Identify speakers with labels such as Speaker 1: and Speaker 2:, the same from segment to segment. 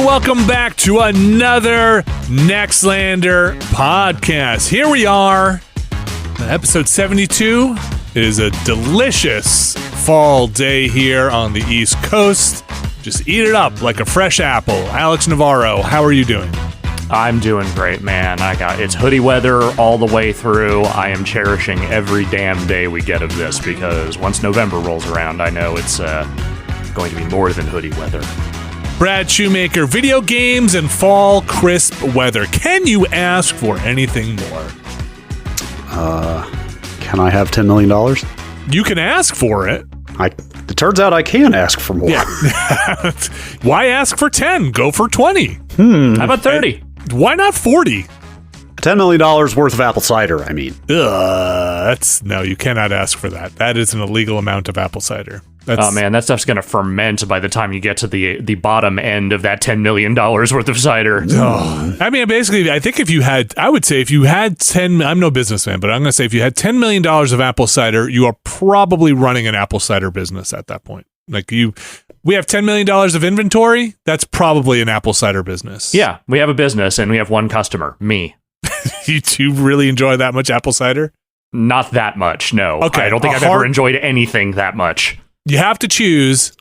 Speaker 1: welcome back to another Nextlander podcast. Here we are, episode 72. It is a delicious fall day here on the East Coast. Just eat it up like a fresh apple. Alex Navarro, how are you doing?
Speaker 2: I'm doing great, man. It's hoodie weather all the way through. I am cherishing every damn day we get of this because once November rolls around, I know it's going to be more than hoodie weather.
Speaker 1: Brad Shoemaker, video games and fall crisp weather. Can you ask for anything more?
Speaker 3: Can I have $10 million?
Speaker 1: You can ask for it.
Speaker 3: It turns out I can ask for more.
Speaker 1: Yeah. Why ask for 10? Go for 20.
Speaker 2: How about 30?
Speaker 1: Why not 40?
Speaker 3: $10 million worth of apple cider, I mean.
Speaker 1: No, you cannot ask for that. That is an illegal amount of apple cider.
Speaker 2: Oh man, that stuff's gonna ferment by the time you get to the bottom end of that $10 million worth of cider.
Speaker 1: Oh. I mean, basically, I think if you had 10, I'm no businessman, but I'm gonna say if you had $10 million of apple cider, you are probably running an apple cider business at that point. We have $10 million of inventory. That's probably an apple cider business.
Speaker 2: Yeah, we have a business and we have one customer, me.
Speaker 1: You two really enjoy that much apple cider?
Speaker 2: Not that much, no.
Speaker 1: Okay,
Speaker 2: I don't think I've ever enjoyed anything that much.
Speaker 1: You have to choose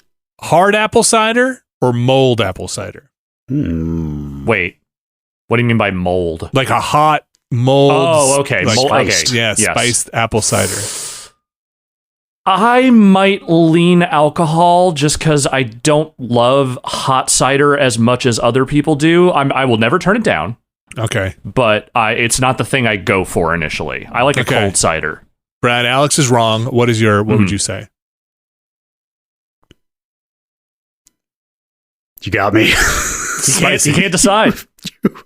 Speaker 1: hard apple cider or mold apple cider.
Speaker 2: Wait, what do you mean by mold?
Speaker 1: Like a hot mold.
Speaker 2: Oh, okay.
Speaker 1: Spiced.
Speaker 2: Okay.
Speaker 1: Yeah,
Speaker 2: yes.
Speaker 1: Spiced apple cider.
Speaker 2: I might lean alcohol just because I don't love hot cider as much as other people do. I will never turn it down.
Speaker 1: Okay.
Speaker 2: But it's not the thing I go for initially. I like a cold cider.
Speaker 1: Brad, Alex is wrong. What would you say?
Speaker 3: You got me.
Speaker 2: You can't decide.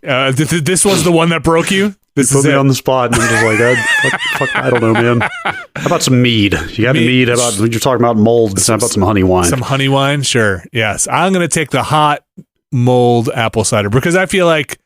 Speaker 1: This was the one that broke you?
Speaker 3: You put me on the spot, and I'm just like, I don't know, man. How about some mead? You got mead? How about, you're talking about mold. How about some honey wine?
Speaker 1: Some honey wine? Sure. Yes. I'm going to take the hot mold apple cider because I feel like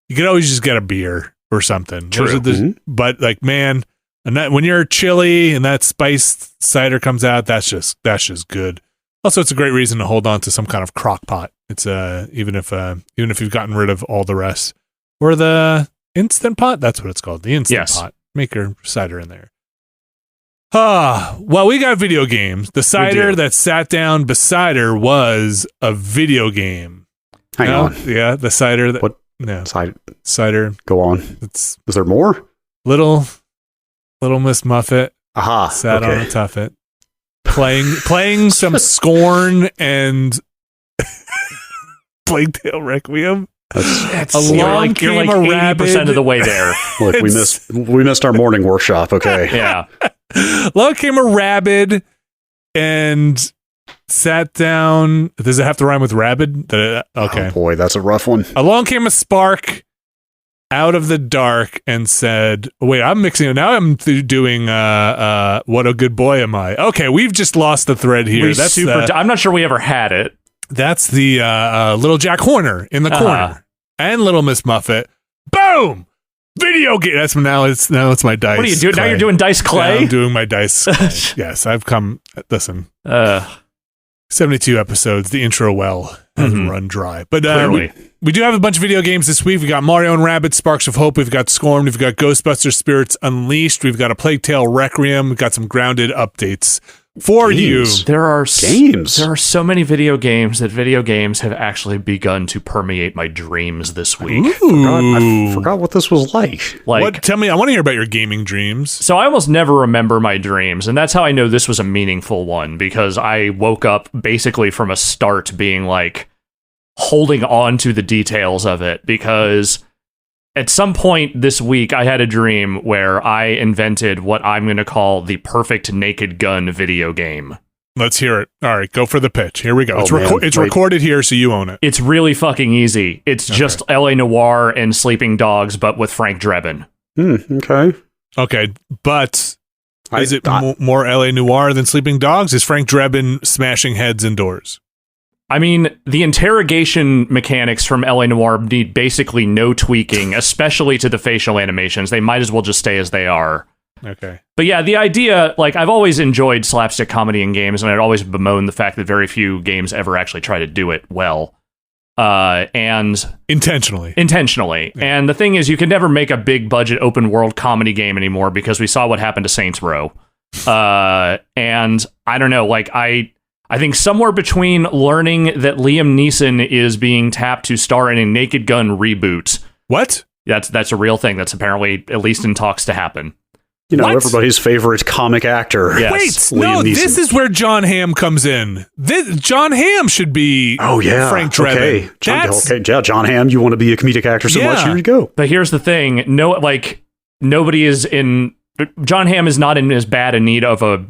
Speaker 1: you could always just get a beer or something.
Speaker 2: True.
Speaker 1: But man, when you're chilly and that spiced cider comes out, that's just good. Also, it's a great reason to hold on to some kind of crock pot. It's even if you've gotten rid of all the rest, or the instant pot. That's what it's called. The instant pot. Make your cider in there. Well, we got video games. The cider that sat down beside her was a video game.
Speaker 3: Hang on.
Speaker 1: Yeah, the cider.
Speaker 3: What?
Speaker 1: No.
Speaker 3: Cider. Go on. Is there more?
Speaker 1: Little Miss Muffet.
Speaker 3: Aha.
Speaker 1: Sat on a tuffet. Playing some Scorn and Plague Tale Requiem.
Speaker 2: Along came a 80% of the way there.
Speaker 3: Look, we missed our morning workshop. Okay.
Speaker 2: Yeah.
Speaker 1: Along came a rabbit and sat down. Does it have to rhyme with rabid? Okay.
Speaker 3: Oh boy, that's a rough one.
Speaker 1: Along came a spark out of the dark and said, wait, I'm mixing it. Now I'm doing what a good boy am I. Okay, we've just lost the thread here.
Speaker 2: I'm not sure we ever had it.
Speaker 1: That's the little Jack Horner in the corner. And Little Miss Muffet. Boom! Video game. Now it's my dice.
Speaker 2: What are you doing? Now you're doing dice clay?
Speaker 1: Now I'm doing my dice clay. Yes, I've come. Listen. 72 episodes. The intro well has run dry. But we do have a bunch of video games this week. We got Mario and Rabbids, Sparks of Hope. We've got Scorn. We've got Ghostbusters, Spirits Unleashed. We've got a Plague Tale Requiem. We've got some grounded updates for you.
Speaker 2: There are so many video games that video games have actually begun to permeate my dreams this week.
Speaker 3: I forgot what this was like.
Speaker 1: Tell me, I want to hear about your gaming dreams.
Speaker 2: So I almost never remember my dreams, and that's how I know this was a meaningful one, because I woke up basically from a start being like holding on to the details of it, because at some point this week, I had a dream where I invented what I'm going to call the perfect Naked Gun video game.
Speaker 1: Let's hear it. All right, go for the pitch. Here we go. It's recorded here, so you own it.
Speaker 2: It's really fucking easy. It's just L.A. Noire and Sleeping Dogs, but with Frank Drebin.
Speaker 1: Okay, but is it more L.A. Noire than Sleeping Dogs? Is Frank Drebin smashing heads indoors?
Speaker 2: I mean, the interrogation mechanics from L.A. Noire need basically no tweaking, especially to the facial animations. They might as well just stay as they are.
Speaker 1: Okay.
Speaker 2: But yeah, the idea, I've always enjoyed slapstick comedy in games, and I'd always bemoan the fact that very few games ever actually try to do it well. and
Speaker 1: intentionally.
Speaker 2: Yeah. And the thing is, you can never make a big budget open world comedy game anymore because we saw what happened to Saints Row. And I don't know, like I think somewhere between learning that Liam Neeson is being tapped to star in a Naked Gun reboot.
Speaker 1: What?
Speaker 2: That's a real thing. That's apparently at least in talks to happen.
Speaker 3: You know,
Speaker 1: What?
Speaker 3: Everybody's favorite comic actor.
Speaker 2: Yes.
Speaker 1: Wait,
Speaker 3: Liam
Speaker 1: no,
Speaker 3: Neeson.
Speaker 1: this is where John Hamm comes in. John Hamm should be Frank Drebin.
Speaker 3: Okay. John Hamm, you want to be a comedic actor so much, here you go.
Speaker 2: But here's the thing. Nobody is in... John Hamm is not in as bad a need of a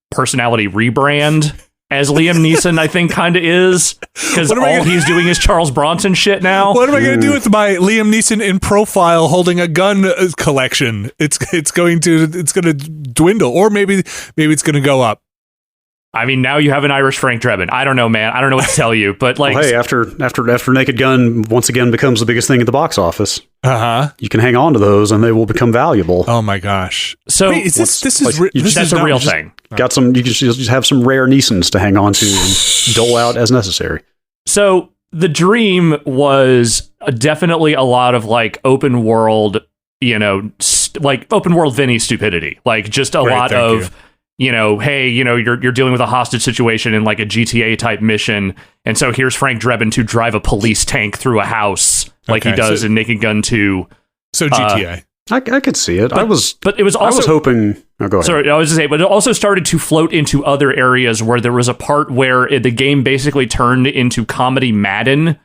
Speaker 2: personality rebrand as Liam Neeson, I think, kind of is. Because all he's doing is Charles Bronson shit now.
Speaker 1: What am I going to do with my Liam Neeson in profile holding a gun collection? It's going to dwindle, or maybe it's going to go up.
Speaker 2: I mean, now you have an Irish Frank Drebin. I don't know, man. I don't know what to tell you, but like,
Speaker 3: well, hey, after Naked Gun once again becomes the biggest thing at the box office, you can hang on to those and they will become valuable.
Speaker 1: Oh my gosh!
Speaker 2: So
Speaker 1: wait,
Speaker 2: that's a real thing.
Speaker 3: Got some. You can just have some rare Neesons to hang on to and dole out as necessary.
Speaker 2: So the dream was definitely a lot of like open world, like open world Vinny stupidity, like just a lot of. Hey, you're dealing with a hostage situation in like a GTA type mission, and so here's Frank Drebin to drive a police tank through a house like he does in Naked Gun 2.
Speaker 1: So GTA.
Speaker 3: I could see it.
Speaker 2: But it was also.
Speaker 3: I was hoping. Oh, go ahead.
Speaker 2: Sorry, I was to say, but it also started to float into other areas where there was a part where the game basically turned into comedy Madden,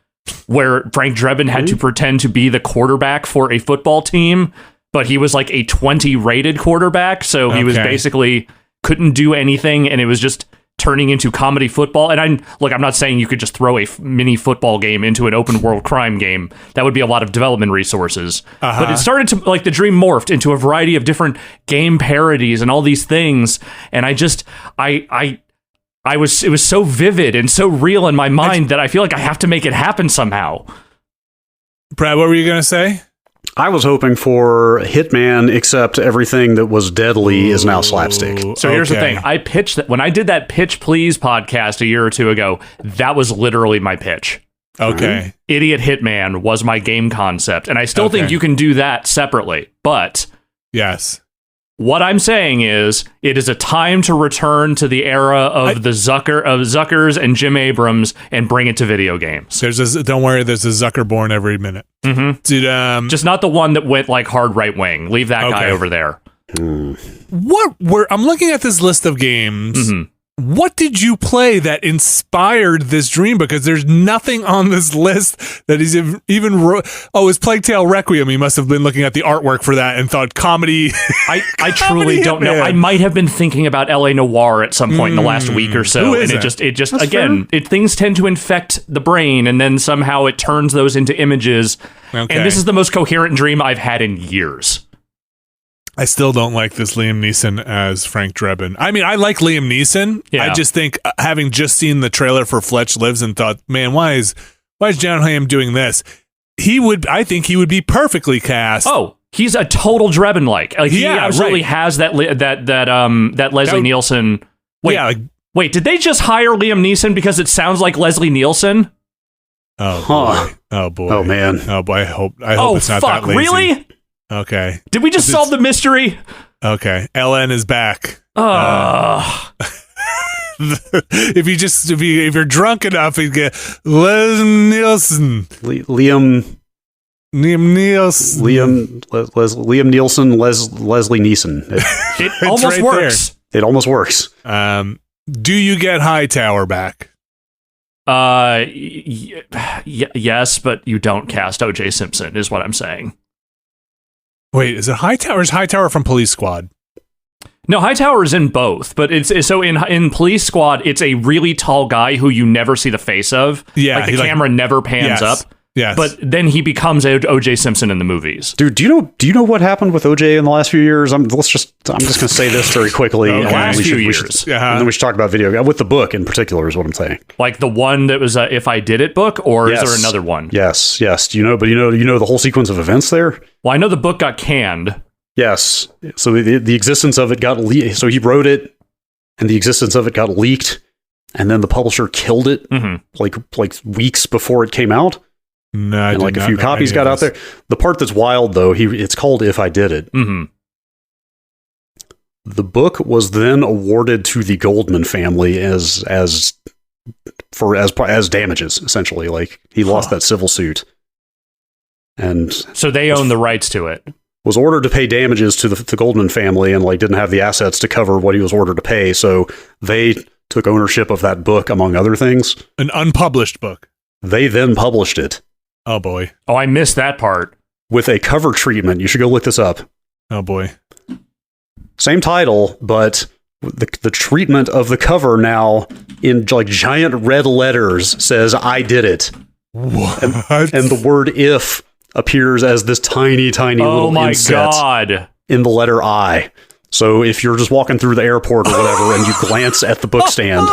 Speaker 2: where Frank Drebin had to pretend to be the quarterback for a football team, but he was like a 20 rated quarterback, so he was basically couldn't do anything, and it was just turning into comedy football. And I'm not saying you could just throw a mini football game into an open world crime game. That would be a lot of development resources. But it started to, like, the dream morphed into a variety of different game parodies and all these things. And it was so vivid and so real in my mind that I feel like I have to make it happen somehow.
Speaker 1: Brad, what were you going to say?
Speaker 3: I was hoping for Hitman, except everything that was deadly is now slapstick.
Speaker 2: So here's the thing. I pitched that when I did that Pitch Please podcast a year or two ago, that was literally my pitch.
Speaker 1: Okay.
Speaker 2: Idiot Hitman was my game concept. And I still think you can do that separately. But
Speaker 1: yes.
Speaker 2: What I'm saying is, it is a time to return to the era of Zuckers and Jim Abrams and bring it to video games.
Speaker 1: Don't worry, there's a Zucker born every minute.
Speaker 2: Mm-hmm.
Speaker 1: Dude,
Speaker 2: just not the one that went like hard right wing. Leave that guy over there.
Speaker 1: I'm looking at this list of games.
Speaker 2: Mm-hmm.
Speaker 1: What did you play that inspired this dream? Because there's nothing on this list that is even it's Plague Tale Requiem. He must have been looking at the artwork for that and thought comedy. I
Speaker 2: truly don't know. I might have been thinking about LA Noire at some point in the last week or so, and it just
Speaker 3: That's
Speaker 2: again, things tend to infect the brain, and then somehow it turns those into images.
Speaker 1: Okay.
Speaker 2: And this is the most coherent dream I've had in years.
Speaker 1: I still don't like this Liam Neeson as Frank Drebin. I mean, I like Liam Neeson. Yeah. I just think, having just seen the trailer for Fletch Lives and thought, man, why is John Hamm doing this? I think he would be perfectly cast.
Speaker 2: Oh, he's a total Drebin-like. He absolutely has that Leslie Nielsen. Wait, did they just hire Liam Neeson because it sounds like Leslie Nielsen?
Speaker 1: Oh boy. Oh boy.
Speaker 3: Oh man.
Speaker 1: Oh boy. I hope it's not that lazy.
Speaker 2: Really?
Speaker 1: Okay.
Speaker 2: Did we just solve the mystery?
Speaker 1: Okay. LN is back. If you're drunk enough, you get Leslie Nielsen.
Speaker 3: Liam Nielsen. Leslie Neeson.
Speaker 2: It almost works.
Speaker 3: It almost works.
Speaker 1: Do you get Hightower back?
Speaker 2: Yes, but you don't cast O.J. Simpson, is what I'm saying.
Speaker 1: Wait, is it Hightower? Is Hightower from Police Squad?
Speaker 2: No, Hightower is in both, but it's so in Police Squad, it's a really tall guy who you never see the face of. Yeah, like the camera never pans up. Yes. But then he becomes O.J. Simpson in the movies.
Speaker 3: Dude, do you know what happened with O.J. in the last few years? I'm just going to say this very quickly.
Speaker 2: Okay. Last few years.
Speaker 3: And then we should talk about video with the book in particular is what I'm saying.
Speaker 2: Like the one that was If I Did It book, or is there another one?
Speaker 3: Yes. Do you know the whole sequence of events there?
Speaker 2: Well, I know the book got canned.
Speaker 3: Yes. So the existence of it got leaked. So he wrote it, and the existence of it got leaked. and then the publisher killed it like weeks before it came out.
Speaker 1: No,
Speaker 3: and like a few copies got out there. The part that's wild, though, it's called If I Did It. The book was then awarded to the Goldman family as damages, essentially. Like, he lost that civil suit. And
Speaker 2: so they own the rights to it.
Speaker 3: Was ordered to pay damages to the Goldman family and like didn't have the assets to cover what he was ordered to pay. So they took ownership of that book, among other things.
Speaker 1: An unpublished book.
Speaker 3: They then published it.
Speaker 1: Oh, boy.
Speaker 2: Oh, I missed that part.
Speaker 3: With a cover treatment. You should go look this up.
Speaker 1: Oh, boy.
Speaker 3: Same title, but the treatment of the cover now in like giant red letters says, I did it.
Speaker 1: What?
Speaker 3: And the word if appears as this tiny little inset in the letter I. So if you're just walking through the airport or whatever and you glance at the book stand,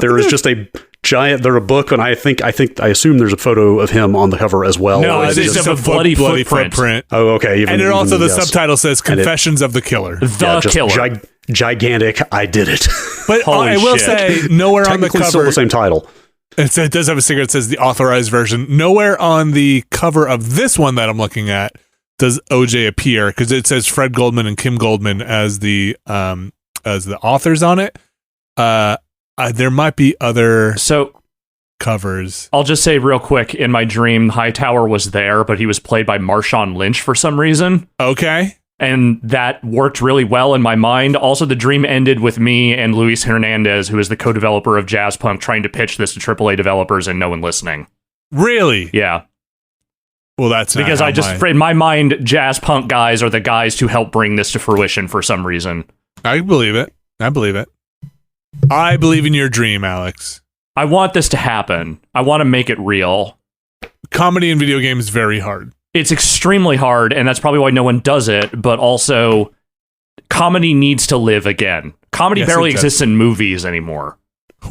Speaker 3: there is just a giant, there's a book, and I assume there's a photo of him on the cover as well.
Speaker 2: No, it's just a bloody footprint.
Speaker 3: Oh, okay.
Speaker 1: And it also, the subtitle says Confessions of the Killer.
Speaker 2: The Killer.
Speaker 3: Gigantic, I did it.
Speaker 1: But I will say, nowhere on the cover...
Speaker 3: still the same title.
Speaker 1: It does have a sticker that says the authorized version. Nowhere on the cover of this one that I'm looking at does OJ appear, because it says Fred Goldman and Kim Goldman as the authors on it. There might be other covers.
Speaker 2: I'll just say real quick, in my dream, Hightower was there, but he was played by Marshawn Lynch for some reason.
Speaker 1: Okay.
Speaker 2: And that worked really well in my mind. Also, the dream ended with me and Luis Hernandez, who is the co-developer of Jazzpunk, trying to pitch this to AAA developers and no one listening.
Speaker 1: Really?
Speaker 2: Yeah.
Speaker 1: Well, that's not
Speaker 2: because in my mind, Jazzpunk guys are the guys to help bring this to fruition for some reason.
Speaker 1: I believe it. I believe in your dream, Alex.
Speaker 2: I want this to happen. I want to make it real.
Speaker 1: Comedy in video games is very hard.
Speaker 2: It's extremely hard, and that's probably why no one does it, but also, comedy needs to live again. Comedy barely exists in movies anymore.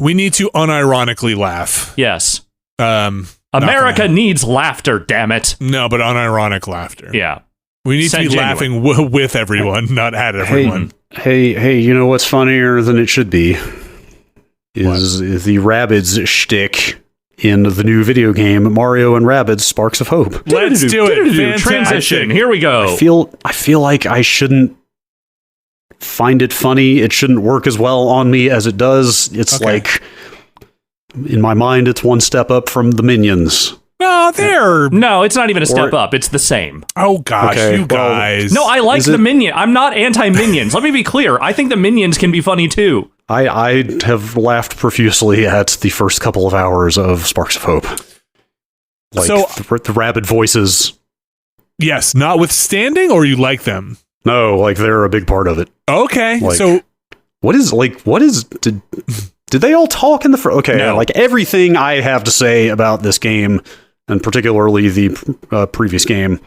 Speaker 1: We need to unironically laugh.
Speaker 2: Yes. America needs laughter, damn it.
Speaker 1: No, but unironic laughter.
Speaker 2: Yeah.
Speaker 1: We need to be laughing with everyone, not at everyone.
Speaker 3: Hey, you know what's funnier than it should be? Is the Rabbids shtick in the new video game Mario and Rabbids Sparks of Hope.
Speaker 1: Let's do it.
Speaker 2: Transition. Here we go.
Speaker 3: I feel like I shouldn't find it funny. It shouldn't work as well on me as it does. It's like, in my mind, it's one step up from the Minions.
Speaker 2: No, it's not even a step up. It's the same.
Speaker 1: Oh, gosh, you guys.
Speaker 2: No, I like the Minion. I'm not anti-Minions. Let me be clear. I think the Minions can be funny, too.
Speaker 3: I have laughed profusely at the first couple of hours of Sparks of Hope. Like, the Rabbid voices.
Speaker 1: Yes, notwithstanding, or you like them?
Speaker 3: No, like, they're a big part of it.
Speaker 1: Okay,
Speaker 3: like,
Speaker 1: so...
Speaker 3: Did they all talk in the...
Speaker 2: No.
Speaker 3: Like, everything I have to say about this game, and particularly the previous game,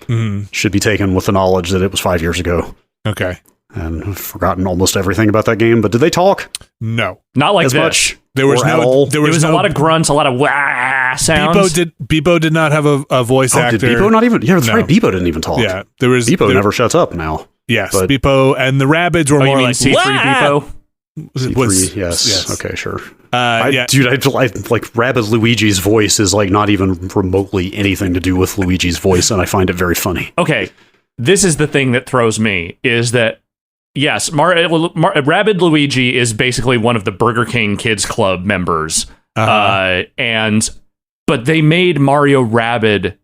Speaker 3: should be taken with the knowledge that it was 5 years ago.
Speaker 1: Okay.
Speaker 3: And I've forgotten almost everything about that game, but did they talk?
Speaker 1: No.
Speaker 2: Not like
Speaker 3: as
Speaker 2: this.
Speaker 3: much.
Speaker 1: There was
Speaker 2: a lot of grunts, a lot of wah sounds.
Speaker 1: Bebo did not have a voice actor.
Speaker 3: Did Bebo not even? Yeah, that's right. Bebo didn't even talk.
Speaker 1: Yeah,
Speaker 3: Bebo never shuts up now.
Speaker 1: Yes, but Bebo and the Rabbids were more like
Speaker 2: C3 Bebo.
Speaker 3: C3, yes. Okay, sure.
Speaker 1: Dude,
Speaker 3: I like Rabbid Luigi's voice is like not even remotely anything to do with Luigi's voice, and I find it very funny.
Speaker 2: Okay, this is the thing that throws me, is that yes, Rabid Luigi is basically one of the Burger King Kids Club members, but they made Mario Rabid,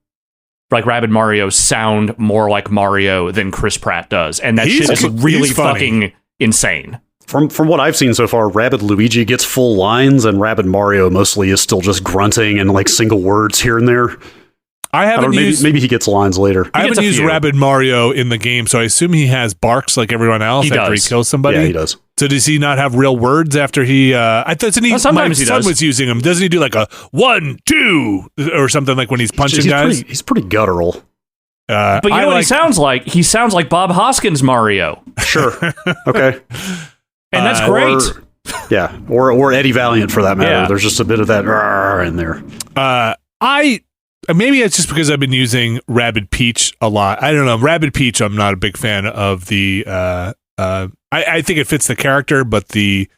Speaker 2: like Rabid Mario, sound more like Mario than Chris Pratt does, and that shit is really fucking insane.
Speaker 3: From what I've seen so far, Rabid Luigi gets full lines, and Rabid Mario mostly is still just grunting and like single words here and there. Maybe he gets lines later.
Speaker 1: I haven't used Rabid Mario in the game, so I assume he has barks like everyone else after he kills somebody.
Speaker 3: Yeah, he does.
Speaker 1: So does he not have real words after he... I thought
Speaker 2: sometimes
Speaker 1: my son was using them. Doesn't he do like a 1, 2 or something like when he's punching guys?
Speaker 3: He's pretty guttural.
Speaker 2: But you know what he sounds like? He sounds like Bob Hoskins Mario.
Speaker 3: Sure. Okay.
Speaker 2: And that's great.
Speaker 3: Or Eddie Valiant for that matter. Yeah. There's just a bit of that in there.
Speaker 1: Maybe it's just because I've been using Rabid Peach a lot. I don't know. Rabid Peach, I'm not a big fan of the... I think it fits the character, but the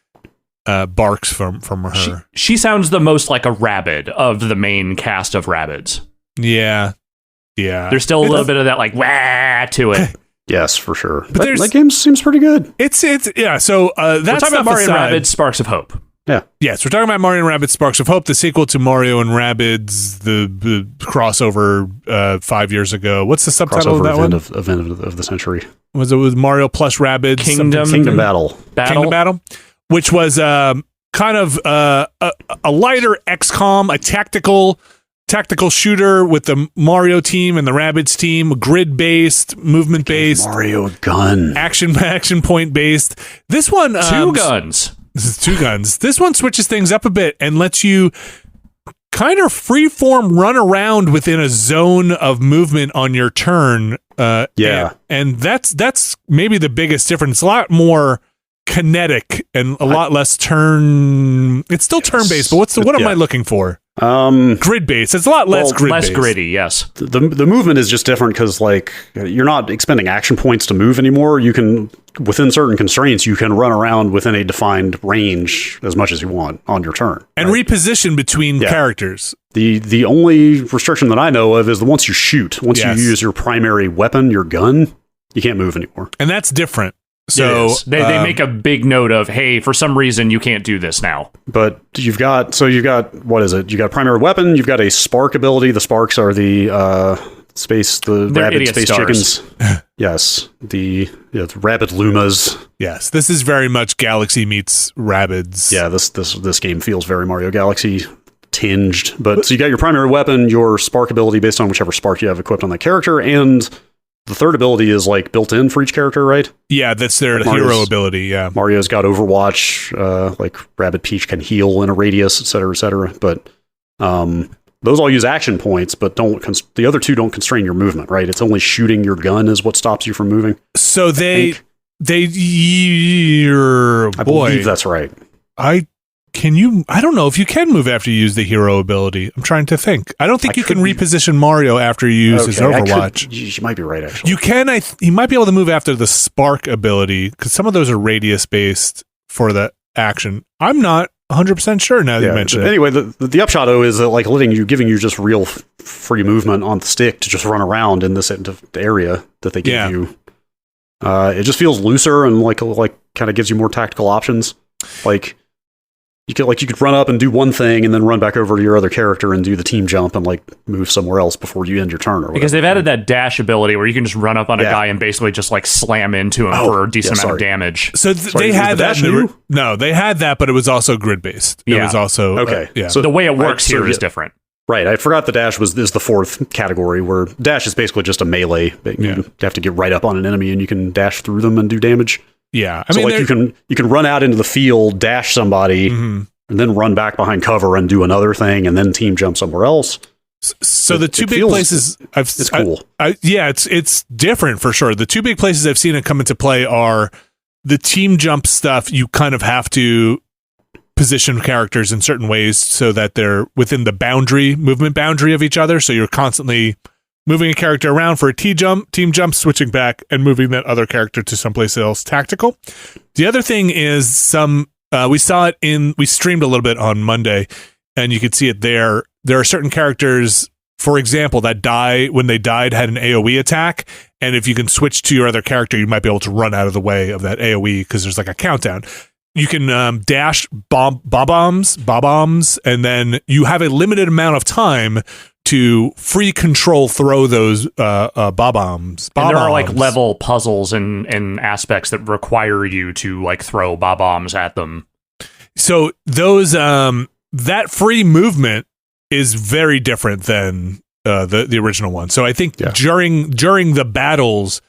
Speaker 1: barks from her.
Speaker 2: She sounds the most like a Rabbid of the main cast of Rabbids.
Speaker 1: Yeah.
Speaker 2: There's still a little bit of that like wah to it.
Speaker 3: Yes, for sure.
Speaker 1: But
Speaker 3: that game seems pretty good.
Speaker 1: It's yeah. So that's
Speaker 2: we're talking about Mario Rabbids Sparks of Hope.
Speaker 3: Yeah.
Speaker 1: Yes, we're talking about Mario and Rabbids Sparks of Hope, the sequel to Mario and Rabbids, the crossover 5 years ago. What's the subtitle of that one?
Speaker 3: Event of the century.
Speaker 1: Was it with Mario plus Rabbids?
Speaker 3: Kingdom Battle.
Speaker 1: Kingdom Battle, which was kind of a lighter XCOM, a tactical shooter with the Mario team and the Rabbids team, grid-based, movement-based.
Speaker 3: Mario gun.
Speaker 1: Action point based. This one...
Speaker 2: two guns.
Speaker 1: This is two guns. This one switches things up a bit and lets you kind of freeform run around within a zone of movement on your turn. And that's maybe the biggest difference. It's a lot more kinetic and a lot less turn. It's still turn-based, but what am I looking for? Grid-based. It's a lot less grid-based.
Speaker 2: Less gritty, yes.
Speaker 3: The movement is just different because, like, you're not expending action points to move anymore. You can, within certain constraints, you can run around within a defined range as much as you want on your turn.
Speaker 1: And reposition between characters.
Speaker 3: The only restriction that I know of is that once you shoot, you use your primary weapon, your gun, you can't move anymore.
Speaker 1: And that's different. So
Speaker 2: they make a big note of, hey, for some reason you can't do this now.
Speaker 3: But you've got what is it? You got a primary weapon. You've got a spark ability. The sparks are the Rabbid space
Speaker 2: stars.
Speaker 3: chickens. Yes, the Rabbid Lumas.
Speaker 1: Yes, this is very much Galaxy meets Rabbids.
Speaker 3: Yeah, this game feels very Mario Galaxy tinged. But so you got your primary weapon, your spark ability based on whichever spark you have equipped on that character, and the third ability is like built in for each character, right?
Speaker 1: Yeah, that's their hero ability. Yeah,
Speaker 3: Mario's got Overwatch. Like Rabbid Peach can heal in a radius, etc., etc. But those all use action points, but the other two don't constrain your movement, right? It's only shooting your gun is what stops you from moving.
Speaker 1: So I
Speaker 3: believe that's right.
Speaker 1: I don't know if you can move after you use the hero ability. I'm trying to think. I don't think you can reposition Mario after you use his Overwatch.
Speaker 3: You might be right, actually.
Speaker 1: You can. You might be able to move after the spark ability because some of those are radius based for the action. I'm not 100% sure now that you mentioned it.
Speaker 3: Anyway, the upshot though is that like giving you just real free movement on the stick to just run around in this area that they give you. It just feels looser and like kind of gives you more tactical options. Like you could run up and do one thing and then run back over to your other character and do the team jump and like move somewhere else before you end your turn or whatever.
Speaker 2: Because they've added that dash ability where you can just run up on a guy and basically just like slam into him for a decent amount of damage.
Speaker 1: So they had that. No, they had that, but it was also grid based. It was also
Speaker 3: okay.
Speaker 2: So the way it works here is different.
Speaker 3: Right, I forgot the dash is the fourth category where dash is basically just a melee. You have to get right up on an enemy and you can dash through them and do damage.
Speaker 1: Yeah,
Speaker 3: I mean, you can run out into the field, dash somebody, and then run back behind cover and do another thing, and then team jump somewhere else.
Speaker 1: So the two big places
Speaker 3: it's cool.
Speaker 1: It's different for sure. The two big places I've seen it come into play are the team jump stuff. You kind of have to position characters in certain ways so that they're within the movement boundary of each other. So you're constantly moving a character around for a team jump, switching back and moving that other character to someplace else tactical. The other thing is we streamed a little bit on Monday and you could see it there. There are certain characters, for example, that when they died had an AoE attack. And if you can switch to your other character, you might be able to run out of the way of that AoE because there's like a countdown. You can dash bob-bombs, and then you have a limited amount of time to free control throw those bob-bombs.
Speaker 2: And there are like level puzzles and aspects that require you to like throw bob-bombs at them.
Speaker 1: So those that free movement is very different than the original one. So I think during the battles,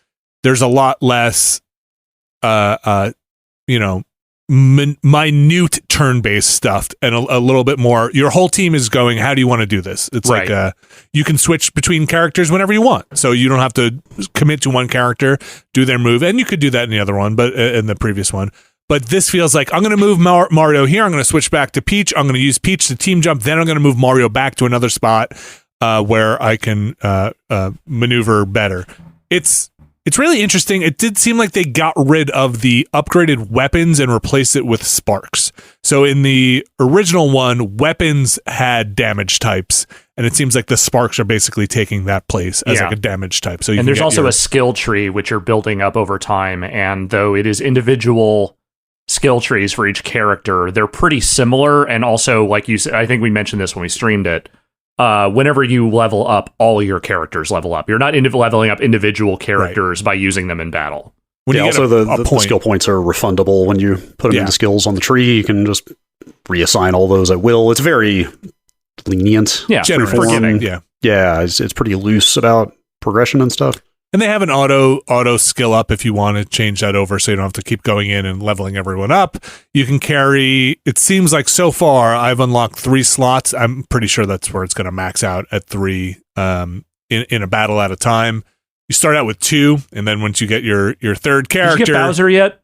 Speaker 1: there's a lot less minute turn-based stuff and a little bit more. Your whole team is going, how do you want to do this? It's like you can switch between characters whenever you want. So you don't have to commit to one character, do their move. And you could do that in the other one, but in the previous one. But this feels like I'm going to move Mario here. I'm going to switch back to Peach. I'm going to use Peach to team jump. Then I'm going to move Mario back to another spot where I can maneuver better. It's It's really interesting. It did seem like they got rid of the upgraded weapons and replaced it with sparks. So in the original one, weapons had damage types, and it seems like the sparks are basically taking that place as like a damage type. So
Speaker 2: there's also a skill tree which you're building up over time, and though it is individual skill trees for each character, they're pretty similar. And also, like you said, I think we mentioned this when we streamed it. Whenever you level up, all your characters level up. You're not leveling up individual characters by using them in battle.
Speaker 3: Also, the skill points are refundable when you put them into skills on the tree. You can just reassign all those at will. It's very lenient.
Speaker 2: Yeah, forgiving.
Speaker 3: Yeah, it's pretty loose about progression and stuff.
Speaker 1: And they have an auto skill up if you want to change that over, so you don't have to keep going in and leveling everyone up. You can carry, it seems like so far I've unlocked 3 slots. I'm pretty sure that's where it's going to max out at 3 in a battle at a time. You start out with 2, and then once you get your third character...
Speaker 2: Did you get Bowser yet?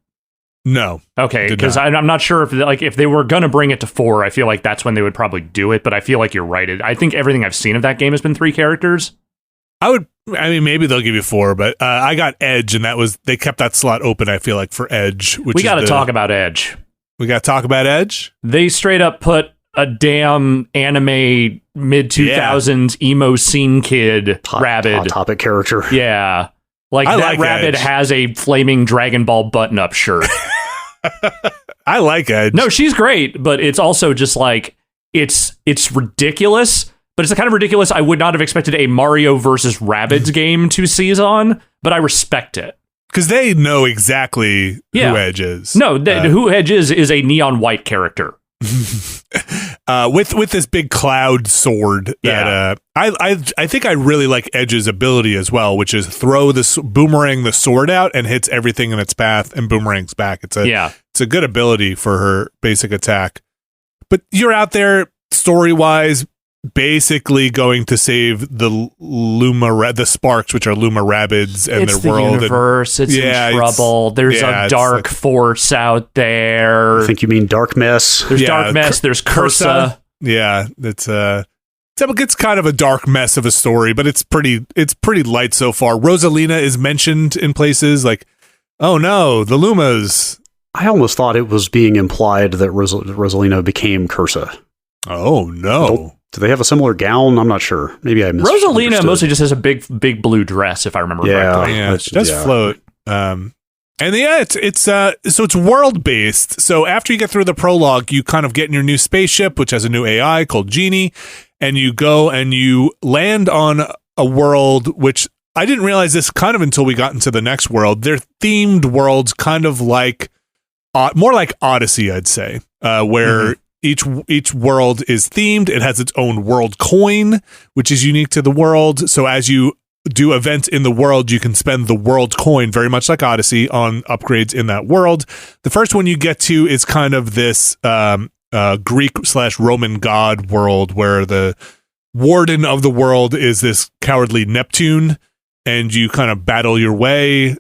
Speaker 1: No.
Speaker 2: Okay, because I'm not sure if they were going to bring it to 4, I feel like that's when they would probably do it, but I feel like you're right. I think everything I've seen of that game has been 3 characters.
Speaker 1: Maybe they'll give you 4, but I got Edge, and they kept that slot open, I feel like, for Edge.
Speaker 2: We got to talk about Edge.
Speaker 1: We got to talk about Edge?
Speaker 2: They straight up put a damn anime mid-2000s emo scene kid Rabbid.
Speaker 3: Hot topic character.
Speaker 2: Yeah. That Rabbid has a flaming Dragon Ball button-up shirt.
Speaker 1: I like Edge.
Speaker 2: No, she's great, but it's also just it's ridiculous. But it's the kind of ridiculous I would not have expected a Mario versus Rabbids game to seize on, but I respect it.
Speaker 1: Because they know exactly who Edge is.
Speaker 2: No, who Edge is a neon white character.
Speaker 1: With this big cloud sword that I think I really like Edge's ability as well, which is boomerang the sword out and hits everything in its path and boomerangs back. It's a good ability for her basic attack. But you're out there story-wise, basically going to save the Sparks, which are Luma Rabbids and their world.
Speaker 2: It's the universe. It's in trouble. There's a dark force out there.
Speaker 3: I think you mean Dark Mess.
Speaker 2: There's Dark Mess. There's Cursa.
Speaker 1: Yeah, it's kind of a dark mess of a story, but it's pretty light so far. Rosalina is mentioned in places like, oh no, the Lumas.
Speaker 3: I almost thought it was being implied that Rosalina became Cursa.
Speaker 1: Oh no.
Speaker 3: Do they have a similar gown? I'm not sure. Maybe I missed.
Speaker 2: Rosalina mostly just has a big blue dress, if I remember correctly.
Speaker 1: Yeah, it does float. It's world based. So after you get through the prologue, you kind of get in your new spaceship, which has a new AI called Genie, and you go and you land on a world which I didn't realize this kind of until we got into the next world. They're themed worlds, kind of like more like Odyssey, I'd say, where. Each world is themed. It has its own world coin, which is unique to the world. So as you do events in the world, you can spend the world coin, very much like Odyssey, on upgrades in that world. The first one you get to is kind of this Greek/Roman god world where the warden of the world is this cowardly Neptune, and you kind of battle your way,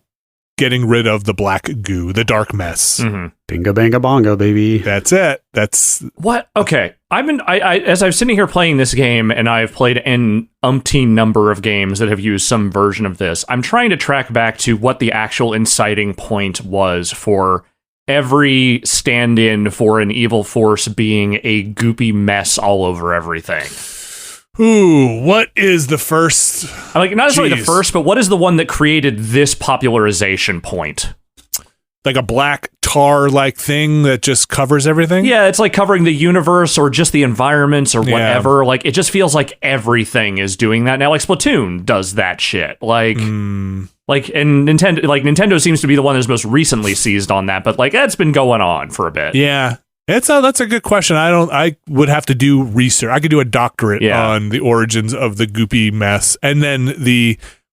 Speaker 1: getting rid of the black goo, the dark mess.
Speaker 2: Mm-hmm.
Speaker 3: Binga banga bonga, baby.
Speaker 1: That's it. That's
Speaker 2: what. Okay, as I'm sitting here playing this game, and I've played an umpteen number of games that have used some version of this. I'm trying to track back to what the actual inciting point was for every stand-in for an evil force being a goopy mess all over everything.
Speaker 1: Ooh, what is the first?
Speaker 2: Not necessarily the first, but what is the one that created this popularization point?
Speaker 1: Like a black tar-like thing that just covers everything?
Speaker 2: Yeah, it's like covering the universe or just the environments or whatever. Like, it just feels like everything is doing that now. Like, Splatoon does that shit. And Nintendo seems to be the one that's most recently seized on that, but that's been going on for a bit.
Speaker 1: Yeah. That's a good question. I would have to do research. I could do a doctorate on the origins of the goopy mess, and then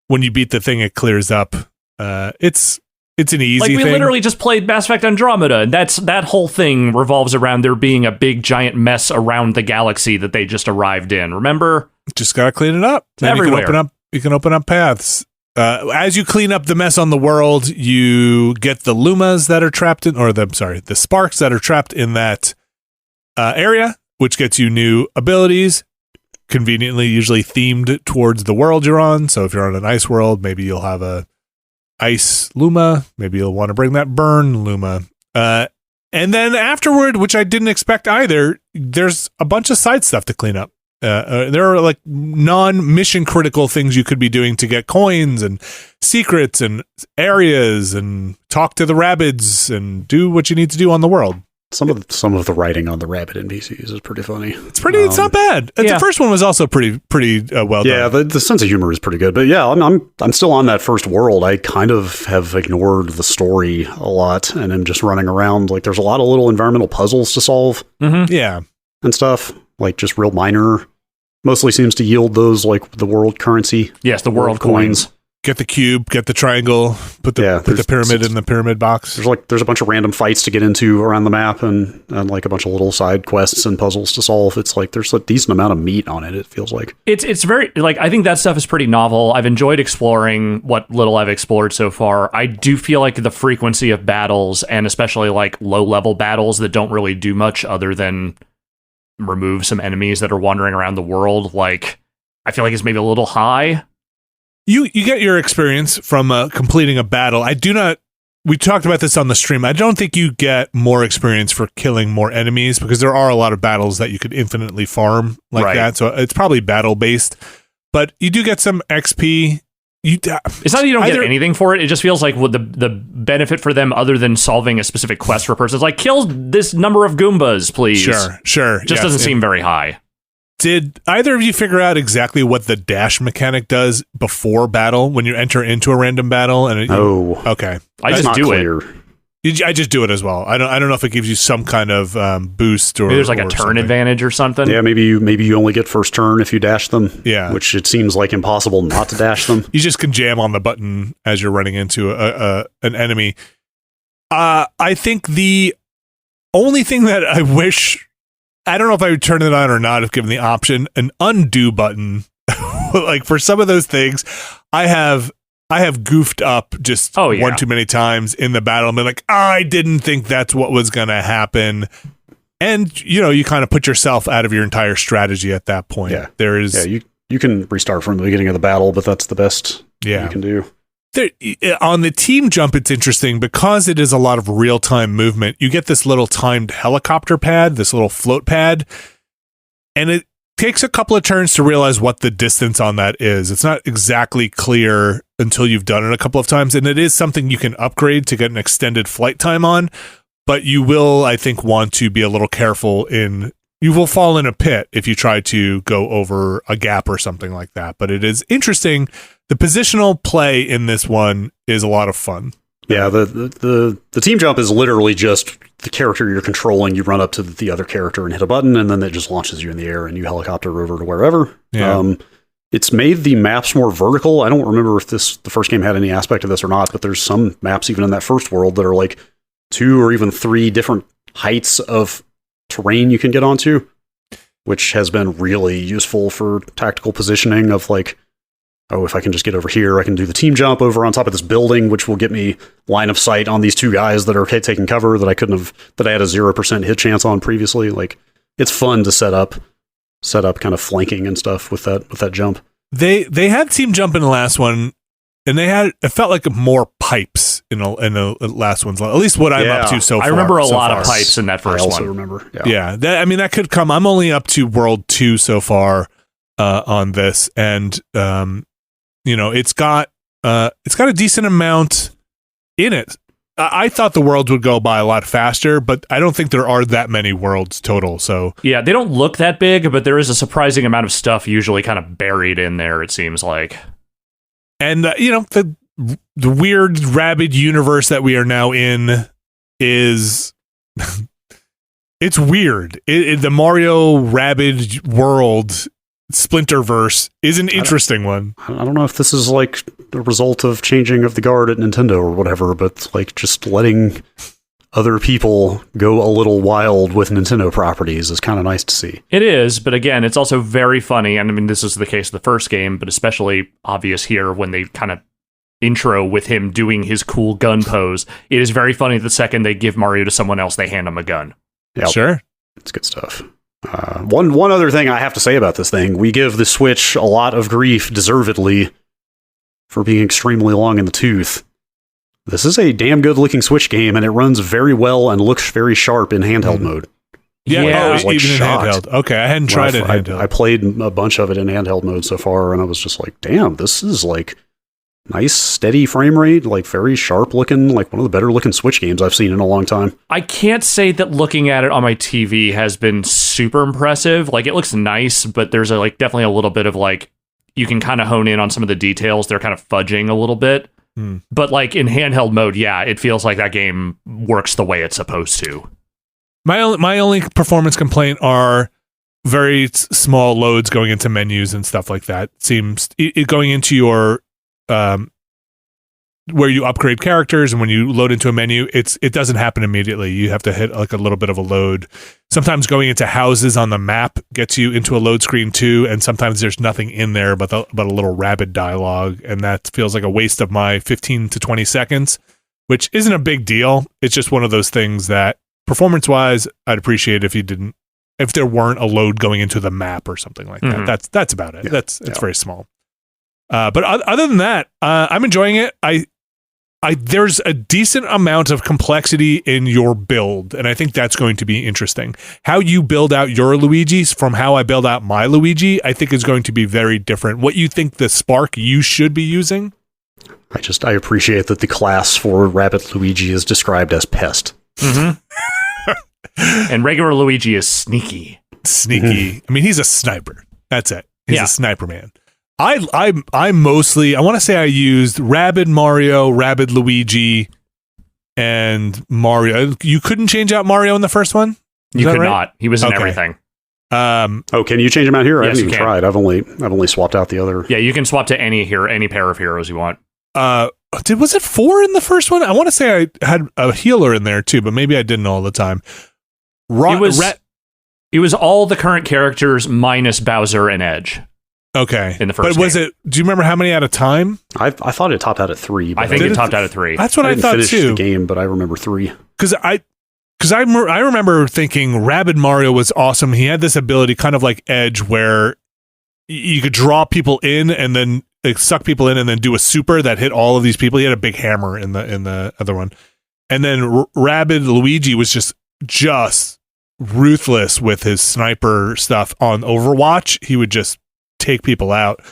Speaker 1: when you beat the thing, it clears up. It's an easy thing.
Speaker 2: We literally just played Mass Effect Andromeda, and that whole thing revolves around there being a big giant mess around the galaxy that they just arrived in. Remember?
Speaker 1: Just gotta clean it up.
Speaker 2: It's everywhere.
Speaker 1: You can open up paths. As you clean up the mess on the world, you get the Lumas that are trapped in, the Sparks that are trapped in that area, which gets you new abilities, conveniently usually themed towards the world you're on. So if you're on an ice world, maybe you'll have a ice Luma. Maybe you'll want to bring that burn Luma. And then afterward, which I didn't expect either, there's a bunch of side stuff to clean up. There are like non-mission critical things you could be doing to get coins and secrets and areas and talk to the Rabbids and do what you need to do on the world.
Speaker 3: Some of the writing on the Rabbit NPCs is pretty funny.
Speaker 1: It's not bad. The first one was also pretty well done.
Speaker 3: Yeah, the sense of humor is pretty good. But yeah, I'm still on that first world. I kind of have ignored the story a lot and am just running around. Like there's a lot of little environmental puzzles to solve.
Speaker 1: Mm-hmm. Yeah,
Speaker 3: and stuff like just real minor. Mostly seems to yield those like the world currency.
Speaker 2: Yes, the world coins.
Speaker 1: Get the cube, get the triangle, put the pyramid in the pyramid box.
Speaker 3: There's a bunch of random fights to get into around the map and like a bunch of little side quests and puzzles to solve. It's like there's a decent amount of meat on it, it feels like.
Speaker 2: It's very like I think that stuff is pretty novel. I've enjoyed exploring what little I've explored so far. I do feel like the frequency of battles, and especially like low level battles that don't really do much other than remove some enemies that are wandering around the world, like I feel like it's maybe a little high.
Speaker 1: You get your experience from completing a battle. We talked about this on the stream. I don't think you get more experience for killing more enemies because there are a lot of battles that you could infinitely farm like that. So it's probably battle based, but you do get some XP. It's not that you don't get anything for it. It just feels like the benefit for them, other than solving a specific quest for a person, is like kill this number of Goombas, please. Sure.
Speaker 2: Just doesn't seem very high.
Speaker 1: Did either of you figure out exactly what the dash mechanic does before battle when you enter into a random battle? Okay.
Speaker 2: I just do it.
Speaker 1: I just do it as well. I don't know if it gives you some kind of boost or
Speaker 2: maybe there's like a turn
Speaker 1: something.
Speaker 2: advantage or something.
Speaker 3: Yeah, maybe you only get first turn if you dash them.
Speaker 1: Yeah,
Speaker 3: which it seems like impossible not to dash them.
Speaker 1: You just can jam on the button as you're running into an enemy. I think the only thing that I wish, I don't know if I would turn it on or not if given the option, an undo button. Like for some of those things, I have goofed up just one too many times in the battle and been like, I didn't think that's what was going to happen. And, you kind of put yourself out of your entire strategy at that point.
Speaker 3: Yeah. You can restart from the beginning of the battle, but that's the best you can do.
Speaker 1: On the team jump, it's interesting because it is a lot of real-time movement. You get this little timed helicopter pad, this little float pad, and it takes a couple of turns to realize what the distance on that is. It's not exactly clear until you've done it a couple of times, and it is something you can upgrade to get an extended flight time on, but you will, I think, want to be a little careful you will fall in a pit if you try to go over a gap or something like that. But it is interesting. The positional play in this one is a lot of fun.
Speaker 3: Yeah, the team jump is literally just the character you're controlling. You run up to the other character and hit a button, and then it just launches you in the air and you helicopter over to wherever.
Speaker 1: Yeah.
Speaker 3: It's made the maps more vertical. I don't remember if the first game had any aspect of this or not, but there's some maps even in that first world that are like 2 or even 3 different heights of terrain you can get onto, which has been really useful for tactical positioning of like, if I can just get over here, I can do the team jump over on top of this building, which will get me line of sight on these 2 guys that are taking cover that I had a 0% hit chance on previously. Like, it's fun to set up kind of flanking and stuff with that jump.
Speaker 1: They had team jump in the last one, and it felt like more pipes in the last ones. At least what I'm up to so far.
Speaker 2: I remember a lot of pipes in that first one.
Speaker 3: I also remember.
Speaker 1: Yeah. That could come. I'm only up to World 2 so far on this, and it's got a decent amount in it. I thought the worlds would go by a lot faster, but I don't think there are that many worlds total. So
Speaker 2: yeah, they don't look that big, but there is a surprising amount of stuff usually kind of buried in there, it seems like.
Speaker 1: And the weird Rabbid universe that we are now in is it's weird. The Mario Rabbid world Splinterverse is an interesting one.
Speaker 3: I don't know if this is like the result of changing of the guard at Nintendo or whatever, but like just letting other people go a little wild with Nintendo properties is kind of nice to see.
Speaker 2: It is, but again, it's also very funny. And I mean, this is the case of the first game, but especially obvious here when they kind of intro with him doing his cool gun pose. It is very funny the second they give Mario to someone else, they hand him a gun.
Speaker 3: Yep.
Speaker 1: Sure.
Speaker 3: It's good stuff. One other thing I have to say about this thing, we give the Switch a lot of grief, deservedly, for being extremely long in the tooth. This is a damn good looking Switch game, and it runs very well and looks very sharp in handheld mode.
Speaker 1: Yeah,
Speaker 3: I was like
Speaker 1: even
Speaker 3: shocked.
Speaker 1: in handheld. Okay, I hadn't tried it in handheld.
Speaker 3: I played a bunch of it in handheld mode so far, and I was just like, damn, this is like nice, steady frame rate, like very sharp looking, like one of the better looking Switch games I've seen in a long time.
Speaker 2: I can't say that looking at it on my TV has been super impressive. Like, it looks nice, but there's definitely a little bit of like, you can kind of hone in on some of the details. They're kind of fudging a little bit. But like in handheld mode, yeah, it feels like that game works the way it's supposed to.
Speaker 1: My only performance complaint are very small loads going into menus and stuff like that. Seems it going into your where you upgrade characters, and when you load into a menu, it doesn't happen immediately. You have to hit like a little bit of a load. Sometimes going into houses on the map gets you into a load screen too, and sometimes there's nothing in there but a little Rabbid dialogue, and that feels like a waste of my 15 to 20 seconds, which isn't a big deal. It's just one of those things that performance-wise, I'd appreciate if there weren't a load going into the map or something like that. That's about it.
Speaker 3: Yeah.
Speaker 1: It's very small. But other than that, I'm enjoying it. There's a decent amount of complexity in your build, and I think that's going to be interesting. How you build out your Luigi's from how I build out my Luigi, I think is going to be very different. What you think the spark you should be using?
Speaker 3: I appreciate that the class for Rabbit Luigi is described as pest.
Speaker 2: And regular Luigi is sneaky.
Speaker 1: I mean, he's a sniper. That's it. He's a sniper man. I mostly, I want to say I used Rabid Mario, Rabid Luigi, and Mario. You couldn't change out Mario in the first one?
Speaker 2: You could not. He was in everything.
Speaker 3: Can you change him out here? I haven't even tried. I've only swapped out the other.
Speaker 2: Yeah, you can swap to any pair of heroes you want.
Speaker 1: Was it 4 in the first one? I want to say I had a healer in there too, but maybe I didn't all the time.
Speaker 2: It was all the current characters minus Bowser and Edge.
Speaker 1: Okay.
Speaker 2: In the first game.
Speaker 1: Do you remember how many at a time?
Speaker 3: I thought it topped out at 3.
Speaker 2: I think it topped out at 3.
Speaker 1: That's what I thought
Speaker 3: finish
Speaker 1: too.
Speaker 3: The game, but I remember 3.
Speaker 1: Because I remember thinking Rabid Mario was awesome. He had this ability, kind of like Edge, where you could draw people in and then suck people in and then do a super that hit all of these people. He had a big hammer in the other one. And then Rabid Luigi was just ruthless with his sniper stuff on Overwatch. He would just take people out.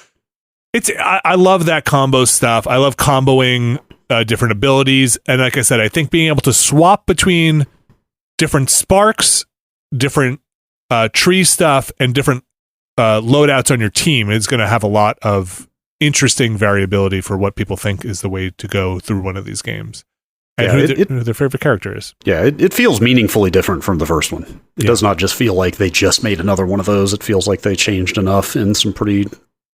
Speaker 1: I love that combo stuff. I love comboing different abilities, and like I said, I think being able to swap between different sparks, different tree stuff, and different loadouts on your team is going to have a lot of interesting variability for what people think is the way to go through one of these games. And who their favorite character is.
Speaker 3: Yeah, it feels meaningfully different from the first one. It does not just feel like they just made another one of those. It feels like they changed enough in some pretty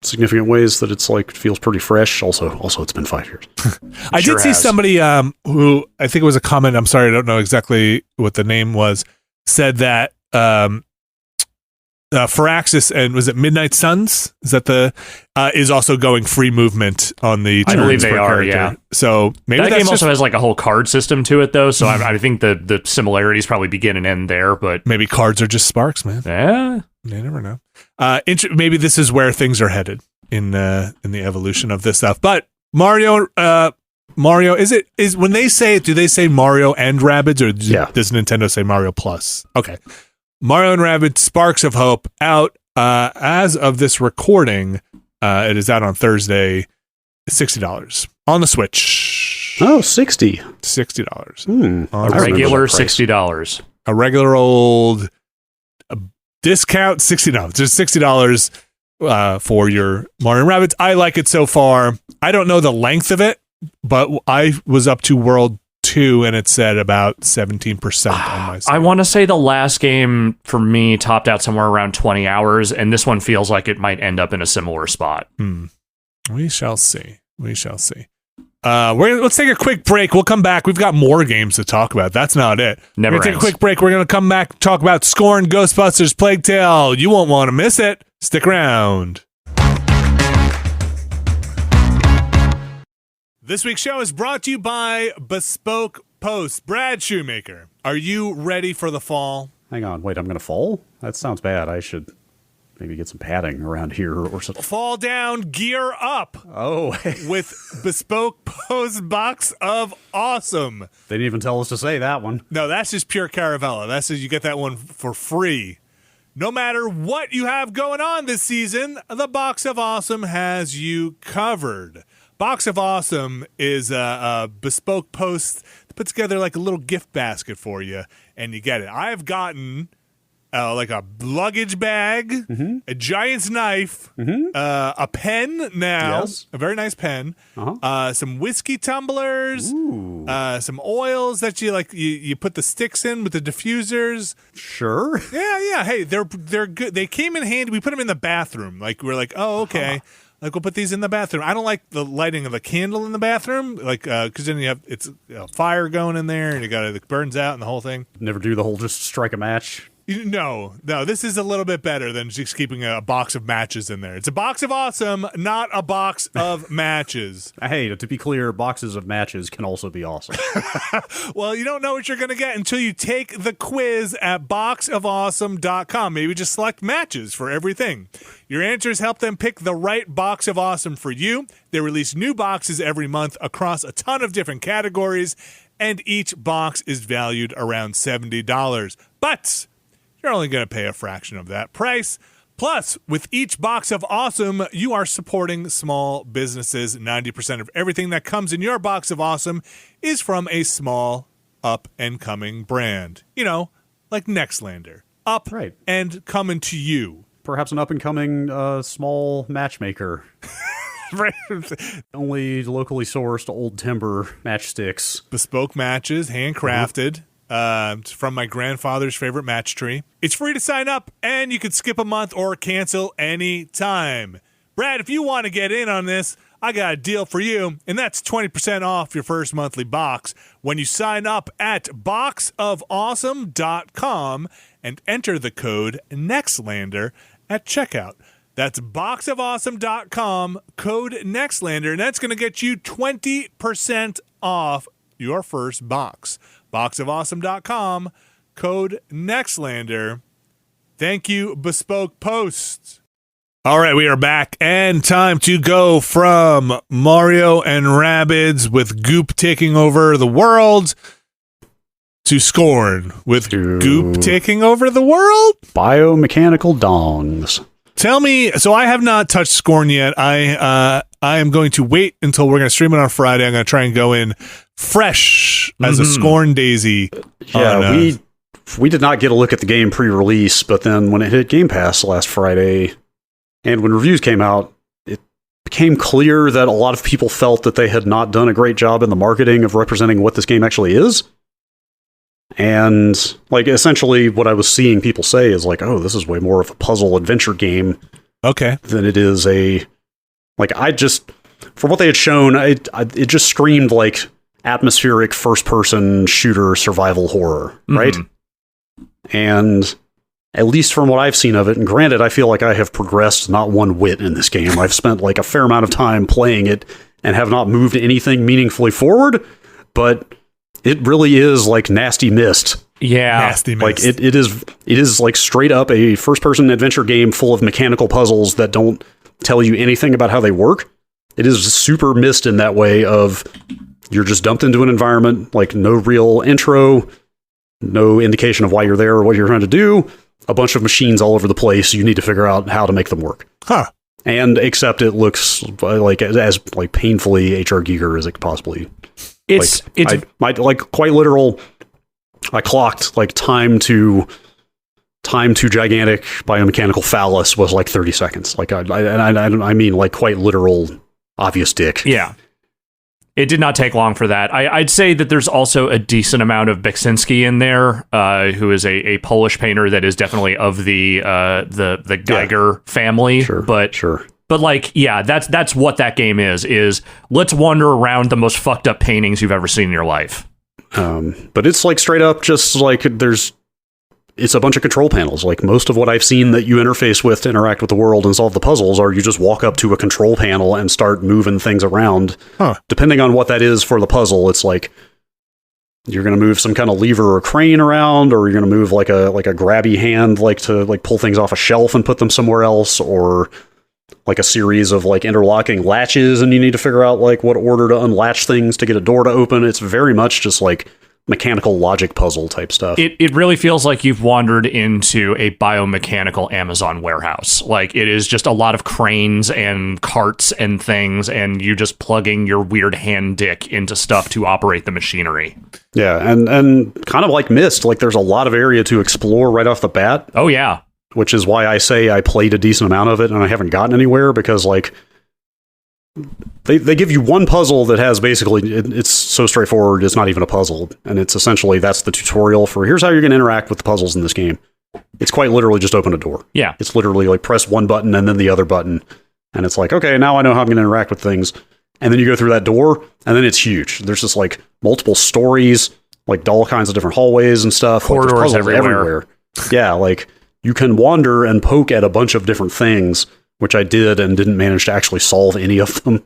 Speaker 3: significant ways that it's like, it feels pretty fresh. Also it's been 5 years.
Speaker 1: I did see somebody who, I think it was a comment, I'm sorry, I don't know exactly what the name was, said that Firaxis and was it Midnight Suns? Is that is also going free movement on the turns.
Speaker 2: I believe they are,
Speaker 1: character.
Speaker 2: yeah.
Speaker 1: So maybe
Speaker 2: that game also has like a whole card system to it, though. So I think the similarities probably begin and end there. But
Speaker 1: maybe cards are just sparks, man.
Speaker 2: Yeah,
Speaker 1: you never know. Maybe this is where things are headed in the evolution of this stuff. But Mario, is when they say it, do they say Mario and Rabbids, or does Nintendo say Mario Plus? Okay. Mario and Rabbids Sparks of Hope out as of this recording. It is out on Thursday. $60 on the Switch.
Speaker 3: Oh, $60.
Speaker 1: $60.
Speaker 2: A regular $60.
Speaker 1: A regular old discount $60. Just $60 for your Mario and Rabbids. I like it so far. I don't know the length of it, but I was up to World 2 and it said about 17% on my side.
Speaker 2: I want to say the last game for me topped out somewhere around 20 hours, and this one feels like it might end up in a similar spot.
Speaker 1: We shall see. Let's take a quick break. We'll come back. We've got more games to talk about. That's not it. We're going to take a quick break. We're going to come back and talk about Scorn, Ghostbusters, Plague Tale. You won't want to miss it. Stick around. This week's show is brought to you by Bespoke Post. Brad Shoemaker, are you ready for the fall?
Speaker 3: Hang on, wait, I'm going to fall? That sounds bad. I should maybe get some padding around here or something.
Speaker 1: Fall down, gear up.
Speaker 3: Oh.
Speaker 1: With Bespoke Post Box of Awesome.
Speaker 3: They didn't even tell us to say that one.
Speaker 1: No, that's just pure Caravella. That's just, you get that one for free. No matter what you have going on this season, the Box of Awesome has you covered. Box of Awesome is a bespoke post that puts together like a little gift basket for you, and you get it. I've gotten like a luggage bag, a giant's knife, a pen now, a very nice pen, some whiskey tumblers, some oils that you put the sticks in with the diffusers.
Speaker 3: Sure.
Speaker 1: Yeah. Hey, they're good. They came in handy. We put them in the bathroom. Like we're like, oh, okay. Like we'll put these in the bathroom. I don't like the lighting of the candle in the bathroom, like because then you have fire going in there and it burns out and the whole thing.
Speaker 3: Never do the whole just strike a match.
Speaker 1: No, this is a little bit better than just keeping a box of matches in there. It's a box of awesome, not a box of matches.
Speaker 3: Hey, to be clear, boxes of matches can also be awesome.
Speaker 1: Well, you don't know what you're going to get until you take the quiz at boxofawesome.com. Maybe just select matches for everything. Your answers help them pick the right box of awesome for you. They release new boxes every month across a ton of different categories, and each box is valued around $70. But you're only going to pay a fraction of that price. Plus, with each box of awesome, you are supporting small businesses. 90% of everything that comes in your box of awesome is from a small, up-and-coming brand. You know, like Nextlander. Up and coming to you.
Speaker 3: Perhaps an up-and-coming small matchmaker. Only locally sourced old timber matchsticks.
Speaker 1: Bespoke matches, handcrafted. From my grandfather's favorite match tree. It's free to sign up, and you can skip a month or cancel any time. Brad, if you want to get in on this, I got a deal for you, and that's 20% off your first monthly box when you sign up at boxofawesome.com and enter the code Nextlander at checkout. That's boxofawesome.com, code Nextlander, and that's going to get you 20% off your first box. Boxofawesome.com, code Nextlander. Thank you, Bespoke Post. All right, we are back, and time to go from Mario and Rabbids with Goop taking over the world to Scorn with Goop taking over the world?
Speaker 3: Biomechanical dongs.
Speaker 1: Tell me, so I have not touched Scorn yet. I am going to wait until we're going to stream it on Friday. I'm going to try and go in fresh as a Scorn daisy.
Speaker 3: Yeah, we did not get a look at the game pre-release, but then when it hit Game Pass last Friday, and when reviews came out, it became clear that a lot of people felt that they had not done a great job in the marketing of representing what this game actually is. And like essentially what I was seeing people say is like, oh, this is way more of a puzzle adventure game than it is from what they had shown, it just screamed like atmospheric first-person shooter survival horror, right? And at least from what I've seen of it, and granted, I feel like I have progressed not one whit in this game. I've spent like a fair amount of time playing it and have not moved anything meaningfully forward, but it really is like Nasty Mist.
Speaker 2: Yeah.
Speaker 1: Nasty Mist.
Speaker 3: Like it is like straight up a first-person adventure game full of mechanical puzzles that don't tell you anything about how they work. It is super Mist in that way of you're just dumped into an environment, like no real intro, no indication of why you're there or what you're trying to do. A bunch of machines all over the place. You need to figure out how to make them work.
Speaker 1: Huh.
Speaker 3: And except it looks like as like painfully HR Giger as it could possibly.
Speaker 2: It's
Speaker 3: quite literal. I clocked like time to gigantic biomechanical phallus was like 30 seconds. Like I mean like quite literal obvious dick.
Speaker 2: Yeah. It did not take long for that. I'd say that there's also a decent amount of Beksinski in there, who is a Polish painter that is definitely of the Geiger family.
Speaker 3: Sure,
Speaker 2: But like, yeah, that's what that game is let's wander around the most fucked up paintings you've ever seen in your life.
Speaker 3: But it's like straight up just like it's a bunch of control panels. Like most of what I've seen that you interface with to interact with the world and solve the puzzles are you just walk up to a control panel and start moving things around.
Speaker 1: Huh.
Speaker 3: Depending on what that is for the puzzle, it's like you're going to move some kind of lever or crane around, or you're going to move like a grabby hand, like to like pull things off a shelf and put them somewhere else, or like a series of like interlocking latches, and you need to figure out like what order to unlatch things to get a door to open. It's very much just like mechanical logic puzzle type stuff.
Speaker 2: It really feels like you've wandered into a biomechanical Amazon warehouse. Like, it is just a lot of cranes and carts and things, and you just plugging your weird hand dick into stuff to operate the machinery.
Speaker 3: Yeah, and kind of like Myst, like there's a lot of area to explore right off the bat.
Speaker 2: Oh, yeah.
Speaker 3: Which is why I say I played a decent amount of it and I haven't gotten anywhere, because like they give you one puzzle that has basically, it's so straightforward, it's not even a puzzle. And it's essentially, that's the tutorial for here's how you're going to interact with the puzzles in this game. It's quite literally just open a door.
Speaker 2: Yeah.
Speaker 3: It's literally like press one button and then the other button. And it's like, okay, now I know how I'm going to interact with things. And then you go through that door and then it's huge. There's just like multiple stories, like all kinds of different hallways and stuff.
Speaker 2: Corridors like, everywhere.
Speaker 3: Yeah, like you can wander and poke at a bunch of different things, which I did and didn't manage to actually solve any of them.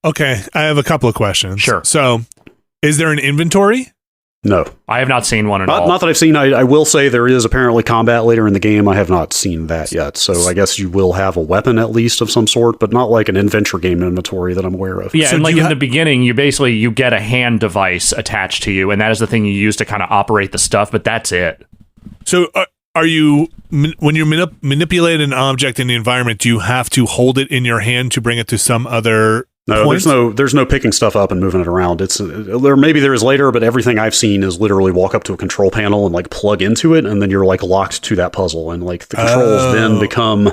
Speaker 1: Okay, I have a couple of questions.
Speaker 2: Sure.
Speaker 1: So, is there an inventory?
Speaker 3: No.
Speaker 2: I have not seen one at all.
Speaker 3: Not that I've seen. I will say there is apparently combat later in the game. I have not seen that yet. So I guess you will have a weapon at least of some sort, but not like an adventure game inventory that I'm aware of.
Speaker 2: Yeah,
Speaker 1: so
Speaker 2: and like in the beginning, you get a hand device attached to you, and that is the thing you use to kind of operate the stuff, but that's it.
Speaker 1: So are you, when you manipulate an object in the environment, do you have to hold it in your hand to bring it to some other point?
Speaker 3: There's no picking stuff up and moving it around. It's maybe there is later, but everything I've seen is literally walk up to a control panel and like plug into it, and then you're like locked to that puzzle, and like the controls then become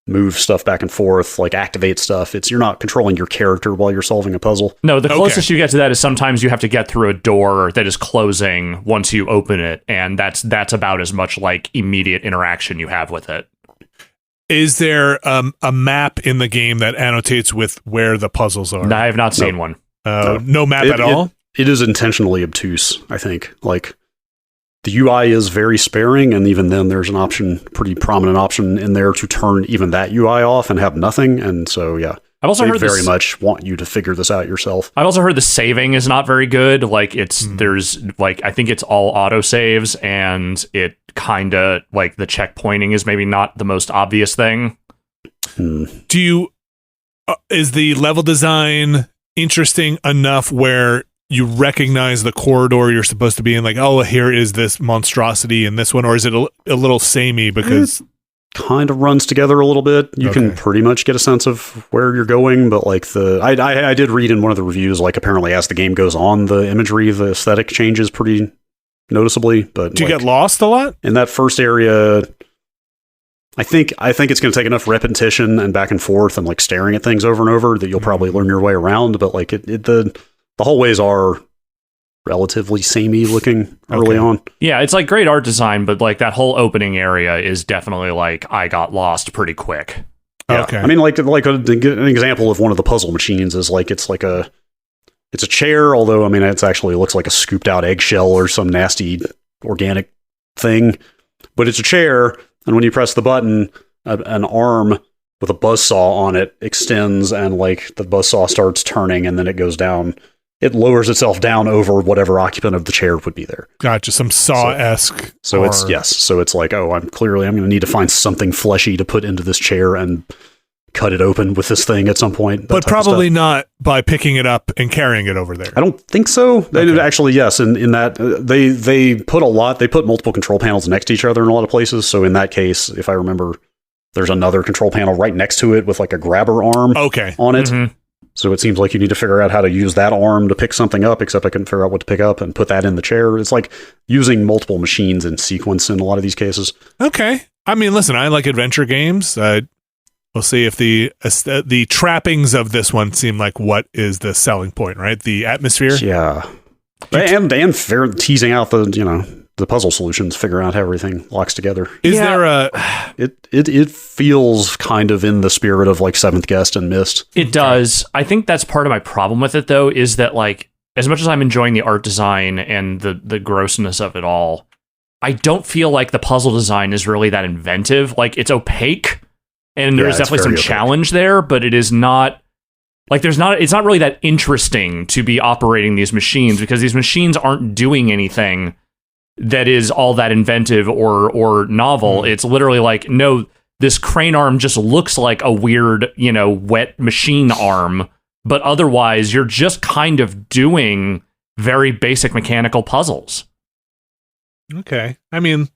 Speaker 3: move stuff back and forth, like activate stuff. You're not controlling your character while you're solving a puzzle.
Speaker 2: No, the closest you get to that is sometimes you have to get through a door that is closing once you open it, and that's about as much like immediate interaction you have with it.
Speaker 1: Is there a map in the game that annotates with where the puzzles are?
Speaker 2: No, I have not seen one.
Speaker 1: No map at all?
Speaker 3: It is intentionally obtuse, I think. Like, the UI is very sparing, and even then there's an option, pretty prominent option in there to turn even that UI off and have nothing. And so, yeah.
Speaker 2: I've also heard
Speaker 3: very much want you to figure this out yourself.
Speaker 2: I've also heard the saving is not very good. Like there's like, I think it's all auto saves, and it kind of like the checkpointing is maybe not the most obvious thing.
Speaker 1: Do you, is the level design interesting enough where you recognize the corridor you're supposed to be in? Like, oh, here is this monstrosity in this one, or is it a little samey because
Speaker 3: kind of runs together a little bit. You can pretty much get a sense of where you're going, but like I did read in one of the reviews, like apparently as the game goes on, the imagery, the aesthetic changes pretty noticeably. But
Speaker 1: do you get lost a lot
Speaker 3: in that first area? I think it's going to take enough repetition and back and forth and like staring at things over and over that you'll probably learn your way around. But like the hallways are relatively samey looking early on.
Speaker 2: Yeah, it's like great art design, but like that whole opening area is definitely like I got lost pretty quick.
Speaker 3: Yeah. Okay. I mean, like an example of one of the puzzle machines is like it's a chair, although I mean it looks like a scooped out eggshell or some nasty organic thing, but it's a chair, and when you press the button, an arm with a buzzsaw on it extends, and like the buzzsaw starts turning, and then it goes down. It lowers itself down over whatever occupant of the chair would be there.
Speaker 1: Gotcha. Some Saw-esque.
Speaker 3: So it's like, oh, I'm going to need to find something fleshy to put into this chair and cut it open with this thing at some point.
Speaker 1: But probably not by picking it up and carrying it over there.
Speaker 3: I don't think so. They did actually, yes. In that they put multiple control panels next to each other in a lot of places. So in that case, if I remember, there's another control panel right next to it with like a grabber arm on it. Mm-hmm. So it seems like you need to figure out how to use that arm to pick something up, except I couldn't figure out what to pick up and put that in the chair. It's like using multiple machines in sequence in a lot of these cases.
Speaker 1: Okay. I mean, listen, I like adventure games. We'll see if the trappings of this one seem like what is the selling point, right? The atmosphere?
Speaker 3: Yeah. And teasing out the puzzle solutions, figuring out how everything locks together.
Speaker 1: Is there
Speaker 3: it feels kind of in the spirit of like Seventh Guest and Myst.
Speaker 2: It does. I think that's part of my problem with it, though, is that like as much as I'm enjoying the art design and the grossness of it all, I don't feel like the puzzle design is really that inventive. Like it's opaque, and there's definitely some challenge there, but it is not Like it's not really that interesting to be operating these machines because these machines aren't doing anything that is all that inventive or novel. It's literally like, no, this crane arm just looks like a weird, wet machine arm, but otherwise you're just kind of doing very basic mechanical puzzles.
Speaker 1: Okay. I mean,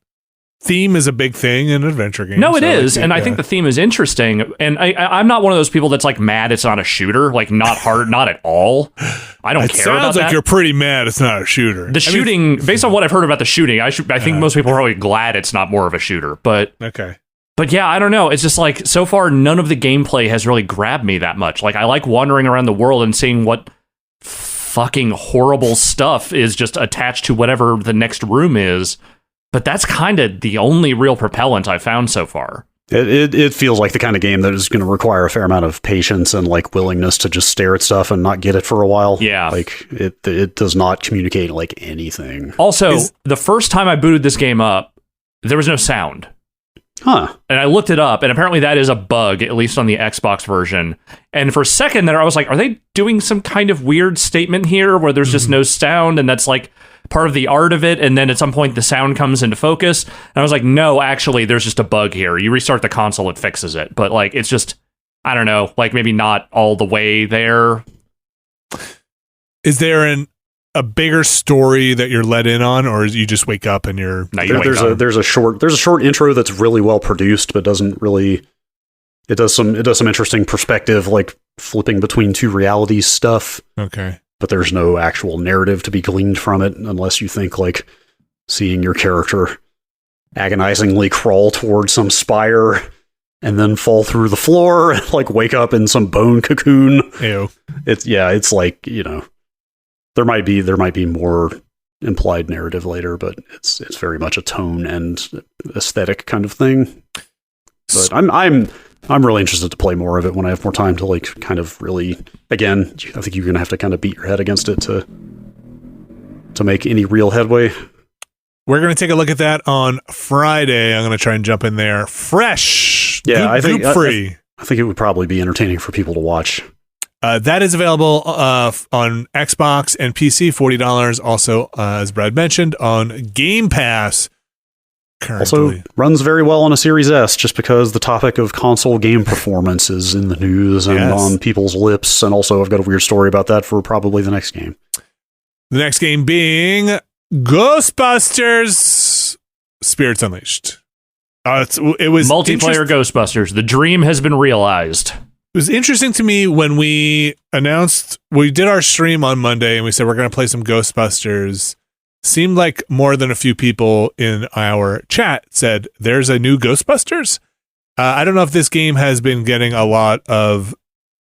Speaker 1: theme is a big thing in adventure games.
Speaker 2: No, it is, and I think the theme is interesting. And I'm not one of those people that's like mad it's not a shooter, like not hard, not at all. I don't care about that. It sounds like
Speaker 1: you're pretty mad it's not a shooter.
Speaker 2: The shooting, based on what I've heard about the shooting, I think most people are probably glad it's not more of a shooter. But
Speaker 1: okay.
Speaker 2: But yeah, I don't know. It's just like, so far, none of the gameplay has really grabbed me that much. Like, I like wandering around the world and seeing what fucking horrible stuff is just attached to whatever the next room is. But that's kind of the only real propellant I've found so far.
Speaker 3: It feels like the kind of game that is going to require a fair amount of patience and like willingness to just stare at stuff and not get it for a while.
Speaker 2: Yeah.
Speaker 3: Like it does not communicate like anything.
Speaker 2: Also, the first time I booted this game up, there was no sound.
Speaker 3: Huh.
Speaker 2: And I looked it up, and apparently that is a bug, at least on the Xbox version. And for a second there, I was like, are they doing some kind of weird statement here where there's just no sound, and that's like part of the art of it, and then at some point the sound comes into focus? And I was like, no, actually, there's just a bug here. You restart the console, it fixes it. But like, it's just, I don't know, like maybe not all the way there.
Speaker 1: Is there a bigger story that you're let in on, or you just wake up and you're...
Speaker 3: There's a short intro that's really well produced, but doesn't really... It does some interesting perspective, like flipping between two realities stuff.
Speaker 1: Okay.
Speaker 3: But there's no actual narrative to be gleaned from it, unless you think like seeing your character agonizingly crawl towards some spire and then fall through the floor and like wake up in some bone cocoon.
Speaker 1: Ew.
Speaker 3: It's like, there might be more implied narrative later, but it's very much a tone and aesthetic kind of thing. But I'm really interested to play more of it when I have more time to like kind of really, again, I think you're going to have to kind of beat your head against it to make any real headway.
Speaker 1: We're going to take a look at that on Friday. I'm going to try and jump in there fresh.
Speaker 3: Yeah, I think
Speaker 1: free.
Speaker 3: I think it would probably be entertaining for people to watch.
Speaker 1: That is available on Xbox and PC, $40. Also, as Brad mentioned, on Game Pass. Currently.
Speaker 3: Also, runs very well on a Series S, just because the topic of console game performance is in the news and on people's lips. And also, I've got a weird story about that for probably the next game.
Speaker 1: The next game being Ghostbusters Spirits Unleashed. It was
Speaker 2: multiplayer Ghostbusters. The dream has been realized.
Speaker 1: It was interesting to me when we did our stream on Monday and we said we're going to play some Ghostbusters. Seemed like more than a few people in our chat said there's a new Ghostbusters. I don't know if this game has been getting a lot of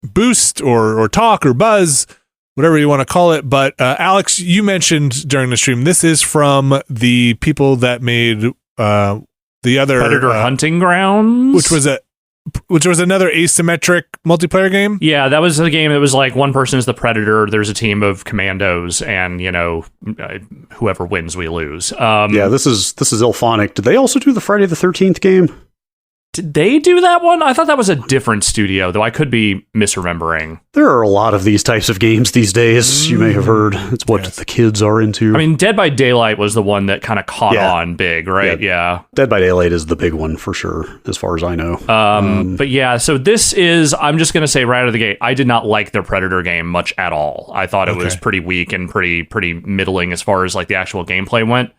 Speaker 1: boost or talk or buzz, whatever you want to call it. But Alex, you mentioned during the stream, this is from the people that made the other
Speaker 2: Predator Hunting Grounds,
Speaker 1: which was another asymmetric multiplayer game.
Speaker 2: Yeah, that was a game. It was like one person is the Predator. There's a team of commandos, and whoever wins, we lose.
Speaker 3: Yeah, this is Ilphonic. Did they also do the Friday the 13th game?
Speaker 2: Did they do that one? I thought that was a different studio, though I could be misremembering.
Speaker 3: There are a lot of these types of games these days, you may have heard. It's what the kids are into.
Speaker 2: I mean, Dead by Daylight was the one that kind of caught on big, right? Yeah.
Speaker 3: Dead by Daylight is the big one for sure, as far as I know.
Speaker 2: But yeah, so this is, I'm just going to say right out of the gate, I did not like their Predator game much at all. I thought it was pretty weak and pretty middling as far as like the actual gameplay went.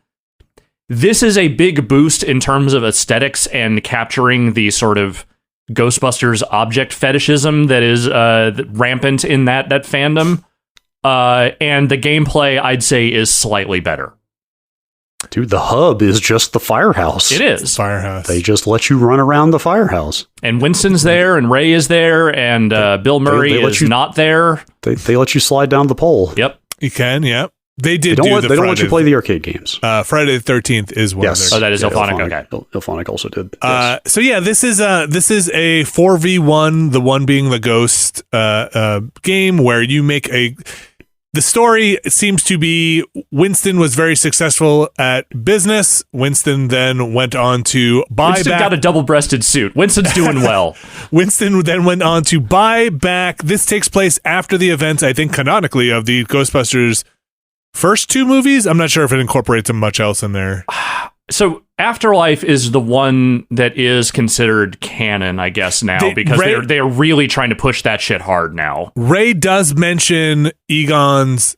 Speaker 2: This is a big boost in terms of aesthetics and capturing the sort of Ghostbusters object fetishism that is rampant in that fandom. And the gameplay, I'd say, is slightly better.
Speaker 3: Dude, the hub is just the firehouse.
Speaker 2: It is.
Speaker 1: Firehouse.
Speaker 3: They just let you run around the firehouse.
Speaker 2: And Winston's there, and Ray is there, and Bill Murray is not there.
Speaker 3: They let you slide down the pole.
Speaker 2: Yep.
Speaker 1: You can, yep. They don't
Speaker 3: let you play the arcade games.
Speaker 1: Friday the 13th is one of their...
Speaker 2: Oh, that is Ilphonic. Okay.
Speaker 3: Ilphonic also did.
Speaker 1: So yeah, this is a 4v1, the one being the ghost game where you make the story seems to be Winston was very successful at business. Winston then went on to buy
Speaker 2: Winston
Speaker 1: back.
Speaker 2: got a double-breasted suit. Winston's doing well.
Speaker 1: Winston then went on to buy back. This takes place after the events, I think, canonically, of the Ghostbusters first 2 movies. I'm not sure if it incorporates much else in there.
Speaker 2: So Afterlife is the one that is considered canon, I guess, now, because they're really trying to push that shit hard now.
Speaker 1: Ray does mention Egon's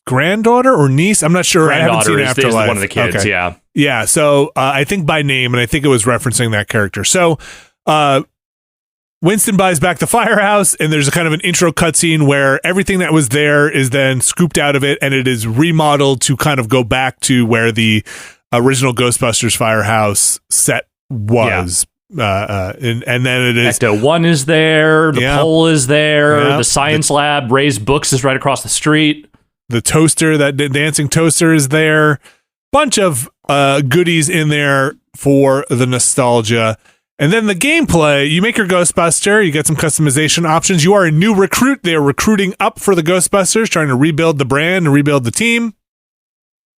Speaker 1: granddaughter or niece. I'm not sure. I haven't seen Afterlife.
Speaker 2: Is one of the kids,
Speaker 1: okay.
Speaker 2: yeah.
Speaker 1: Yeah, so I think by name, and I think it was referencing that character. So Winston buys back the firehouse, and there's a kind of an intro cutscene where everything that was there is then scooped out of it, and it is remodeled to kind of go back to where the original Ghostbusters firehouse set was. Yeah. And then it is
Speaker 2: Ecto 1 is there, the pole is there, the science lab, Ray's Books is right across the street.
Speaker 1: The toaster, that dancing toaster is there. Bunch of goodies in there for the nostalgia. And then the gameplay, you make your Ghostbuster, you get some customization options. You are a new recruit. They are recruiting up for the Ghostbusters, trying to rebuild the brand and rebuild the team.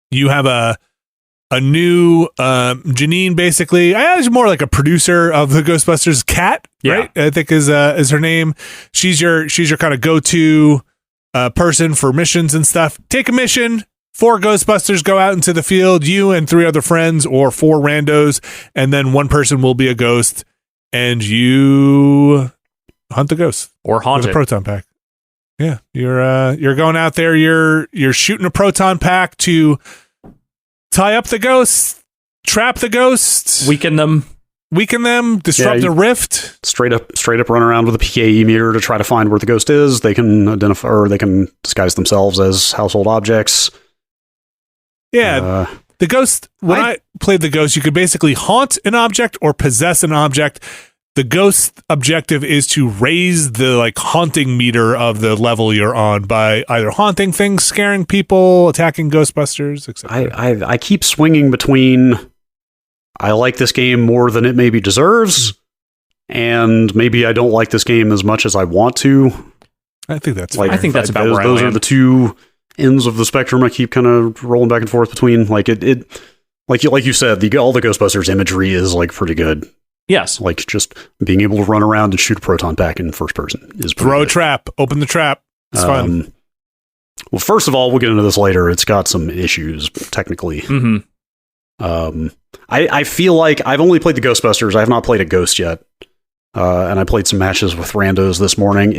Speaker 1: You have a new Janine, basically. She's more like a producer of the Ghostbusters. Kat, right? I think is her name. She's your kind of go-to person for missions and stuff. Take a mission. 4 Ghostbusters go out into the field. You and 3 other friends, or 4 randos, and then 1 person will be a ghost, and you hunt the ghost
Speaker 2: or haunt
Speaker 1: with a proton pack. Yeah, you're going out there. You're shooting a proton pack to tie up the ghosts, trap the ghosts,
Speaker 2: weaken them,
Speaker 1: disrupt the rift.
Speaker 3: Straight up run around with a PKE meter to try to find where the ghost is. They can identify, or they can disguise themselves as household objects.
Speaker 1: Yeah, the ghost, when I played the ghost, you could basically haunt an object or possess an object. The ghost objective is to raise the haunting meter of the level you're on by either haunting things, scaring people, attacking Ghostbusters, etc.
Speaker 3: I keep swinging between I like this game more than it maybe deserves, and maybe I don't like this game as much as I want to.
Speaker 1: I think that's
Speaker 2: I think that's about where
Speaker 3: those are the 2 ends of the spectrum I keep kind of rolling back and forth between. Like you said, all the Ghostbusters imagery is pretty good.
Speaker 2: Yes.
Speaker 3: Just being able to run around and shoot a proton pack in first person is pretty
Speaker 1: Throw
Speaker 3: good.
Speaker 1: a trap, open the trap. It's fun.
Speaker 3: Well, first of all, we'll get into this later. It's got some issues, technically.
Speaker 2: Mm-hmm.
Speaker 3: I feel like I've only played the Ghostbusters. I have not played a Ghost yet. And I played some matches with randos this morning.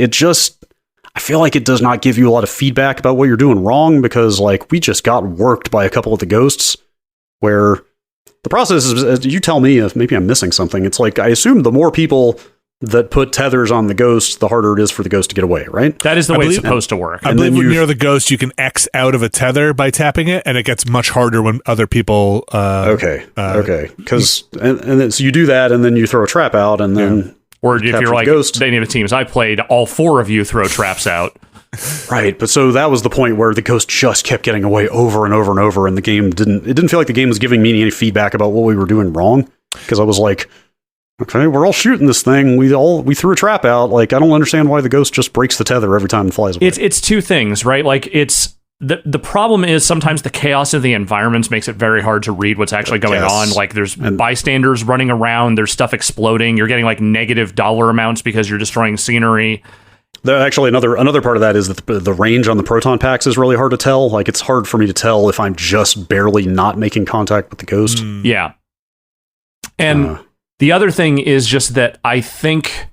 Speaker 3: I feel like it does not give you a lot of feedback about what you're doing wrong, because we just got worked by a couple of the ghosts where the process is, you tell me if maybe I'm missing something. It's I assume the more people that put tethers on the ghost, the harder it is for the ghost to get away, right?
Speaker 2: That is the way it's supposed to work.
Speaker 1: I believe when you're the ghost, you can X out of a tether by tapping it, and it gets much harder when other people...
Speaker 3: okay. Because and so you do that, and then you throw a trap out, and then... Yeah.
Speaker 2: Or if you're like
Speaker 3: ghost.
Speaker 2: any of the teams I played, all 4 of you throw traps out.
Speaker 3: Right, but so that was the point where the ghost just kept getting away over and over and over, and the game didn't feel like the game was giving me any feedback about what we were doing wrong, because I was like, okay, we're all shooting this thing. We threw a trap out. I don't understand why the ghost just breaks the tether every time and flies away.
Speaker 2: It's 2 things, right? It's the problem is sometimes the chaos of the environments makes it very hard to read what's actually going on. There's bystanders running around, there's stuff exploding, you're getting negative dollar amounts because you're destroying scenery.
Speaker 3: Actually, another part of that is that the range on the proton packs is really hard to tell. It's hard for me to tell if I'm just barely not making contact with the ghost.
Speaker 2: Yeah. And the other thing is just that I think...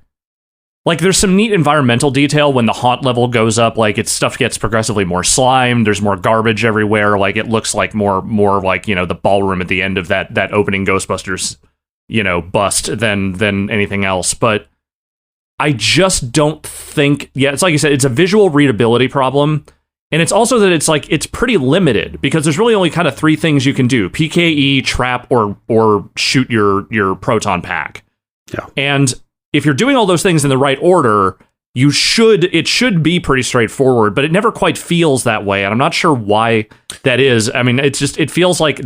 Speaker 2: there's some neat environmental detail when the haunt level goes up. Its stuff gets progressively more slime. There's more garbage everywhere. It looks more the ballroom at the end of that opening Ghostbusters, bust than anything else. But I just don't think... Yeah, it's like you said, it's a visual readability problem. And it's also that it's pretty limited, because there's really only kind of 3 things you can do. PKE, trap, or shoot your proton pack.
Speaker 3: Yeah.
Speaker 2: And... if you're doing all those things in the right order, it should be pretty straightforward, but it never quite feels that way, and I'm not sure why that is. I mean, it feels like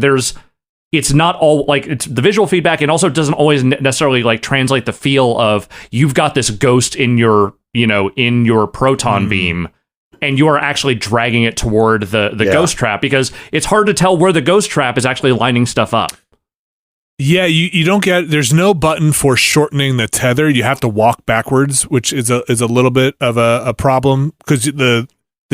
Speaker 2: it's not all it's the visual feedback, and also doesn't always necessarily translate the feel of you've got this ghost in your proton beam, and you are actually dragging it toward the ghost trap, because it's hard to tell where the ghost trap is actually lining stuff up.
Speaker 1: Yeah, you don't there's no button for shortening the tether. You have to walk backwards, which is a little bit of a problem, because the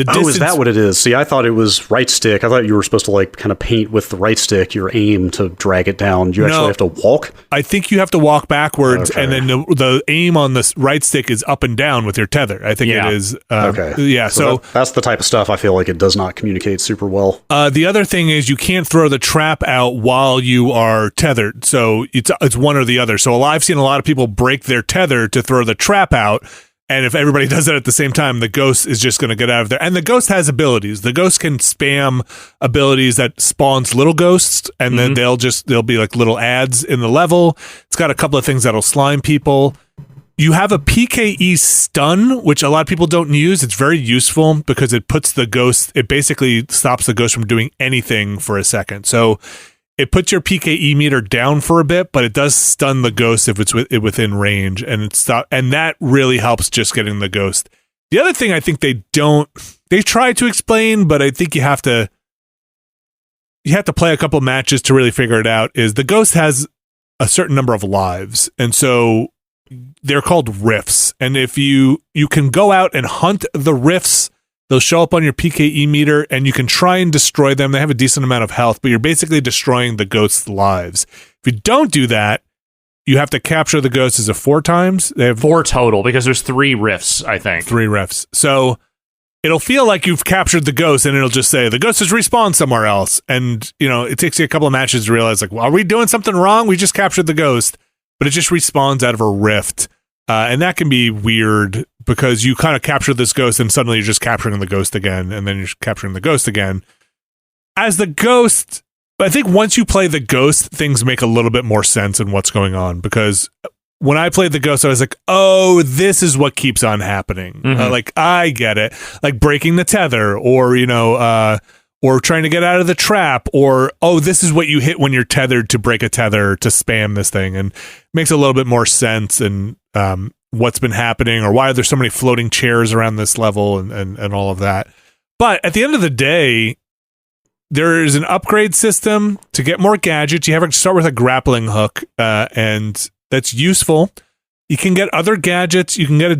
Speaker 1: distance...
Speaker 3: is that what it is? See, I thought it was right stick. I thought you were supposed to like kind of paint with the right stick your aim to drag it down. You actually have to walk?
Speaker 1: I think you have to walk backwards, and then the aim on the right stick is up and down with your tether. I think it is. Yeah, so
Speaker 3: that's the type of stuff I feel like it does not communicate super well.
Speaker 1: The other thing is you can't throw the trap out while you are tethered. So it's one or the other. So I've seen a lot of people break their tether to throw the trap out. And if everybody does it at the same time, the ghost is just going to get out of there. And the ghost has abilities. The ghost can spam abilities that spawns little ghosts, and then they'll be like little ads in the level. It's got a couple of things that'll slime people. You have a PKE stun, which a lot of people don't use. It's very useful because it basically stops the ghost from doing anything for a second. So it puts your PKE meter down for a bit, but it does stun the ghost if it's within range, and that really helps just getting the ghost. The other thing I think they try to explain, but I think you have to play a couple matches to really figure it out, is the ghost has a certain number of lives, and so they're called rifts. And if you can go out and hunt the rifts, they'll show up on your PKE meter, and you can try and destroy them. They have a decent amount of health, but you're basically destroying the ghost's lives. If you don't do that, you have to capture the ghost. Is it 4 times? They have
Speaker 2: 4 total, because there's 3 rifts, I think.
Speaker 1: 3 rifts. So it'll feel like you've captured the ghost, and it'll just say, the ghost has respawned somewhere else. And, it takes you a couple of matches to realize, like, well, are we doing something wrong? We just captured the ghost. But it just respawns out of a rift. And that can be weird, because you kind of capture this ghost and suddenly you're just capturing the ghost again, and then you're capturing the ghost again. As the ghost, I think once you play the ghost, things make a little bit more sense in what's going on, because when I played the ghost, I was like, oh, this is what keeps on happening. Like, I get it. Like breaking the tether, or, or trying to get out of the trap, or, oh, this is what you hit when you're tethered to break a tether to spam this thing, and makes a little bit more sense, and what's been happening, or why are there so many floating chairs around this level, and all of that. But at the end of the day, there is an upgrade system to get more gadgets. You have to start with a grappling hook, and that's useful. You can get other gadgets. You can get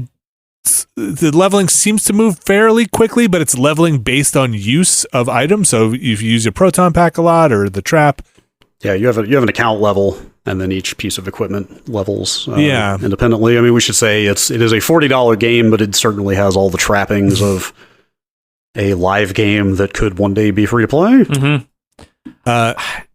Speaker 1: the leveling seems to move fairly quickly, but it's leveling based on use of items. So if you use your proton pack a lot, or the trap.
Speaker 3: Yeah, you have an account level, and then each piece of equipment levels independently. I mean, we should say it is a $40 game, but it certainly has all the trappings of a live game that could one day be free to play.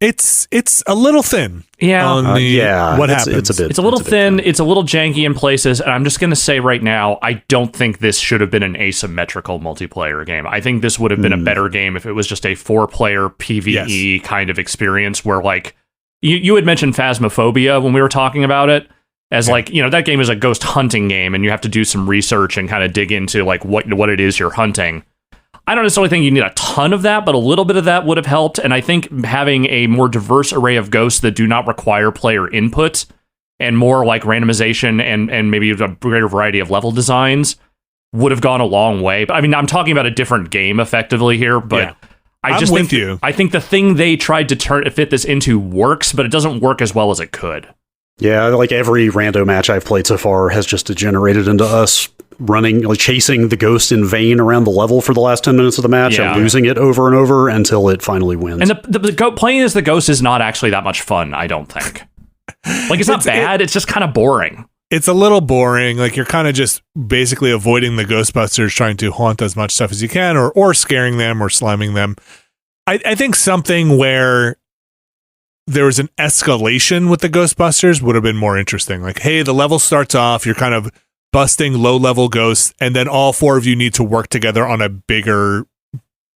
Speaker 1: It's a little thin.
Speaker 2: Yeah.
Speaker 1: What happens?
Speaker 2: It's a little thin. It's a little janky in places. And I'm just going to say right now, I don't think this should have been an asymmetrical multiplayer game. I think this would have been a better game if it was just a 4-player PvE kind of experience, where, like, you had mentioned Phasmophobia when we were talking about it, as like, that game is a ghost hunting game, and you have to do some research and kind of dig into like what it is you're hunting. I don't necessarily think you need a ton of that, but a little bit of that would have helped. And I think having a more diverse array of ghosts that do not require player input, and more like randomization and maybe a greater variety of level designs, would have gone a long way. But I mean, I'm talking about a different game effectively here, but I think the thing they tried to fit this into works, but it doesn't work as well as it could.
Speaker 3: Yeah, like every rando match I've played so far has just degenerated into us running, like chasing the ghost in vain around the level for the last 10 minutes of the match, and losing it over and over until it finally wins.
Speaker 2: And playing as the ghost is not actually that much fun, I don't think. Like, it's not bad, it's just kind of boring.
Speaker 1: It's a little boring. Like, you're kind of just basically avoiding the Ghostbusters, trying to haunt as much stuff as you can, or scaring them, or sliming them. I think something where there was an escalation with the Ghostbusters would have been more interesting. Like, hey, the level starts off, you're kind of busting low-level ghosts, and then all 4 of you need to work together on a bigger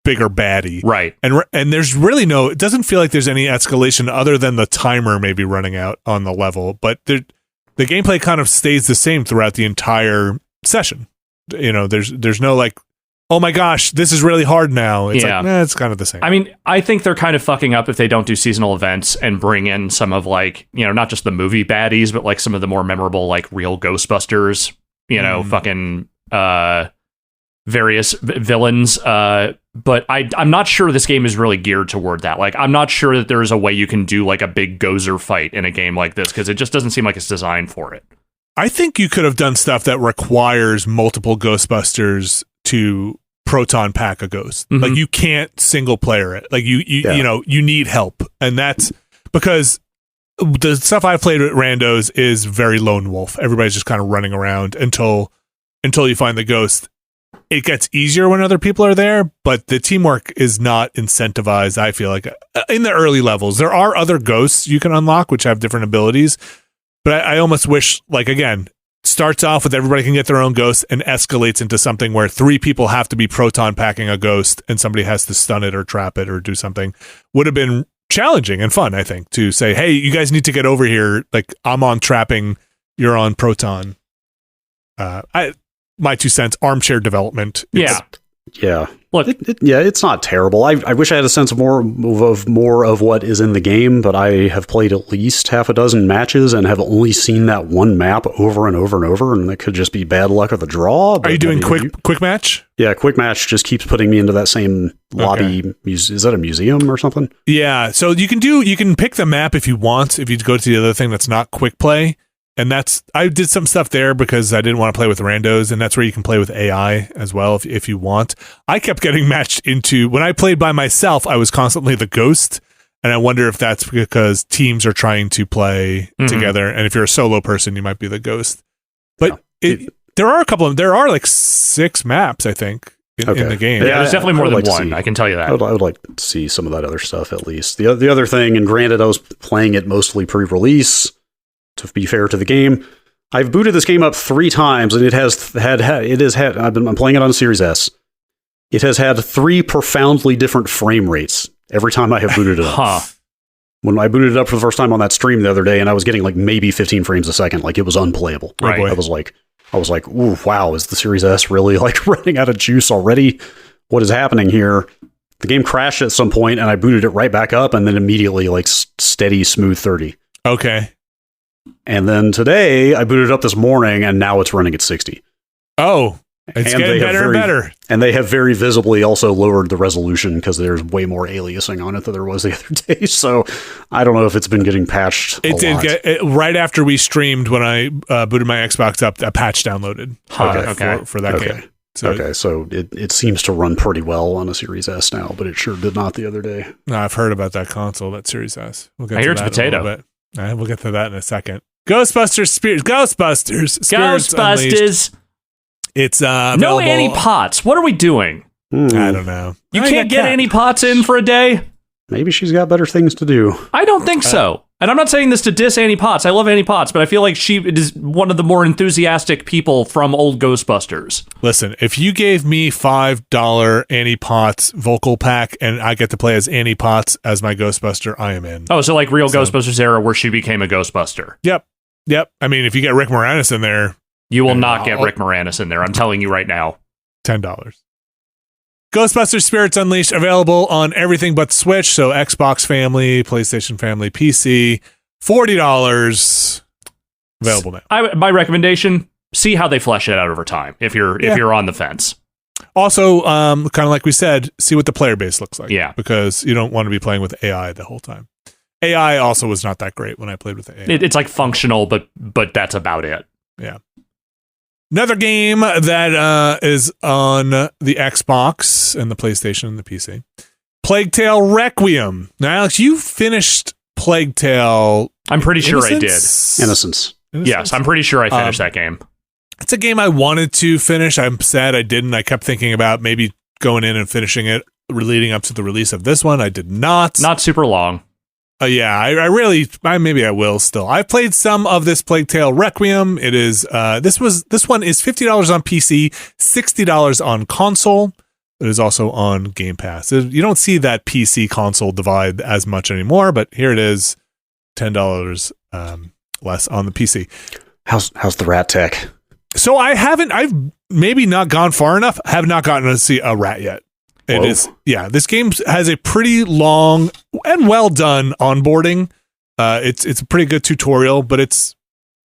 Speaker 1: baddie.
Speaker 2: Right.
Speaker 1: And there's really it doesn't feel like there's any escalation other than the timer maybe running out on the level, but the gameplay kind of stays the same throughout the entire session. There's no like, oh my gosh, this is really hard now. It's like, it's kind of the same.
Speaker 2: I mean, I think they're kind of fucking up if they don't do seasonal events and bring in some of, like, not just the movie baddies, but like some of the more memorable, like, real Ghostbusters, fucking various villains. But I'm not sure this game is really geared toward that. Like, I'm not sure that there is a way you can do like a big Gozer fight in a game like this, because it just doesn't seem like it's designed for it.
Speaker 1: I think you could have done stuff that requires multiple Ghostbusters to proton pack a ghost.
Speaker 2: Mm-hmm.
Speaker 1: Like, you can't single player it. Like, you know, you need help. And that's because the stuff I've played with randos is very lone wolf. Everybody's just kind of running around until you find the ghost. It gets easier when other people are there, but the teamwork is not incentivized, I feel like, in the early levels. There are other ghosts you can unlock, which have different abilities, but I almost wish, like, again, starts off with everybody can get their own ghost and escalates into something where 3 people have to be proton packing a ghost and somebody has to stun it or trap it or do something. Would have been challenging and fun, I think, to say, hey, you guys need to get over here. Like, I'm on trapping, you're on proton. My 2 cents, armchair development.
Speaker 3: Yeah.
Speaker 2: Look,
Speaker 3: it's not terrible. I wish I had a sense of more of what is in the game, but I have played at least half a dozen matches and have only seen that one map over and over and over, and that could just be bad luck of the draw.
Speaker 1: Are you doing quick match?
Speaker 3: Yeah, quick match just keeps putting me into that same lobby. Okay. Is that a museum or something?
Speaker 1: Yeah, so you can pick the map if you want, if you go to the other thing that's not quick play. And I did some stuff there because I didn't want to play with randos, and that's where you can play with AI as well if you want. I kept getting matched into, when I played by myself, I was constantly the ghost, and I wonder if that's because teams are trying to play together, and if you're a solo person, you might be the ghost. But there are like 6 maps, I think, in the game.
Speaker 2: Yeah, there's definitely more than one, I can tell you that.
Speaker 3: I would like to see some of that other stuff at least. The other thing, and granted I was playing it mostly pre-release, to be fair to the game, I've booted this game up 3 times, and I'm playing it on Series S. It has had 3 profoundly different frame rates every time I have booted it up. When I booted it up for the first time on that stream the other day, and I was getting like maybe 15 frames a second, like it was unplayable.
Speaker 2: Right.
Speaker 3: I was like, ooh, wow, is the Series S really like running out of juice already? What is happening here? The game crashed at some point, and I booted it right back up, and then immediately like steady, smooth 30.
Speaker 1: Okay.
Speaker 3: And then today, I booted it up this morning, and now it's running at 60.
Speaker 1: Oh, it's getting better and better.
Speaker 3: And they have very visibly also lowered the resolution because there's way more aliasing on it than there was the other day. So I don't know if it's been getting patched. It did
Speaker 1: get right after we streamed when I booted my Xbox up. A patch downloaded for that game.
Speaker 3: So it seems to run pretty well on a Series S now, but it sure did not the other day.
Speaker 1: No, I've heard about that console, that Series S.
Speaker 2: I hear it's a potato.
Speaker 1: We'll get to that in a second. Ghostbusters Spirits Unleashed. It's
Speaker 2: no Annie Potts. What are we doing?
Speaker 1: I don't know.
Speaker 2: You can't get Annie Potts in for a day?
Speaker 3: Maybe she's got better things to do.
Speaker 2: I don't think so. And I'm not saying this to diss Annie Potts. I love Annie Potts, but I feel like she is one of the more enthusiastic people from old Ghostbusters.
Speaker 1: Listen, if you gave me $5 Annie Potts vocal pack and I get to play as Annie Potts as my Ghostbuster, I am in.
Speaker 2: Oh, so like real Ghostbusters era where she became a Ghostbuster.
Speaker 1: Yep. I mean, if you get Rick Moranis in there...
Speaker 2: You will not get Rick Moranis in there. I'm telling you right now.
Speaker 1: $10. Ghostbusters Spirits Unleashed, available on everything but Switch, so Xbox family, PlayStation family, PC, $40, available now.
Speaker 2: My recommendation, see how they flesh it out over time, if you're on the fence.
Speaker 1: Also, kind of like we said, see what the player base looks like.
Speaker 2: Yeah.
Speaker 1: Because you don't want to be playing with AI the whole time. AI also was not that great when I played with AI.
Speaker 2: It's like functional, but that's about it.
Speaker 1: Yeah. Another game that is on the Xbox and the PlayStation and the PC. Plague Tale Requiem. Now, Alex, you finished Plague Tale.
Speaker 2: I'm pretty sure I did.
Speaker 3: Innocence.
Speaker 2: Yes, I'm pretty sure I finished that game.
Speaker 1: It's a game I wanted to finish. I'm sad I didn't. I kept thinking about maybe going in and finishing it leading up to the release of this one. I did not.
Speaker 2: Not super long.
Speaker 1: Yeah, I maybe I will still. I've played some of this Plague Tale Requiem. It is this one is $50 on PC, $60 on console. It is also on Game Pass. You don't see that PC console divide as much anymore, but here it is, $10 less on the PC.
Speaker 3: How's the rat tech?
Speaker 1: So I've maybe not gone far enough. I have not gotten to see a rat yet. It is, this game has a pretty long and well done onboarding. It's a pretty good tutorial, but it's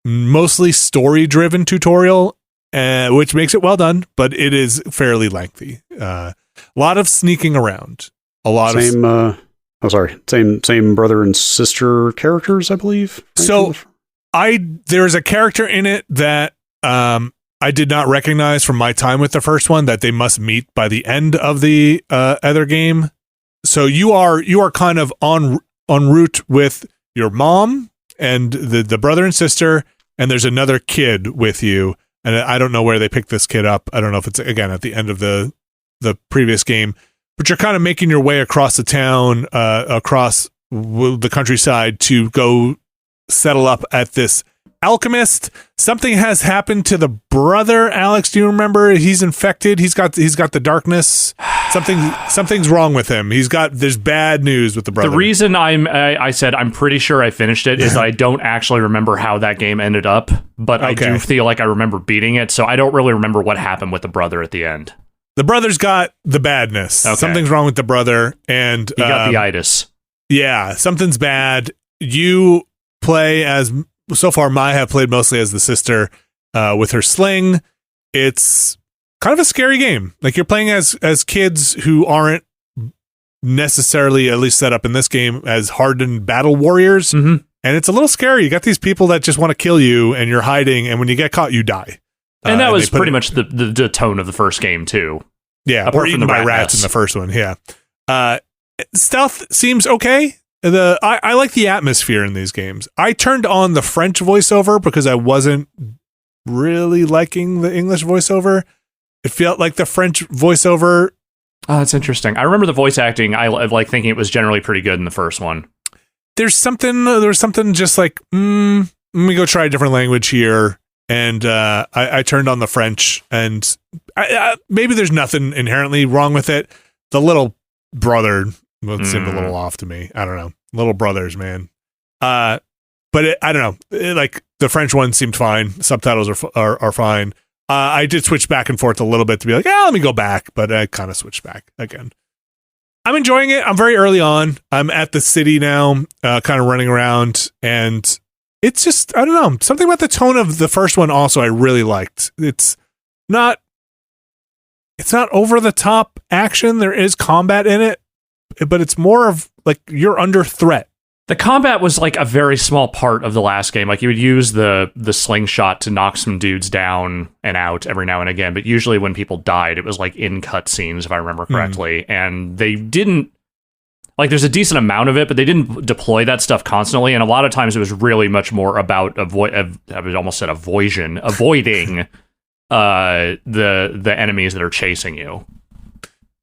Speaker 1: mostly story driven tutorial. which makes it well done, but it is fairly lengthy. A lot of sneaking around. A lot of
Speaker 3: same brother and sister characters, I believe. Right?
Speaker 1: So there's a character in it that I did not recognize from my time with the first one that they must meet by the end of the other game. So you are kind of en route with your mom and the brother and sister, and there's another kid with you. And I don't know where they picked this kid up. I don't know if it's, again, at the end of the previous game, but you're kind of making your way across the town, across the countryside to go settle up at this alchemist. Something has happened to the brother. Alex, do you remember? He's infected. He's got the darkness. Something's wrong with him. There's bad news with the brother.
Speaker 2: The reason I said I'm pretty sure I finished it is that I don't actually remember how that game ended up, but I do feel like I remember beating it, so I don't really remember what happened with the brother at the end.
Speaker 1: The brother's got the badness. Okay. Something's wrong with the brother, and
Speaker 2: he got the itis.
Speaker 1: Yeah, something's bad. You play as, so far, I have played mostly as the sister with her sling. It's kind of a scary game. Like, you're playing as kids who aren't necessarily, at least set up in this game, as hardened battle warriors.
Speaker 2: Mm-hmm.
Speaker 1: And it's a little scary. You got these people that just want to kill you, and you're hiding, and when you get caught, you die.
Speaker 2: And that was pretty much the tone of the first game, too.
Speaker 1: Yeah, apart from the rats in the first one, yeah. Stealth seems okay. I like the atmosphere in these games. I turned on the French voiceover because I wasn't really liking the English voiceover. It felt like the French voiceover.
Speaker 2: Oh, that's interesting. I remember the voice acting. I like thinking it was generally pretty good in the first one.
Speaker 1: There was something just like, let me go try a different language here. And I turned on the French, and maybe there's nothing inherently wrong with it. The little brother seemed a little off to me. I don't know. Little brothers, man. But I don't know. Like, the French one seemed fine. Subtitles are fine. I did switch back and forth a little bit to be like, let me go back. But I kind of switched back again. I'm enjoying it. I'm very early on. I'm at the city now, kind of running around, and it's just, I don't know, something about the tone of the first one also I really liked. It's not over the top action. There is combat in it, but it's more of like you're under threat.
Speaker 2: The combat was like a very small part of the last game. Like, you would use the slingshot to knock some dudes down and out every now and again, but usually when people died, it was like in cutscenes, if I remember correctly. And they didn't, like, there's a decent amount of it, but they didn't deploy that stuff constantly. And a lot of times it was really much more about I would almost said avoiding the enemies that are chasing you.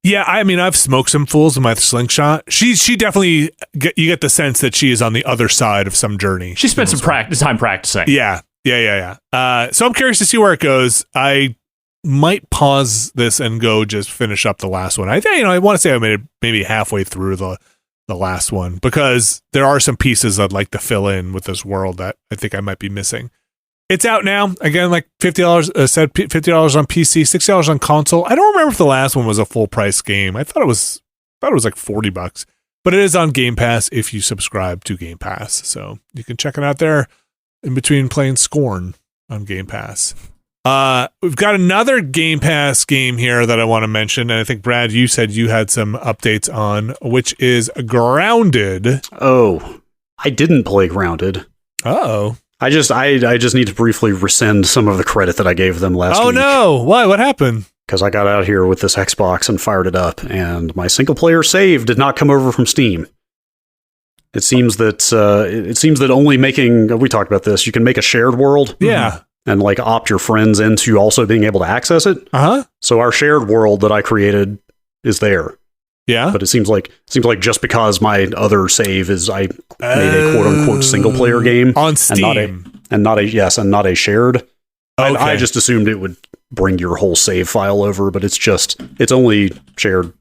Speaker 1: Yeah, I mean, I've smoked some fools in my slingshot. She definitely, you get the sense that she is on the other side of some journey.
Speaker 2: She spent some time practicing.
Speaker 1: Yeah. So I'm curious to see where it goes. I might pause this and go just finish up the last one. I want to say I made it maybe halfway through the last one, because there are some pieces I'd like to fill in with this world that I think I might be missing. It's out now. Again, like $50, said $50 on PC, $60 on console. I don't remember if the last one was a full price game. I thought it was like $40, but it is on Game Pass if you subscribe to Game Pass. So you can check it out there in between playing Scorn on Game Pass. We've got another Game Pass game here that I want to mention, and I think, Brad, you said you had some updates on, which is Grounded.
Speaker 3: Oh, I didn't play Grounded.
Speaker 1: Uh-oh.
Speaker 3: I just need to briefly rescind some of the credit that I gave them last week.
Speaker 1: Oh no! Why? What happened?
Speaker 3: Because I got out here with this Xbox and fired it up, and my single player save did not come over from Steam. It seems that only making, we talked about this, you can make a shared world.
Speaker 1: Yeah.
Speaker 3: And like opt your friends into also being able to access it.
Speaker 1: Uh-huh.
Speaker 3: So our shared world that I created is there.
Speaker 1: Yeah.
Speaker 3: But it seems like just because my other save is I made a quote unquote single player game
Speaker 1: on Steam
Speaker 3: and not a shared.
Speaker 1: Okay.
Speaker 3: I just assumed it would bring your whole save file over, but it's only shared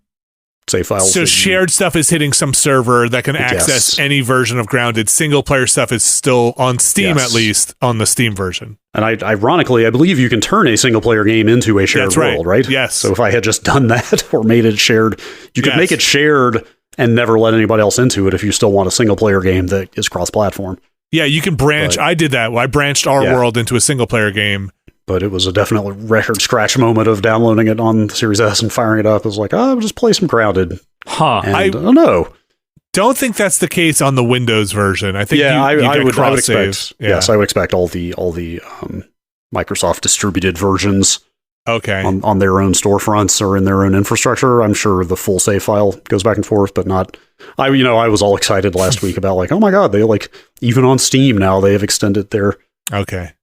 Speaker 3: save files.
Speaker 1: So shared stuff is hitting some server that can access any version of Grounded. Single player stuff is still on Steam, at least on the Steam version.
Speaker 3: And ironically, I believe you can turn a single player game into a shared world, right?
Speaker 1: Yes.
Speaker 3: So if I had just done that or made it shared, you could make it shared and never let anybody else into it if you still want a single player game that is cross-platform.
Speaker 1: Yeah, you can branch. I did that. I branched our world into a single player game.
Speaker 3: but it was a definitely record scratch moment of downloading it on the Series S and firing it up. I was like, I'll just play some Grounded. And, I don't know.
Speaker 1: Don't think that's the case on the Windows version. I think
Speaker 3: I would expect. Yeah. Yes, I would expect all the Microsoft distributed versions.
Speaker 1: Okay.
Speaker 3: On their own storefronts or in their own infrastructure. I'm sure the full save file goes back and forth, but not. I was all excited last week about like, oh my god, they like even on Steam now they have extended their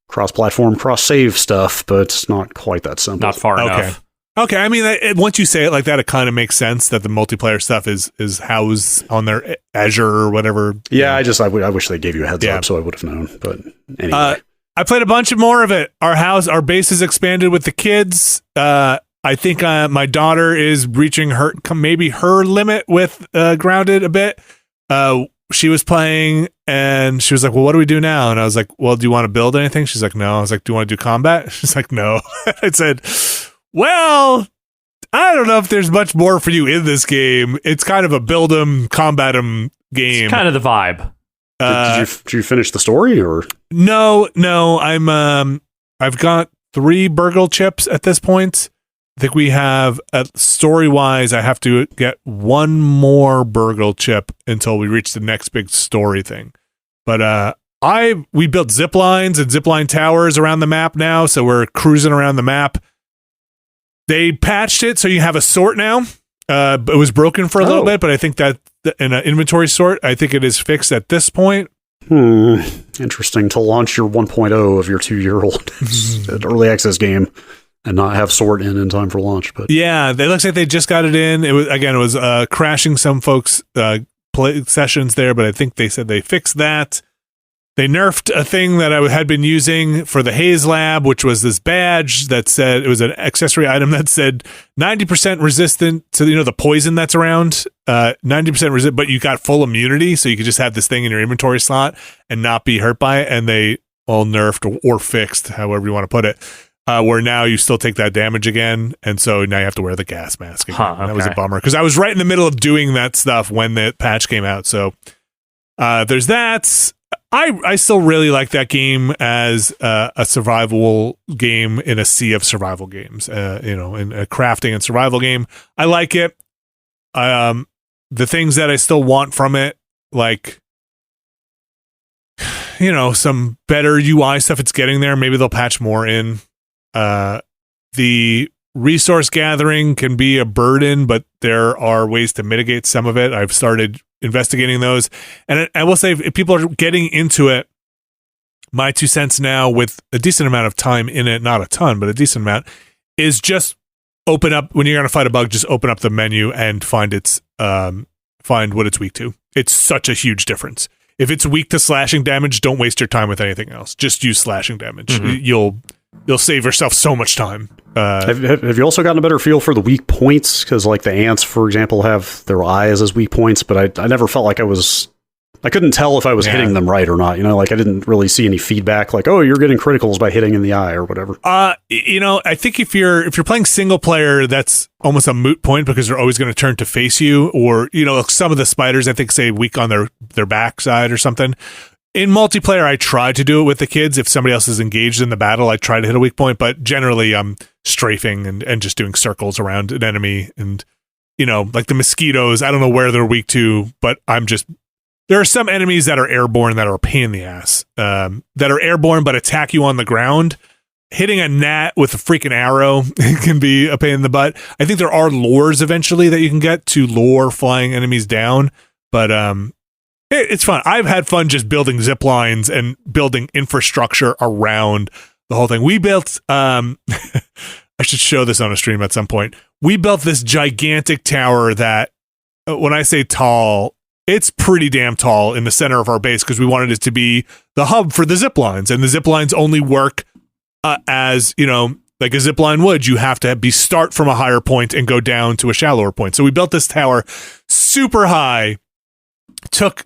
Speaker 3: cross-platform, cross-save stuff, but it's not quite that simple.
Speaker 2: Not far enough.
Speaker 1: Okay, I mean, once you say it like that, it kind of makes sense that the multiplayer stuff is housed on their Azure or whatever.
Speaker 3: Yeah, I wish they gave you a heads up so I would have known. But anyway,
Speaker 1: I played a bunch more of it. Our base is expanded with the kids. I think my daughter is reaching her limit with Grounded a bit. She was playing and she was like, well, what do we do now? And I was like, well, do you want to build anything? She's like, no. I was like, do you want to do combat? She's like, no. I said, well, I don't know if there's much more for you in this game. It's kind of a build 'em, combat 'em game.
Speaker 2: It's kind of the vibe.
Speaker 3: Did you finish the story or?
Speaker 1: No. I've got 3 Burgle chips at this point. I think we have story-wise. I have to get 1 more Burgle chip until we reach the next big story thing. But we built zip lines and zipline towers around the map now, so we're cruising around the map. They patched it so you have a sort now. It was broken for a little bit, but I think that in an inventory sort, I think it is fixed at this point.
Speaker 3: Interesting to launch your 1.0 of your 2-year-old an early access game and not have sort in time for launch. But
Speaker 1: yeah, it looks like they just got it in. It was crashing some folks' play sessions there, but I think they said they fixed that. They nerfed a thing that I had been using for the Haze Lab, which was this badge that said, it was an accessory item that said 90% resistant to, the poison that's around, 90% resistant, but you got full immunity. So you could just have this thing in your inventory slot and not be hurt by it. And they all nerfed or fixed, however you want to put it, where now you still take that damage again. And so now you have to wear the gas mask again. Okay. That was a bummer because I was right in the middle of doing that stuff when the patch came out. So there's that. I still really like that game as a survival game in a sea of survival games, in a crafting and survival game. I like it. The things that I still want from it, like, some better UI stuff, it's getting there. Maybe they'll patch more in. The resource gathering can be a burden, but there are ways to mitigate some of it. I've started investigating those. And I will say, if people are getting into it, my 2 cents now with a decent amount of time in it, not a ton, but a decent amount, is just open up, when you're going to fight a bug, just open up the menu and find what it's weak to. It's such a huge difference. If it's weak to slashing damage, don't waste your time with anything else. Just use slashing damage. Mm-hmm. You'll save yourself so much time.
Speaker 3: Have you also gotten a better feel for the weak points? Because like the ants, for example, have their eyes as weak points, but I never felt like I couldn't tell if I was hitting them right or not. I didn't really see any feedback like, oh, you're getting criticals by hitting in the eye or whatever.
Speaker 1: I think if you're playing single player, that's almost a moot point because they're always going to turn to face you, or, some of the spiders, I think, say weak on their backside or something. In multiplayer, I try to do it with the kids. If somebody else is engaged in the battle, I try to hit a weak point, but generally I'm strafing and just doing circles around an enemy. And, like the mosquitoes, I don't know where they're weak to, but there are some enemies that are airborne that are a pain in the ass, that are airborne but attack you on the ground. Hitting a gnat with a freaking arrow can be a pain in the butt. I think there are lures eventually that you can get to lure flying enemies down, but it's fun. I've had fun just building zip lines and building infrastructure around the whole thing. We built, I should show this on a stream at some point. We built this gigantic tower that, when I say tall, it's pretty damn tall in the center of our base because we wanted it to be the hub for the zip lines. And the zip lines only work as, like a zip line would. You have to start from a higher point and go down to a shallower point. So we built this tower super high, took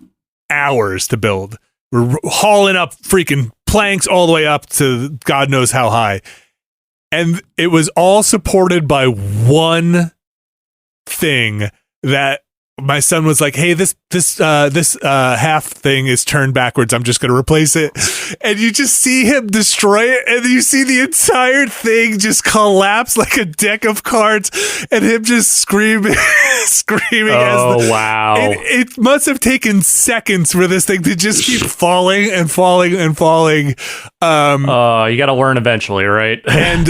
Speaker 1: hours to build. We're hauling up freaking planks all the way up to God knows how high. And it was all supported by one thing that my son was like, "Hey, this half thing is turned backwards. I'm just going to replace it." And you just see him destroy it, and you see the entire thing just collapse like a deck of cards, and him just screaming.
Speaker 2: Oh, wow!
Speaker 1: It must have taken seconds for this thing to just keep falling and falling and falling.
Speaker 2: You got to learn eventually, right?
Speaker 1: And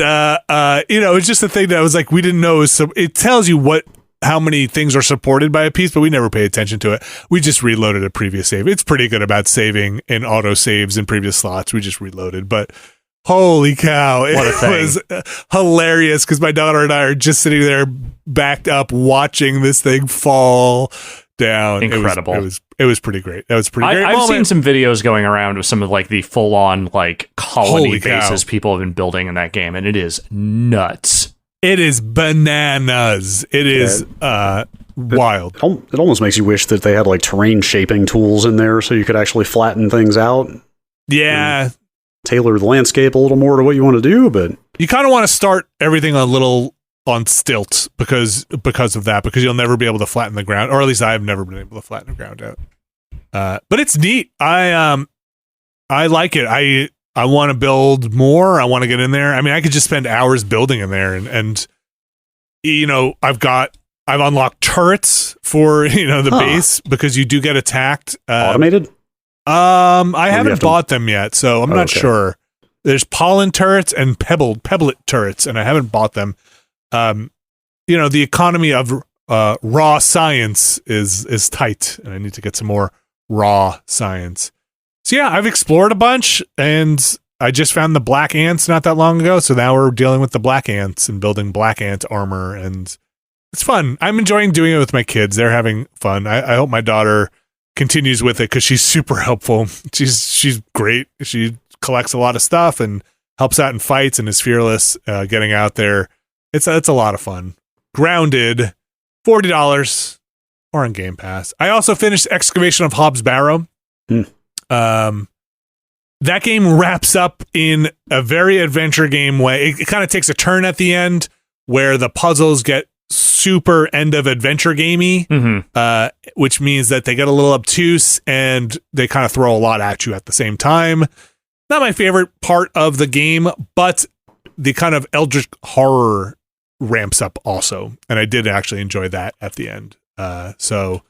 Speaker 1: it's just a thing that was like we didn't know. So it tells you how many things are supported by a piece, but we never pay attention to it. We just reloaded a previous save. It's pretty good about saving in auto saves in previous slots. We just reloaded, but holy cow, it was hilarious because my daughter and I are just sitting there backed up watching this thing fall down.
Speaker 2: Incredible.
Speaker 1: It was pretty great. That was pretty great.
Speaker 2: I've seen some videos going around with some of like the full on like colony bases people have been building in that game, and it is nuts.
Speaker 1: It is bananas. It is wild.
Speaker 3: It almost makes you wish that they had like terrain shaping tools in there so you could actually flatten things out.
Speaker 1: Yeah.
Speaker 3: Tailor the landscape a little more to what you want to do, but
Speaker 1: you kind of want to start everything a little on stilts because of that, because you'll never be able to flatten the ground, or at least I've never been able to flatten the ground out. But it's neat. I like it. I want to build more. I want to get in there. I mean, I could just spend hours building in there, and I've unlocked turrets for the base because you do get attacked.
Speaker 3: Automated?
Speaker 1: I haven't bought them yet, so I'm not sure. There's pollen turrets and pebblet turrets, and I haven't bought them. The economy of raw science is tight, and I need to get some more raw science. So yeah, I've explored a bunch, and I just found the black ants not that long ago. So now we're dealing with the black ants and building black ant armor, and it's fun. I'm enjoying doing it with my kids. They're having fun. I hope my daughter continues with it because she's super helpful. She's great. She collects a lot of stuff and helps out in fights and is fearless getting out there. It's a lot of fun. Grounded, $40 or on Game Pass. I also finished Excavation of Hobbs Barrow. That game wraps up in a very adventure game way. It kind of takes a turn at the end where the puzzles get super end of adventure gamey, which means that they get a little obtuse and they kind of throw a lot at you at the same time. Not my favorite part of the game, but the kind of eldritch horror ramps up also, and I did actually enjoy that at the end. So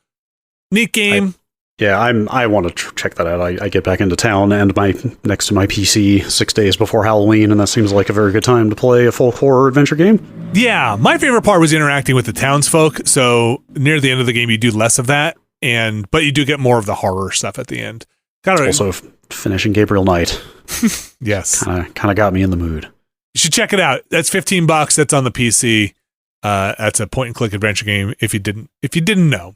Speaker 1: neat game.
Speaker 3: I want to check that out. I get back into town and next to my PC 6 days before Halloween, and that seems like a very good time to play a folk horror adventure game.
Speaker 1: Yeah, my favorite part was interacting with the townsfolk. So near the end of the game, you do less of that, but you do get more of the horror stuff at the end.
Speaker 3: Also, finishing Gabriel Knight.
Speaker 1: Yes,
Speaker 3: kind of got me in the mood.
Speaker 1: You should check it out. That's $15. That's on the PC. That's a point and click adventure game. If you didn't know.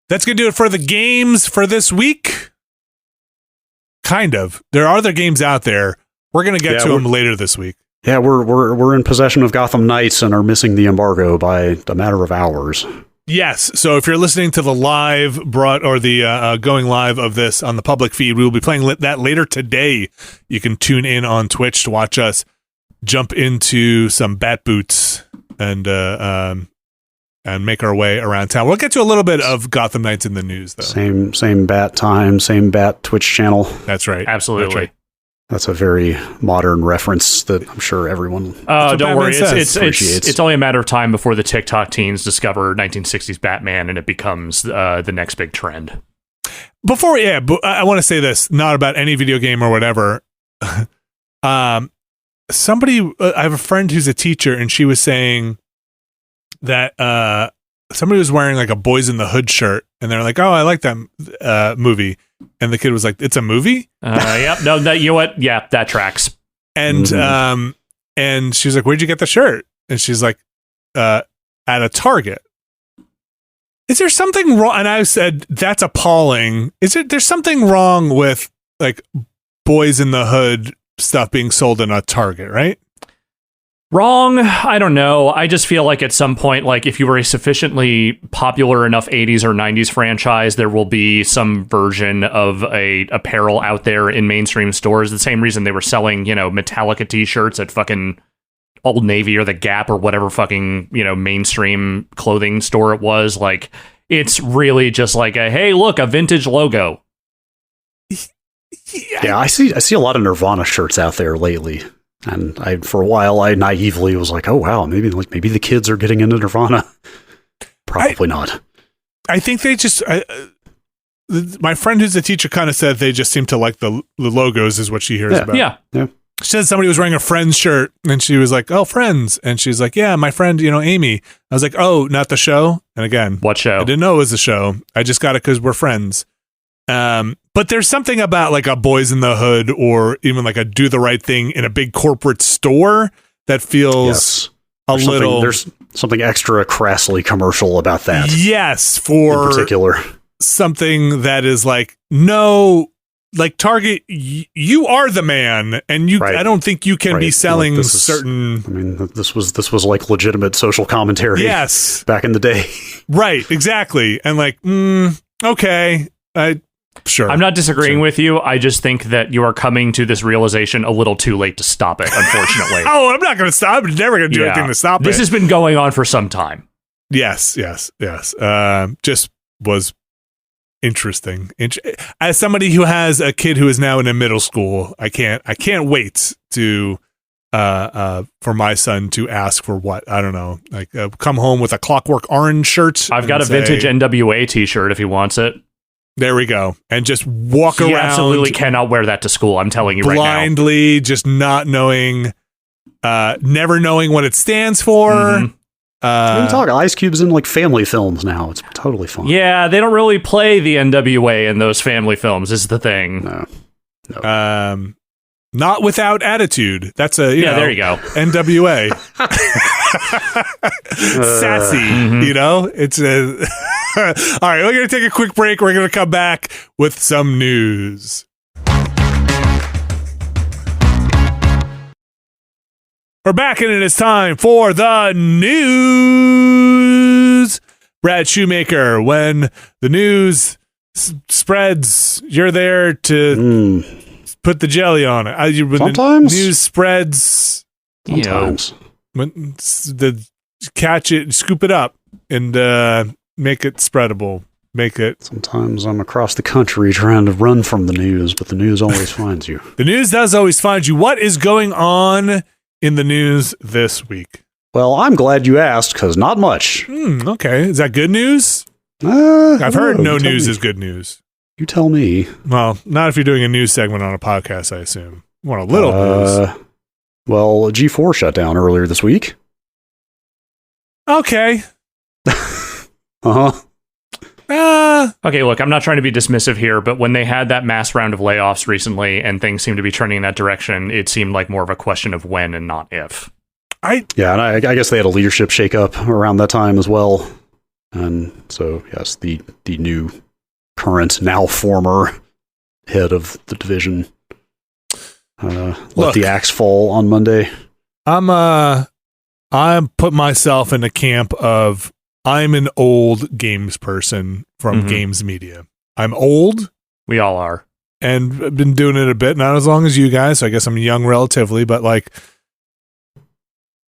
Speaker 1: That's going to do it for the games for this week. Kind of. There are other games out there. We're going to get to them later this week.
Speaker 3: Yeah, we're in possession of Gotham Knights and are missing the embargo by a matter of hours.
Speaker 1: Yes. So if you're listening to the live going live of this on the public feed, we will be playing that later today. You can tune in on Twitch to watch us jump into some bat boots and make our way around town. We'll get to a little bit of Gotham Knights in the news, though.
Speaker 3: Same bat time, same bat Twitch channel.
Speaker 1: That's right.
Speaker 2: Absolutely.
Speaker 1: That's right.
Speaker 3: That's a very modern reference that I'm sure everyone
Speaker 2: don't worry.
Speaker 3: appreciates.
Speaker 2: It's only a matter of time before the TikTok teens discover 1960s Batman and it becomes the next big trend.
Speaker 1: But I want to say this, not about any video game or whatever. I have a friend who's a teacher, and she was saying that somebody was wearing like a Boys in the Hood shirt, and they're like, "Oh, I like that movie," and the kid was like, "It's a movie?"
Speaker 2: Yep. No, you know what? Yeah, that tracks.
Speaker 1: And and she was like, "Where'd you get the shirt?" And she's like, "At a Target." Is there something wrong? And I said, "That's appalling." There's something wrong with like Boys in the Hood stuff being sold in a Target, right?
Speaker 2: Wrong. I don't know. I just feel like at some point, like if you were a sufficiently popular enough 80s or 90s franchise, there will be some version of a apparel out there in mainstream stores. The same reason they were selling, Metallica t-shirts at fucking Old Navy or the Gap or whatever fucking, mainstream clothing store it was. Like, It's really just like hey, look, a vintage logo.
Speaker 3: Yeah, I see a lot of Nirvana shirts out there lately. And for a while, I naively was like, oh, wow, maybe the kids are getting into Nirvana. Probably not.
Speaker 1: I think they just... my friend who's a teacher kind of said they just seem to like the logos is what she hears about.
Speaker 2: Yeah.
Speaker 1: She said somebody was wearing a Friends shirt and she was like, oh, Friends. And she's like, yeah, my friend, Amy. I was like, oh, not the show? And again,
Speaker 2: what show?
Speaker 1: I didn't know it was the show. I just got it because we're friends. But there's something about like a Boys in the Hood or even like a Do the Right Thing in a big corporate store that feels little...
Speaker 3: There's something extra crassly commercial about that.
Speaker 1: Yes, for...
Speaker 3: in particular.
Speaker 1: Something that is like, no... Like Target, you are the man, and you. Right. I don't think you can be selling certain.
Speaker 3: I mean, this was like legitimate social commentary.
Speaker 1: Yes,
Speaker 3: back in the day.
Speaker 1: Right, exactly, and like, okay, sure.
Speaker 2: I'm not disagreeing with you. I just think that you are coming to this realization a little too late to stop it. Unfortunately.
Speaker 1: Oh, I'm not going to stop. I'm never going to do anything to stop it.
Speaker 2: This has been going on for some time.
Speaker 1: Yes. Just was. Interesting. As somebody who has a kid who is now in a middle school, I can't wait to for my son to ask for what, I don't know, like come home with a Clockwork Orange shirt.
Speaker 2: I've got a vintage NWA t-shirt if he wants it.
Speaker 1: There we go. And just walk around.
Speaker 2: He absolutely cannot wear that to school, I'm telling you right now.
Speaker 1: Blindly, just not knowing, never knowing what it stands for.
Speaker 3: Mm-hmm. What are you talking? Ice Cube's in like family films now. It's totally fun.
Speaker 2: Yeah, they don't really play the NWA in those family films, is the thing.
Speaker 3: No.
Speaker 1: Not Without Attitude. That's a
Speaker 2: there you go.
Speaker 1: NWA. Sassy, It's a all right, we're gonna take a quick break. We're gonna come back with some news. We're back and it is time for the news. Brad Shoemaker, when the news spreads, you're there to put the jelly on it. When
Speaker 3: sometimes.
Speaker 1: The news spreads.
Speaker 3: Sometimes.
Speaker 1: When catch it, scoop it up, and make it spreadable.
Speaker 3: Sometimes I'm across the country trying to run from the news, but the news always finds you.
Speaker 1: The news does always find you. What is going on in the news this week?
Speaker 3: Well, I'm glad you asked, because not much.
Speaker 1: Okay. Is that good news? I've heard no news is good news.
Speaker 3: You tell me.
Speaker 1: Well, not if you're doing a news segment on a podcast, I assume. You want a little news.
Speaker 3: Well, G4 shut down earlier this week.
Speaker 1: Okay.
Speaker 3: Uh-huh.
Speaker 2: Okay, look, I'm not trying to be dismissive here, but when they had that mass round of layoffs recently and things seem to be trending in that direction, it seemed like more of a question of when and not if.
Speaker 3: And I guess they had a leadership shakeup around that time as well. And so, yes, the new, current, now former head of the division let the axe fall on Monday.
Speaker 1: I'm put myself in the camp of I'm an old games person from games media. I'm old.
Speaker 2: We all are.
Speaker 1: And I've been doing it a bit, not as long as you guys, so I guess I'm young relatively, but like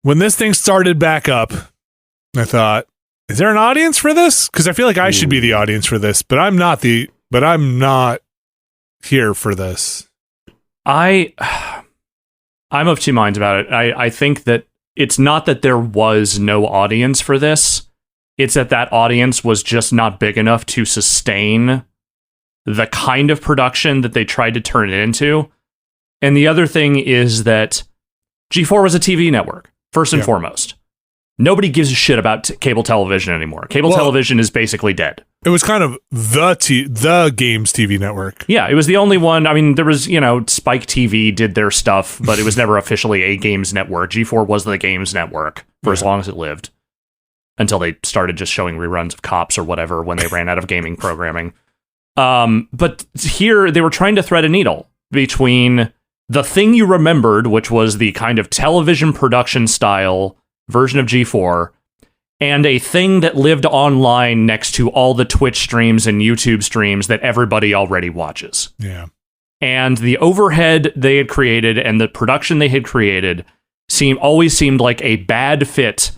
Speaker 1: when this thing started back up, I thought, is there an audience for this? Because I feel like I should be the audience for this, but I'm not here for this.
Speaker 2: I'm of two minds about it. I think that it's not that there was no audience for this. It's that audience was just not big enough to sustain the kind of production that they tried to turn it into. And the other thing is that G4 was a TV network, first and foremost. Nobody gives a shit about cable television anymore. Cable television is basically dead.
Speaker 1: It was kind of the games TV network.
Speaker 2: Yeah, it was the only one. I mean, there was, Spike TV did their stuff, but it was never officially a games network. G4 was the games network for as long as it lived, until they started just showing reruns of Cops or whatever when they ran out of gaming programming. But here they were trying to thread a needle between the thing you remembered, which was the kind of television production style version of G4, and a thing that lived online next to all the Twitch streams and YouTube streams that everybody already watches.
Speaker 1: Yeah.
Speaker 2: And the overhead they had created and the production they had created always seemed like a bad fit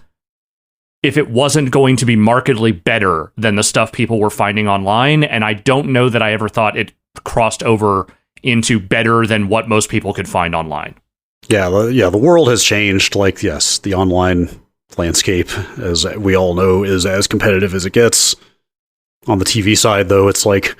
Speaker 2: if it wasn't going to be markedly better than the stuff people were finding online, and I don't know that I ever thought it crossed over into better than what most people could find online.
Speaker 3: Yeah, the world has changed. Like, yes, the online landscape, as we all know, is as competitive as it gets. On the TV side, though, it's like,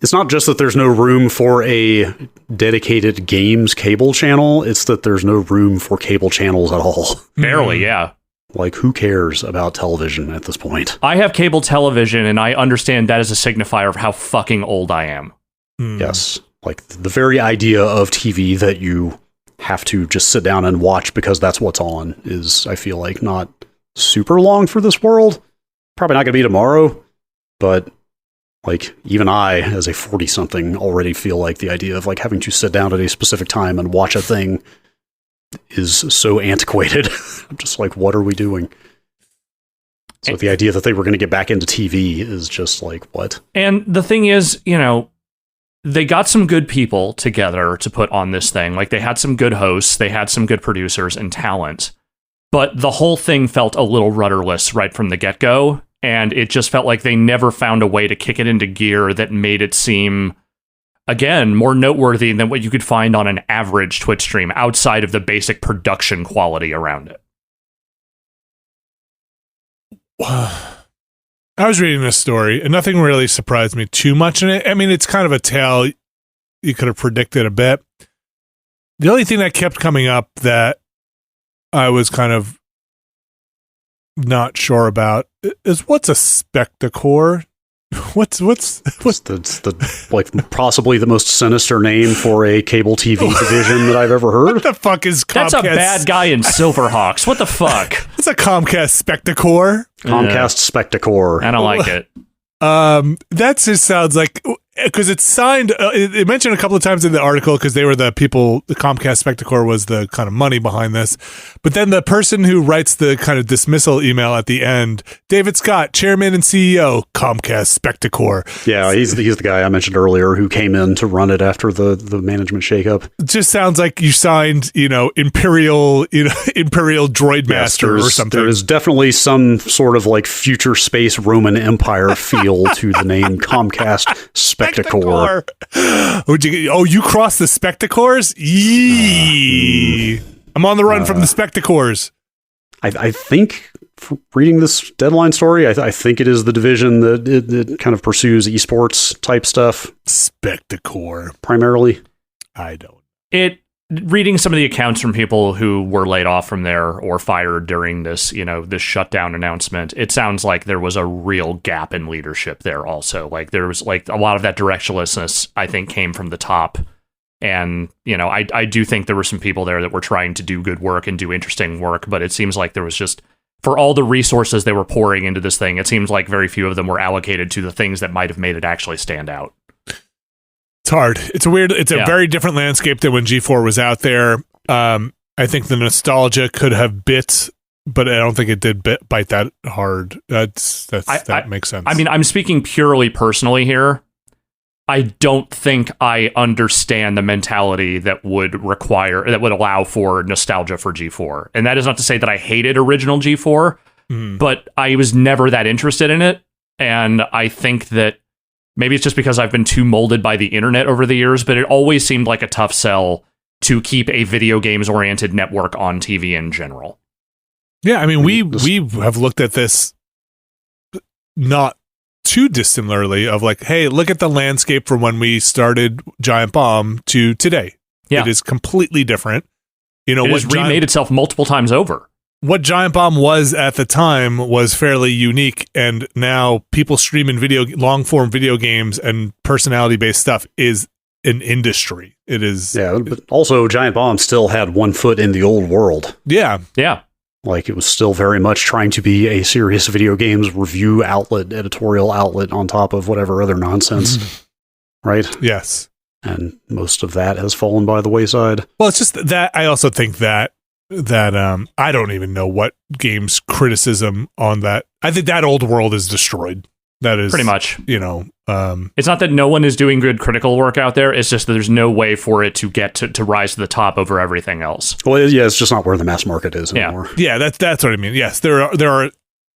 Speaker 3: it's not just that there's no room for a dedicated games cable channel, it's that there's no room for cable channels at all.
Speaker 2: Barely, yeah.
Speaker 3: Like, who cares about television at this point?
Speaker 2: I have cable television, and I understand that as a signifier of how fucking old I am.
Speaker 3: Yes. Like, the very idea of TV that you have to just sit down and watch because that's what's on is, I feel like, not super long for this world. Probably not going to be tomorrow, but like, even I, as a 40-something, already feel like the idea of like having to sit down at a specific time and watch a thing is so antiquated. I'm just like, what are we doing? So the idea that they were going to get back into TV is just like, what?
Speaker 2: And the thing is, you know, they got some good people together to put on this thing. Like, they had some good hosts, they had some good producers and talent, but the whole thing felt a little rudderless right from the get-go, and it just felt like they never found a way to kick it into gear that made it seem, again, more noteworthy than what you could find on an average Twitch stream outside of the basic production quality around it.
Speaker 1: I was reading this story, and nothing really surprised me too much in it. I mean, it's kind of a tale you could have predicted a bit. The only thing that kept coming up that I was kind of not sure about is, what's a spectacore? What's
Speaker 3: the like possibly the most sinister name for a cable TV division that I've ever heard?
Speaker 1: What the fuck is Comcast?
Speaker 2: That's a bad guy in Silverhawks. What the fuck?
Speaker 1: It's a Comcast spectacore.
Speaker 3: Comcast spectacore.
Speaker 2: I don't like it.
Speaker 1: That just sounds like, because it's signed, it mentioned a couple of times in the article, because they were the people, the Comcast Spectacor was the kind of money behind this. But then the person who writes the kind of dismissal email at the end, David Scott, chairman and CEO, Comcast Spectacor.
Speaker 3: Yeah, he's the guy I mentioned earlier who came in to run it after the management shakeup.
Speaker 1: It just sounds like you signed, Imperial Droid Master or something.
Speaker 3: There is definitely some sort of like future space Roman Empire feel to the name Comcast Spectacor.
Speaker 1: You crossed the Spectacors? Yee! I'm on the run from the Spectacors.
Speaker 3: I think, reading this Deadline story, I think it is the division that it kind of pursues esports type stuff.
Speaker 1: Spectacor.
Speaker 3: Primarily.
Speaker 1: I don't.
Speaker 2: Reading some of the accounts from people who were laid off from there or fired during this, this shutdown announcement, it sounds like there was a real gap in leadership there also. Like, there was like a lot of that directionlessness, I think, came from the top. And, I do think there were some people there that were trying to do good work and do interesting work, but it seems like there was just, for all the resources they were pouring into this thing, it seems like very few of them were allocated to the things that might have made it actually stand out.
Speaker 1: It's hard. It's a very different landscape than when G4 was out there. I think the nostalgia could have bit, but I don't think it did bite that hard. That makes sense.
Speaker 2: I mean, I'm speaking purely personally here. I don't think I understand the mentality that would allow for nostalgia for G4. And that is not to say that I hated original G4, but I was never that interested in it. And I think that maybe it's just because I've been too molded by the internet over the years, but it always seemed like a tough sell to keep a video games oriented network on TV in general.
Speaker 1: Yeah, I mean, we have looked at this not too dissimilarly of like, hey, look at the landscape from when we started Giant Bomb to today. Yeah. It is completely different.
Speaker 2: It has remade itself multiple times over.
Speaker 1: What Giant Bomb was at the time was fairly unique, and now people streaming long-form video games and personality-based stuff is an industry. It is. Yeah,
Speaker 3: but also Giant Bomb still had one foot in the old world.
Speaker 1: Yeah.
Speaker 2: Yeah.
Speaker 3: Like, it was still very much trying to be a serious video games review outlet, editorial outlet on top of whatever other nonsense. Right?
Speaker 1: Yes.
Speaker 3: And most of that has fallen by the wayside.
Speaker 1: Well, it's just that I also think that I don't even know what games criticism on that. I think that old world is destroyed. That is
Speaker 2: pretty much,
Speaker 1: it's
Speaker 2: not that no one is doing good critical work out there. It's just that there's no way for it to get to rise to the top over everything else.
Speaker 3: Well, yeah, it's just not where the mass market is anymore.
Speaker 1: Yeah, that's what I mean. Yes, there are.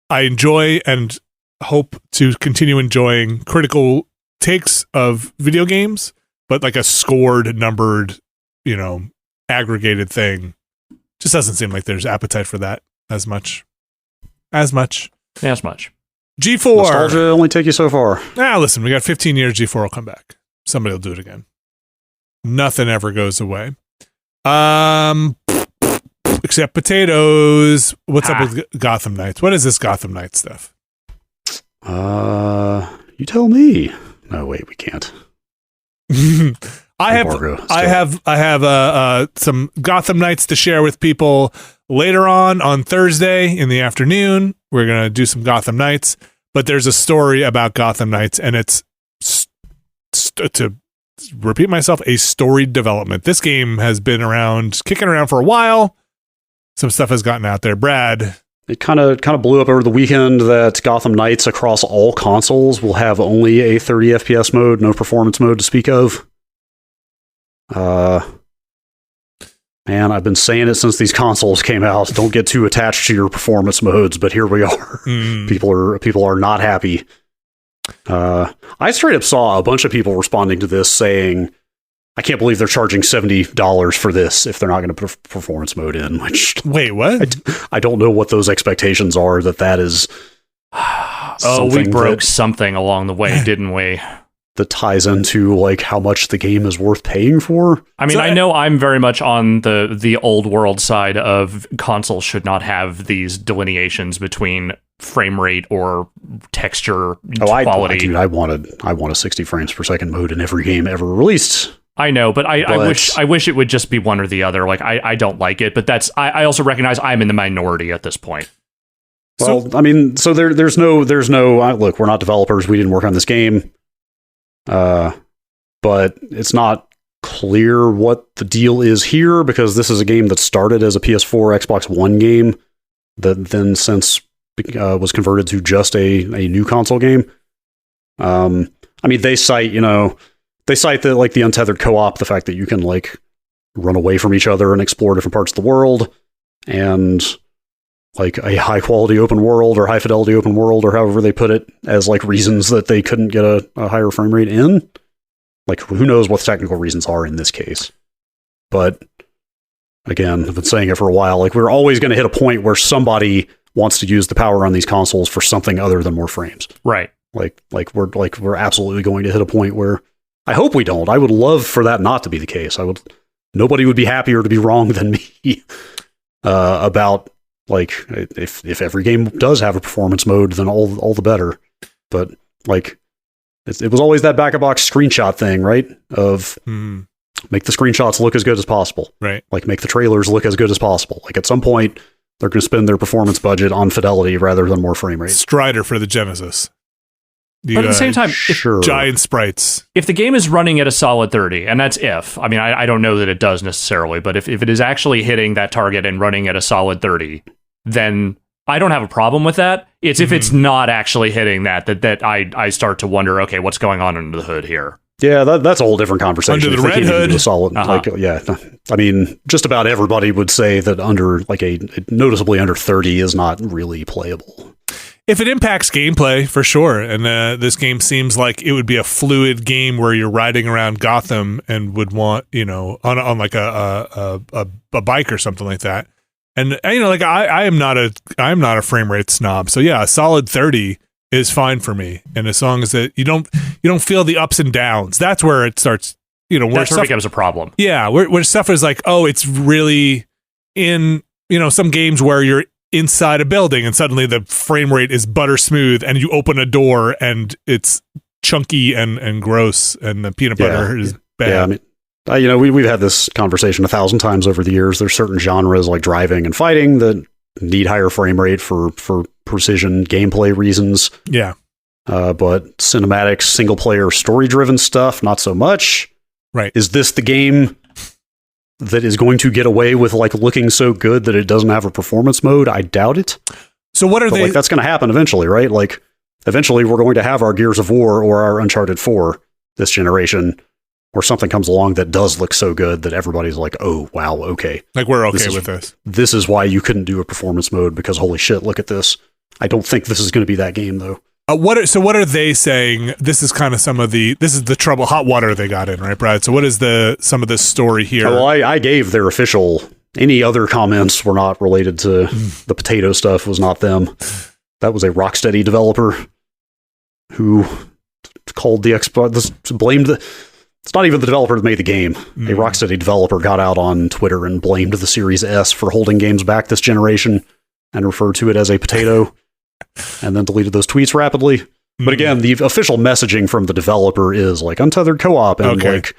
Speaker 1: I enjoy and hope to continue enjoying critical takes of video games, but like a scored, numbered, aggregated thing just doesn't seem like there's appetite for that as much. G4.
Speaker 3: Nostalgia only take you so far.
Speaker 1: Listen, we got 15 years. G4 will come back. Somebody will do it again. Nothing ever goes away. Except potatoes. What's up with Gotham Knights? What is this Gotham Knights stuff?
Speaker 3: You tell me. No, wait, we can't.
Speaker 1: I have some Gotham Knights to share with people later on Thursday in the afternoon. We're going to do some Gotham Knights, but there's a story about Gotham Knights, and it's, to repeat myself, a storied development. This game has been kicking around for a while. Some stuff has gotten out there. Brad.
Speaker 3: It kind of blew up over the weekend that Gotham Knights across all consoles will have only a 30 FPS mode, no performance mode to speak of. Man, I've been saying it since these consoles came out. Don't get too attached to your performance modes, but here we are. People are not happy. I straight up saw a bunch of people responding to this saying, I can't believe they're charging $70 for this if they're not going to put performance mode in.
Speaker 1: Wait, what?
Speaker 3: I don't know what those expectations are. That is.
Speaker 2: We broke something along the way, didn't we?
Speaker 3: That ties into like how much the game is worth paying for.
Speaker 2: I mean, I know I'm very much on the old world side of consoles should not have these delineations between frame rate or texture quality.
Speaker 3: I want a 60 frames per second mode in every game ever released.
Speaker 2: I know, but I wish it would just be one or the other. Like I don't like it, but I also recognize I'm in the minority at this point.
Speaker 3: Well, there's no look, we're not developers. We didn't work on this game. But it's not clear what the deal is here because this is a game that started as a PS4, Xbox One game that then since was converted to just a new console game. They cite that like the untethered co-op, the fact that you can like run away from each other and explore different parts of the world, and like a high quality open world or high fidelity open world or however they put it as like reasons that they couldn't get a higher frame rate in. Like who knows what the technical reasons are in this case. But again, I've been saying it for a while, like we're always going to hit a point where somebody wants to use the power on these consoles for something other than more frames.
Speaker 2: Right.
Speaker 3: We're absolutely going to hit a point where I hope we don't. I would love for that not to be the case. Nobody would be happier to be wrong than me about like if every game does have a performance mode, then all the better. But like it was always that back-of-box screenshot thing, right? Of make the screenshots look as good as possible.
Speaker 1: Right.
Speaker 3: Like make the trailers look as good as possible. Like at some point they're going to spend their performance budget on fidelity rather than more frame rate.
Speaker 1: Strider for the Genesis.
Speaker 2: But at the same time,
Speaker 1: giant sprites.
Speaker 2: If the game is running at a solid 30, and that's if, I mean, I don't know that it does necessarily, but if it is actually hitting that target and running at a solid 30, then I don't have a problem with that. It's if it's not actually hitting that I start to wonder, okay, what's going on under the hood here?
Speaker 3: Yeah, that's a whole different conversation.
Speaker 1: Under the red hood.
Speaker 3: A solid, I mean, just about everybody would say that under like a noticeably under 30 is not really playable.
Speaker 1: If it impacts gameplay, for sure. And this game seems like it would be a fluid game where you're riding around Gotham and would want, on like a bike or something like that. And like I'm not a frame rate snob. So yeah, a solid 30 is fine for me. And as long as you don't feel the ups and downs, that's where it starts, where
Speaker 2: that's
Speaker 1: stuff
Speaker 2: where it becomes a problem.
Speaker 1: Yeah, where stuff is like, oh, it's really in, some games where you're inside a building and suddenly the frame rate is butter smooth and you open a door and it's chunky and gross and the peanut butter is bad.
Speaker 3: Yeah, I mean, we've had this conversation 1,000 times over the years. There's certain genres like driving and fighting that need higher frame rate for precision gameplay reasons.
Speaker 1: Yeah.
Speaker 3: But cinematics, single player, story driven stuff, not so much.
Speaker 1: Right.
Speaker 3: Is this the game that is going to get away with like looking so good that it doesn't have a performance mode? I doubt it.
Speaker 1: So what are they?
Speaker 3: Like that's going to happen eventually, right? Like eventually we're going to have our Gears of War or our Uncharted 4 this generation, or something comes along that does look so good that everybody's like, oh, wow, okay.
Speaker 1: Like, we're okay with this.
Speaker 3: This is why you couldn't do a performance mode, because holy shit, look at this. I don't think this is going to be that game, though.
Speaker 1: What are they saying? This is kind of this is the trouble, hot water they got in, right, Brad? So what is some of this story here?
Speaker 3: Well, I gave their official, any other comments were not related to the potato stuff, was not them. That was a Rocksteady developer who called blamed it's not even the developer that made the game. A Rocksteady developer got out on Twitter and blamed the Series S for holding games back this generation and referred to it as a potato, and then deleted those tweets rapidly. But again, the official messaging from the developer is like untethered co-op and like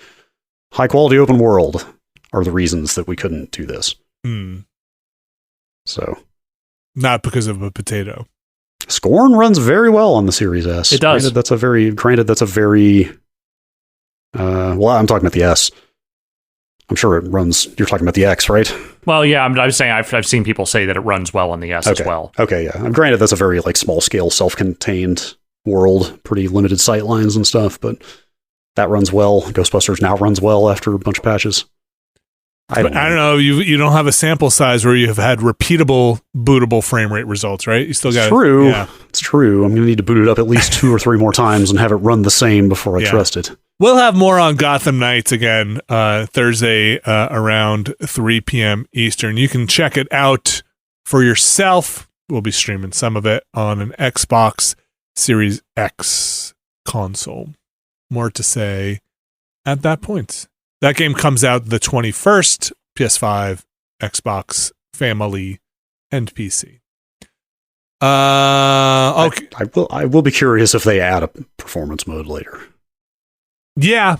Speaker 3: high quality open world are the reasons that we couldn't do this. So,
Speaker 1: not because of a potato.
Speaker 3: Scorn runs very well on the Series S.
Speaker 2: It does.
Speaker 3: Granted, that's a very well, I'm talking about the S. I'm sure it runs. You're talking about the X, right?
Speaker 2: Well, yeah, I'm saying I've seen people say that it runs well on the S as well.
Speaker 3: Okay, yeah. Granted, that's a very like small scale, self-contained world, pretty limited sight lines and stuff, but that runs well. Ghostbusters now runs well after a bunch of patches. I don't know.
Speaker 1: You don't have a sample size where you have had repeatable bootable frame rate results, right? You still got
Speaker 3: true. Yeah. It's true. I'm going to need to boot it up at least 2 or 3 more times and have it run the same before I trust it.
Speaker 1: We'll have more on Gotham Knights again Thursday around 3 p.m. Eastern. You can check it out for yourself. We'll be streaming some of it on an Xbox Series X console. More to say at that point. That game comes out the 21st, PS5, Xbox, Family, and PC. Okay.
Speaker 3: I will be curious if they add a performance mode later.
Speaker 1: Yeah.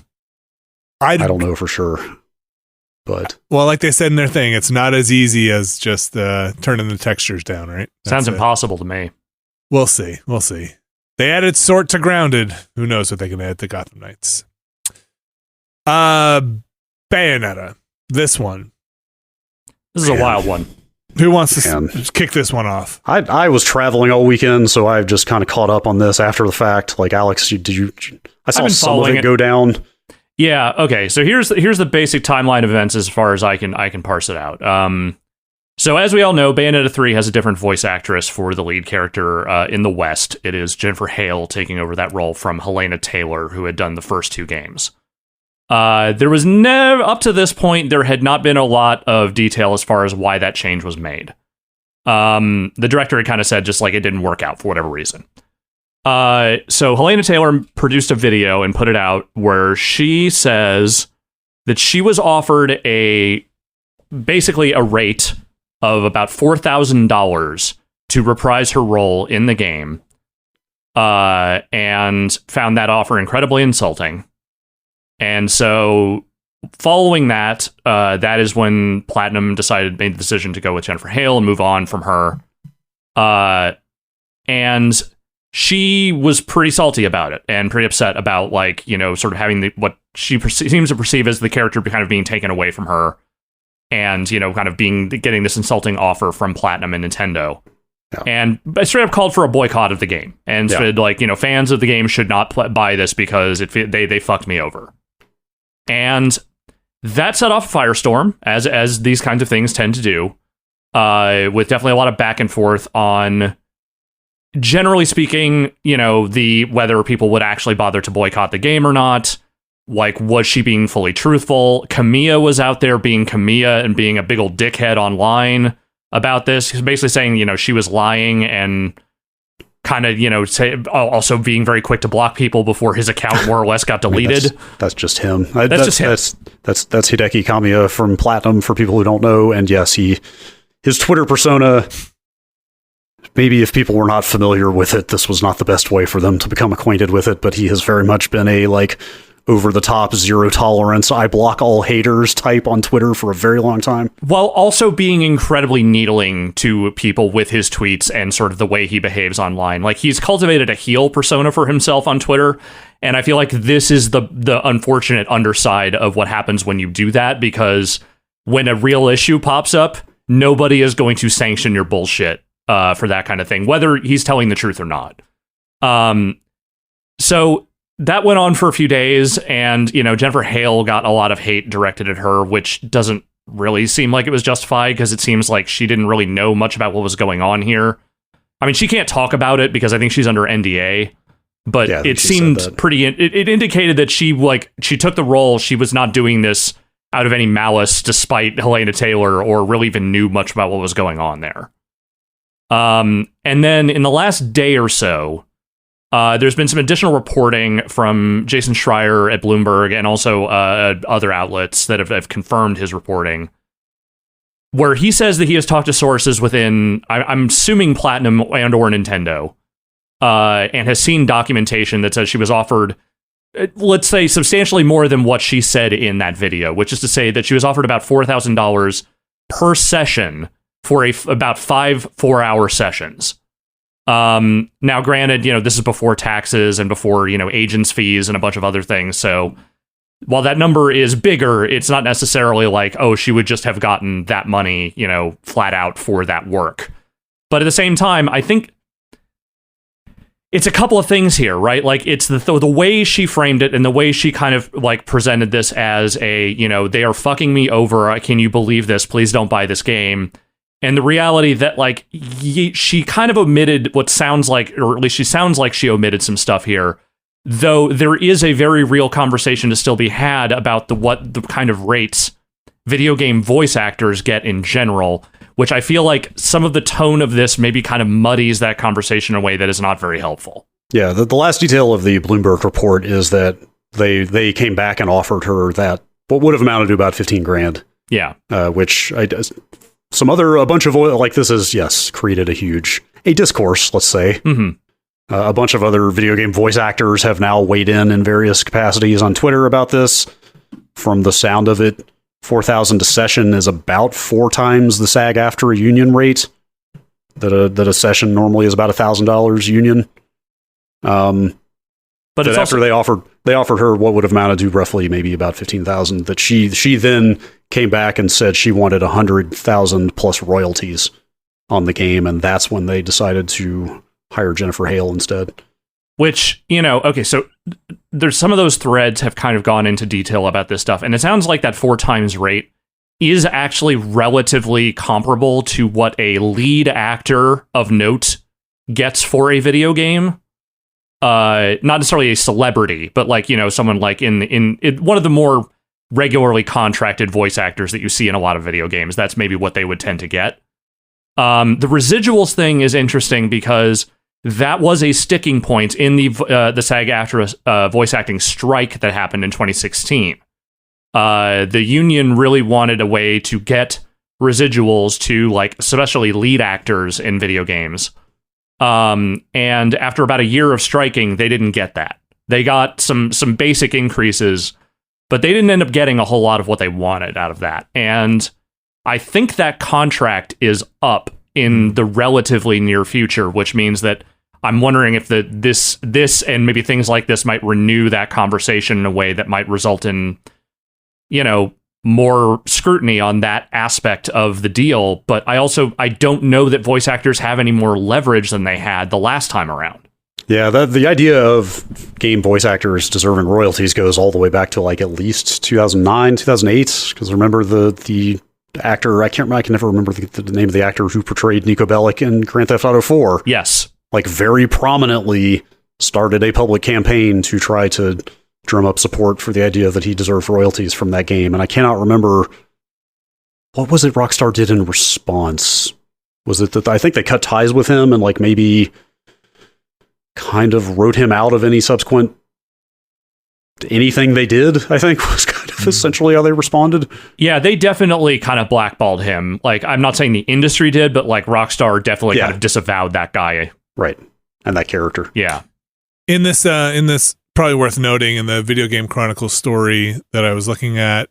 Speaker 1: I
Speaker 3: don't know for sure. But
Speaker 1: well, like they said in their thing, it's not as easy as just turning the textures down, right?
Speaker 2: Sounds impossible to me.
Speaker 1: We'll see. They added Sort to Grounded. Who knows what they can add to Gotham Knights. Bayonetta. This one.
Speaker 2: This is a wild one.
Speaker 1: Who wants to kick this one off?
Speaker 3: I was traveling all weekend, so I've just kind of caught up on this after the fact. Like, Alex, I saw some of it go down.
Speaker 2: Yeah, okay. So here's the basic timeline of events as far as I can parse it out. So as we all know, Bayonetta 3 has a different voice actress for the lead character in the West. It is Jennifer Hale taking over that role from Helena Taylor, who had done the first 2 games. There was never, up to this point, there had not been a lot of detail as far as why that change was made. The director had kind of said just like it didn't work out for whatever reason. So Helena Taylor produced a video and put it out where she says that she was offered basically a rate of about $4,000 to reprise her role in the game, and found that offer incredibly insulting. And so following that, that is when Platinum made the decision to go with Jennifer Hale and move on from her. And she was pretty salty about it and pretty upset about, like, sort of having what she seems to perceive as the character kind of being taken away from her, and, kind of getting this insulting offer from Platinum and Nintendo. Yeah. And straight up called for a boycott of the game and said, like, fans of the game should not buy this because they fucked me over. And that set off a firestorm, as these kinds of things tend to do, with definitely a lot of back and forth on, generally speaking, whether people would actually bother to boycott the game or not. Like, was she being fully truthful? Kamiya was out there being Kamiya and being a big old dickhead online about this. He's basically saying, she was lying and kind of, also being very quick to block people before his account more or less got deleted.
Speaker 3: That's just him. That's Hideki Kamiya from Platinum, for people who don't know. And yes, his Twitter persona, maybe if people were not familiar with it, this was not the best way for them to become acquainted with it, but he has very much been a, like, over-the-top, zero tolerance, I block all haters type on Twitter for a very long time.
Speaker 2: While also being incredibly needling to people with his tweets and sort of the way he behaves online. Like, he's cultivated a heel persona for himself on Twitter, and I feel like this is the unfortunate underside of what happens when you do that, because when a real issue pops up, nobody is going to sanction your bullshit for that kind of thing, whether he's telling the truth or not. So that went on for a few days, and Jennifer Hale got a lot of hate directed at her, which doesn't really seem like it was justified, because it seems like she didn't really know much about what was going on here. I mean, she can't talk about it because I think she's under NDA, but it seemed pretty. It indicated that she took the role. She was not doing this out of any malice, despite Helena Taylor, or really even knew much about what was going on there. And then in the last day or so, there's been some additional reporting from Jason Schreier at Bloomberg and also other outlets that have confirmed his reporting, where he says that he has talked to sources within, I'm assuming Platinum and or Nintendo, and has seen documentation that says she was offered, let's say, substantially more than what she said in that video, which is to say that she was offered about $4,000 per session for about 5 4-hour sessions. Now, granted, this is before taxes and before, agents' fees and a bunch of other things. So while that number is bigger, it's not necessarily like, oh, she would just have gotten that money, flat out for that work. But at the same time, I think it's a couple of things here, right? Like, it's the way she framed it and the way she kind of presented this as a, they are fucking me over. Can you believe this? Please don't buy this game. And the reality that, she kind of omitted what sounds like, or at least she sounds like she omitted some stuff here, though there is a very real conversation to still be had about what the kind of rates video game voice actors get in general, which I feel like some of the tone of this maybe kind of muddies that conversation in a way that is not very helpful. Yeah,
Speaker 3: the last detail of the Bloomberg report is that they came back and offered her that what would have amounted to about $15,000.
Speaker 2: Yeah.
Speaker 3: Which a bunch of this is, yes, created a discourse, let's say.
Speaker 2: Mm-hmm.
Speaker 3: A bunch of other video game voice actors have now weighed in various capacities on Twitter about this. From the sound of it, $4,000 a session is about 4 times the SAG-AFTRA union rate. That a session normally is about $1,000 union. But it's after they offered her what would have amounted to roughly maybe about $15,000. That she then came back and said she wanted $100,000 plus royalties on the game, and that's when they decided to hire Jennifer Hale instead.
Speaker 2: Which, okay, so there's some of those threads have kind of gone into detail about this stuff, and it sounds like that 4 times rate is actually relatively comparable to what a lead actor of note gets for a video game. Not necessarily a celebrity, but someone in one of the more regularly contracted voice actors that you see in a lot of video games. That's maybe what they would tend to get. The residuals thing is interesting because that was a sticking point in the SAG-AFTRA voice acting strike that happened in 2016. The union really wanted a way to get residuals to especially lead actors in video games. And after about a year of striking, they didn't get that. They got some basic increases, but they didn't end up getting a whole lot of what they wanted out of that. And I think that contract is up in the relatively near future, which means that I'm wondering if this and maybe things like this might renew that conversation in a way that might result in, more scrutiny on that aspect of the deal. But I don't know that voice actors have any more leverage than they had the last time around.
Speaker 3: Yeah, the idea of game voice actors deserving royalties goes all the way back to at least 2009, 2008. Because remember the actor, I can never remember the name of the actor who portrayed Nico Bellic in Grand Theft Auto 4.
Speaker 2: Yes.
Speaker 3: Very prominently started a public campaign to try to drum up support for the idea that he deserved royalties from that game. And I cannot remember, what was it Rockstar did in response? Was it that I think they cut ties with him and maybe kind of wrote him out of any subsequent anything they did, I think was kind of essentially how they responded.
Speaker 2: Yeah, they definitely kind of blackballed him. I'm not saying the industry did, but Rockstar definitely kind of disavowed that guy.
Speaker 3: Right. And that character.
Speaker 2: Yeah.
Speaker 1: In this probably worth noting, in the Video Game Chronicles story that I was looking at,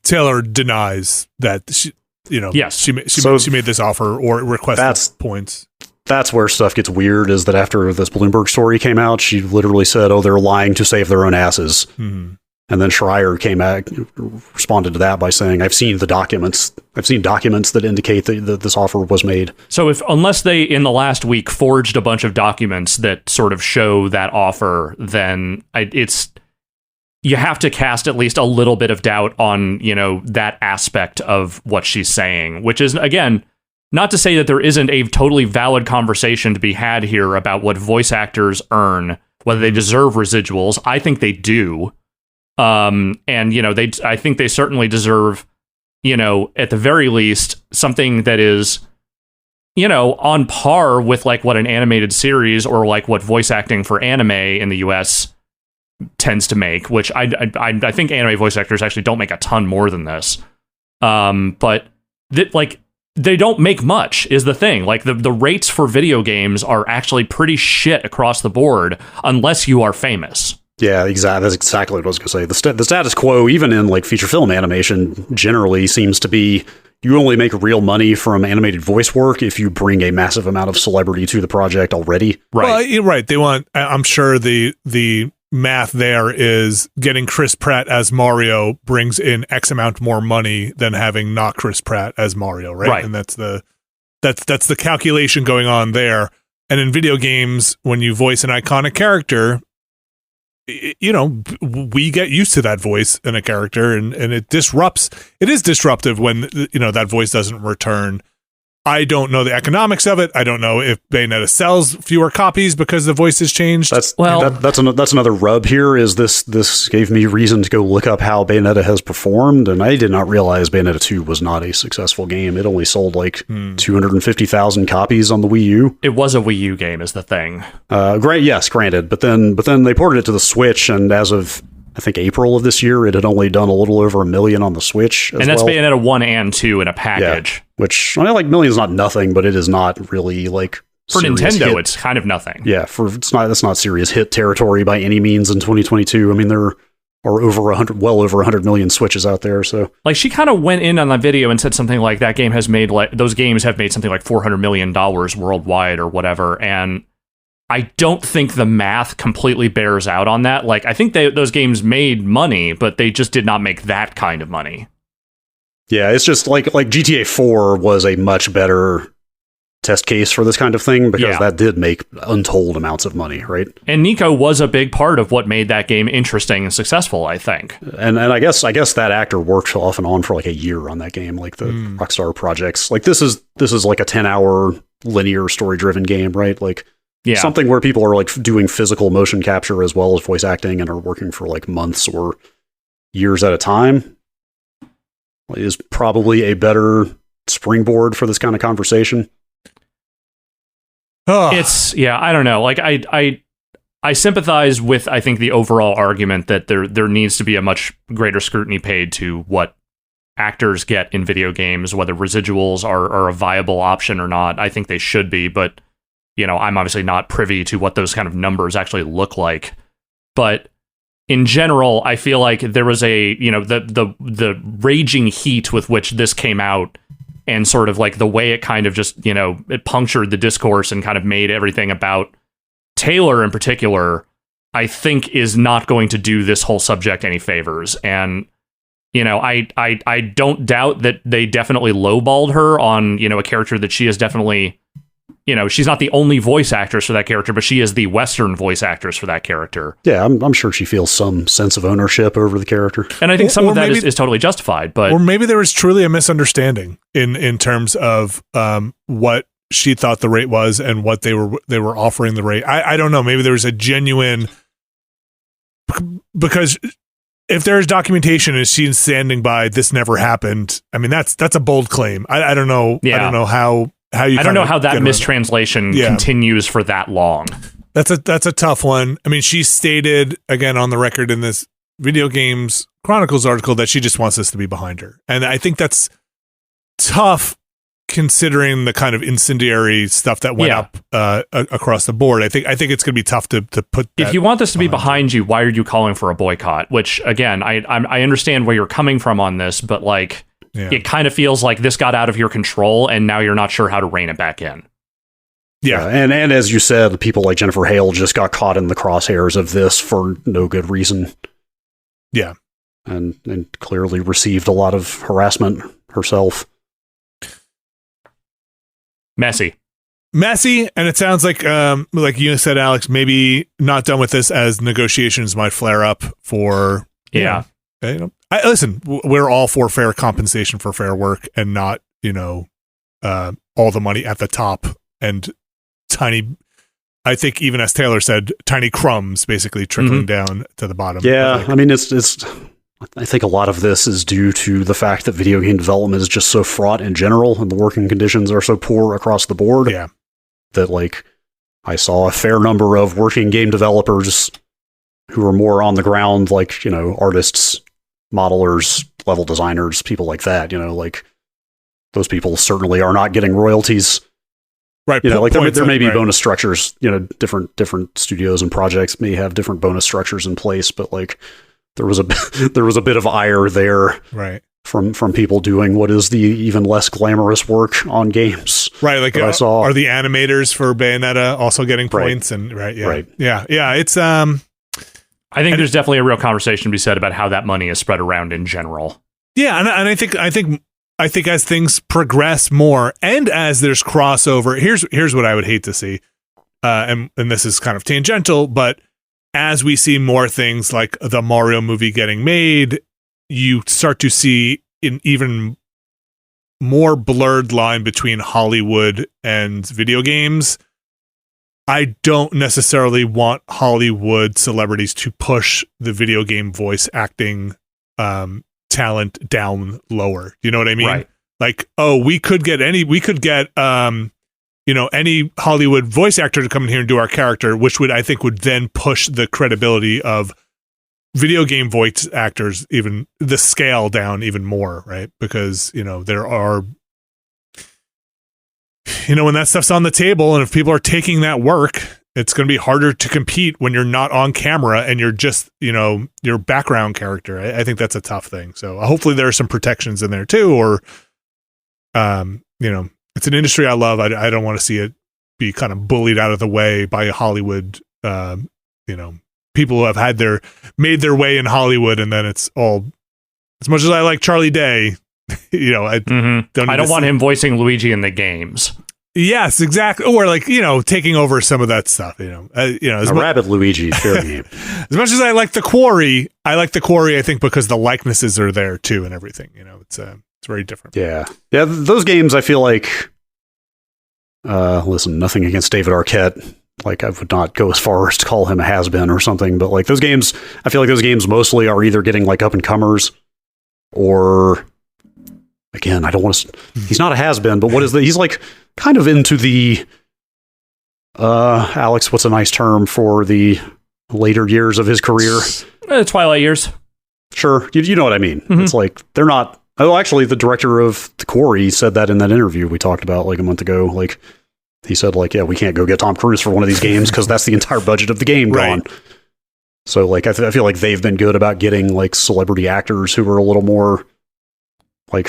Speaker 1: Taylor denies that she made this offer or requested points.
Speaker 3: That's where stuff gets weird, is that after this Bloomberg story came out, she literally said, they're lying to save their own asses.
Speaker 1: Mm-hmm.
Speaker 3: And then Schreier responded to that by saying, I've seen documents that indicate that this offer was made.
Speaker 2: So unless they, in the last week, forged a bunch of documents that sort of show that offer, then you have to cast at least a little bit of doubt on, that aspect of what she's saying, which is, again, not to say that there isn't a totally valid conversation to be had here about what voice actors earn, whether they deserve residuals. I think they do. And I think they certainly deserve, at the very least, something that is, on par with like what an animated series or like what voice acting for anime in the US tends to make, which I think anime voice actors actually don't make a ton more than this. But they don't make much is the thing. Like the rates for video games are actually pretty shit across the board unless you are famous.
Speaker 3: Yeah, exactly. That's exactly what I was going to say. The status quo, even in like feature film animation, generally seems to be you only make real money from animated voice work if you bring a massive amount of celebrity to the project already.
Speaker 1: Right. Well, you're right. They want. I'm sure the math there is getting Chris Pratt as Mario brings in X amount more money than having not Chris Pratt as Mario. Right. And that's the calculation going on there. And in video games, when you voice an iconic character, we get used to that voice in a character, and it is disruptive when that voice doesn't return. I don't know the economics of it. I don't know if Bayonetta sells fewer copies because the voice has changed.
Speaker 3: That's another rub here. Is this gave me reason to go look up how Bayonetta has performed, and I did not realize Bayonetta 2 was not a successful game. It only sold like 250,000 copies on the Wii U.
Speaker 2: It was a Wii U game, is the thing.
Speaker 3: Granted, but then they ported it to the Switch, and as of I think April of this year, it had only done a little over 1 million on the Switch.
Speaker 2: And that's Bayonetta 1 and 2 in a package.
Speaker 3: Yeah, which, like million is not nothing, but it is not really like
Speaker 2: for Nintendo, it's kind of nothing.
Speaker 3: Yeah, that's not serious hit territory by any means in 2022. I mean, there are well over 100 million Switches out there. So
Speaker 2: like she kind of went in on that video and said something like that game has made those games have made something like $400 million worldwide or whatever. And I don't think the math completely bears out on that. Like, I think those games made money, but they just did not make that kind of money.
Speaker 3: Yeah, it's just like GTA 4 was a much better test case for this kind of thing because that did make untold amounts of money, right?
Speaker 2: And Nico was a big part of what made that game interesting and successful, I think.
Speaker 3: And I guess that actor worked off and on for like a year on that game, like the Rockstar projects. Like this is like a 10-hour linear story-driven game, right? Like something where people are like doing physical motion capture as well as voice acting and are working for like months or years at a time is probably a better springboard for this kind of conversation.
Speaker 2: I don't know. Like I sympathize with, I think, the overall argument that there needs to be a much greater scrutiny paid to what actors get in video games, whether residuals are a viable option or not. I think they should be, but I'm obviously not privy to what those kind of numbers actually look like. But in general, I feel like there was the raging heat with which this came out and sort of like the way it kind of just, it punctured the discourse and kind of made everything about Taylor in particular, I think is not going to do this whole subject any favors. And, I don't doubt that they definitely lowballed her on, a character that she is definitely... she's not the only voice actress for that character, but she is the Western voice actress for that character.
Speaker 3: Yeah, I'm sure she feels some sense of ownership over the character.
Speaker 2: And I think some of that is totally justified. But
Speaker 1: or maybe there was truly a misunderstanding in terms of what she thought the rate was and what they were offering the rate. I don't know. Maybe there was a genuine... Because if there's documentation and she's standing by, this never happened, I mean, that's a bold claim. I don't know. Yeah. I don't know how you... I
Speaker 2: don't know how that mistranslation continues for that long.
Speaker 1: That's a tough one. I mean, she stated again on the record in this Video Games Chronicles article that she just wants us to be behind her, and I think that's tough considering the kind of incendiary stuff that went up across the board. I think it's going to be tough to put.
Speaker 2: If you want this to be behind you, why are you calling for a boycott? Which again, I understand where you're coming from on this, but like. Yeah. It kind of feels like this got out of your control, and now you're not sure how to rein it back in.
Speaker 3: Yeah, and as you said, people like Jennifer Hale just got caught in the crosshairs of this for no good reason.
Speaker 1: Yeah.
Speaker 3: And clearly received a lot of harassment herself.
Speaker 2: Messy,
Speaker 1: and it sounds like you said, Alex, maybe not done with this, as negotiations might flare up for.
Speaker 2: Yeah.
Speaker 1: Listen, we're all for fair compensation for fair work, and not all the money at the top and tiny. I think even as Taylor said, tiny crumbs basically trickling down to the bottom.
Speaker 3: Yeah, I mean, it's. I think a lot of this is due to the fact that video game development is just so fraught in general, and the working conditions are so poor across the board.
Speaker 1: Yeah,
Speaker 3: that I saw a fair number of working game developers who are more on the ground, artists, modelers, level designers, people like that. Those people certainly are not getting royalties.
Speaker 1: Right.
Speaker 3: There may be bonus structures. Different studios and projects may have different bonus structures in place, but there was a bit of ire there,
Speaker 1: right,
Speaker 3: from people doing what is the even less glamorous work on games,
Speaker 1: right? I saw, are the animators for Bayonetta also getting points? And yeah. It's
Speaker 2: I think there's definitely a real conversation to be said about how that money is spread around in general.
Speaker 1: Yeah, and I think as things progress more, and as there's crossover, here's what I would hate to see, and this is kind of tangential, but as we see more things like the Mario movie getting made, you start to see an even more blurred line between Hollywood and video games. I don't necessarily want Hollywood celebrities to push the video game voice acting talent down lower. You know what I mean?
Speaker 2: Right.
Speaker 1: We could get any Hollywood voice actor to come in here and do our character, which I think would then push the credibility of video game voice actors, even the scale down even more, right? Because, there are, when that stuff's on the table, and if people are taking that work, it's going to be harder to compete when you're not on camera and you're just, your background character. I think that's a tough thing. So hopefully there are some protections in there too, or, it's an industry I love. I don't want to see it be kind of bullied out of the way by Hollywood, people who have made their way in Hollywood, and then it's all, as much as I like Charlie Day, I
Speaker 2: don't want him voicing Luigi in the games.
Speaker 1: Yes, exactly. Or taking over some of that stuff, as
Speaker 3: Rabbit Luigi, fair game.
Speaker 1: As much as I like the Quarry, I think because the likenesses are there too and everything, it's very different.
Speaker 3: Yeah. Those games, I feel like, listen, nothing against David Arquette. I would not go as far as to call him a has-been or something, but those games, I feel like those games mostly are either getting up-and-comers, or, again, I don't want to, he's not a has-been, but he's kind of into the, Alex, what's a nice term for the later years of his career?
Speaker 2: Twilight years.
Speaker 3: Sure. You know what I mean. It's they're not. Oh, actually, the director of The Quarry said that in that interview we talked about a month ago. He said, yeah, we can't go get Tom Cruise for one of these games because that's the entire budget of the game gone. So, I feel like they've been good about getting celebrity actors who are a little more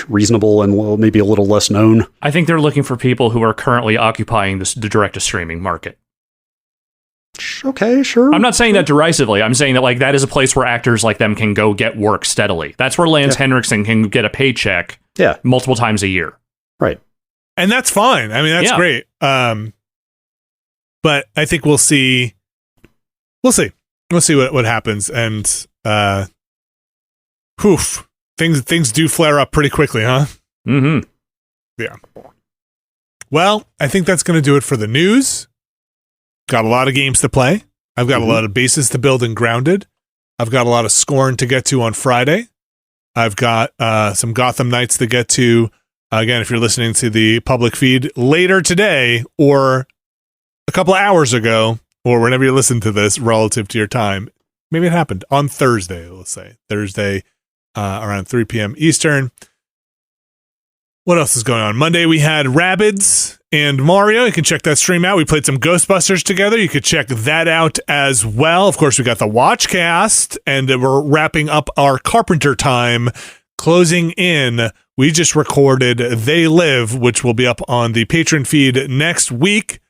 Speaker 3: reasonable and maybe a little less known.
Speaker 2: I think they're looking for people who are currently occupying the direct-to-streaming market.
Speaker 3: Okay, sure.
Speaker 2: I'm not saying that derisively. I'm saying that that is a place where actors like them can go get work steadily. That's where Lance Henriksen can get a paycheck multiple times a year.
Speaker 3: Right.
Speaker 1: And that's fine. I mean, that's great. But I think we'll see. We'll see what happens. And things do flare up pretty quickly, huh?
Speaker 2: Mm-hmm.
Speaker 1: Yeah. Well, I think that's going to do it for the news. Got a lot of games to play. I've got a lot of bases to build in Grounded. I've got a lot of Scorn to get to on Friday. I've got some Gotham Knights to get to, again, if you're listening to the public feed later today or a couple of hours ago, or whenever you listen to this relative to your time. Maybe it happened on Thursday, let's say. Thursday around 3 p.m. Eastern. What else is going on? Monday, we had Rabbids and Mario. You can check that stream out. We played some Ghostbusters together. You could check that out as well. Of course, we got the Watchcast, and we're wrapping up our Carpenter time. Closing in, we just recorded They Live, which will be up on the Patreon feed next week.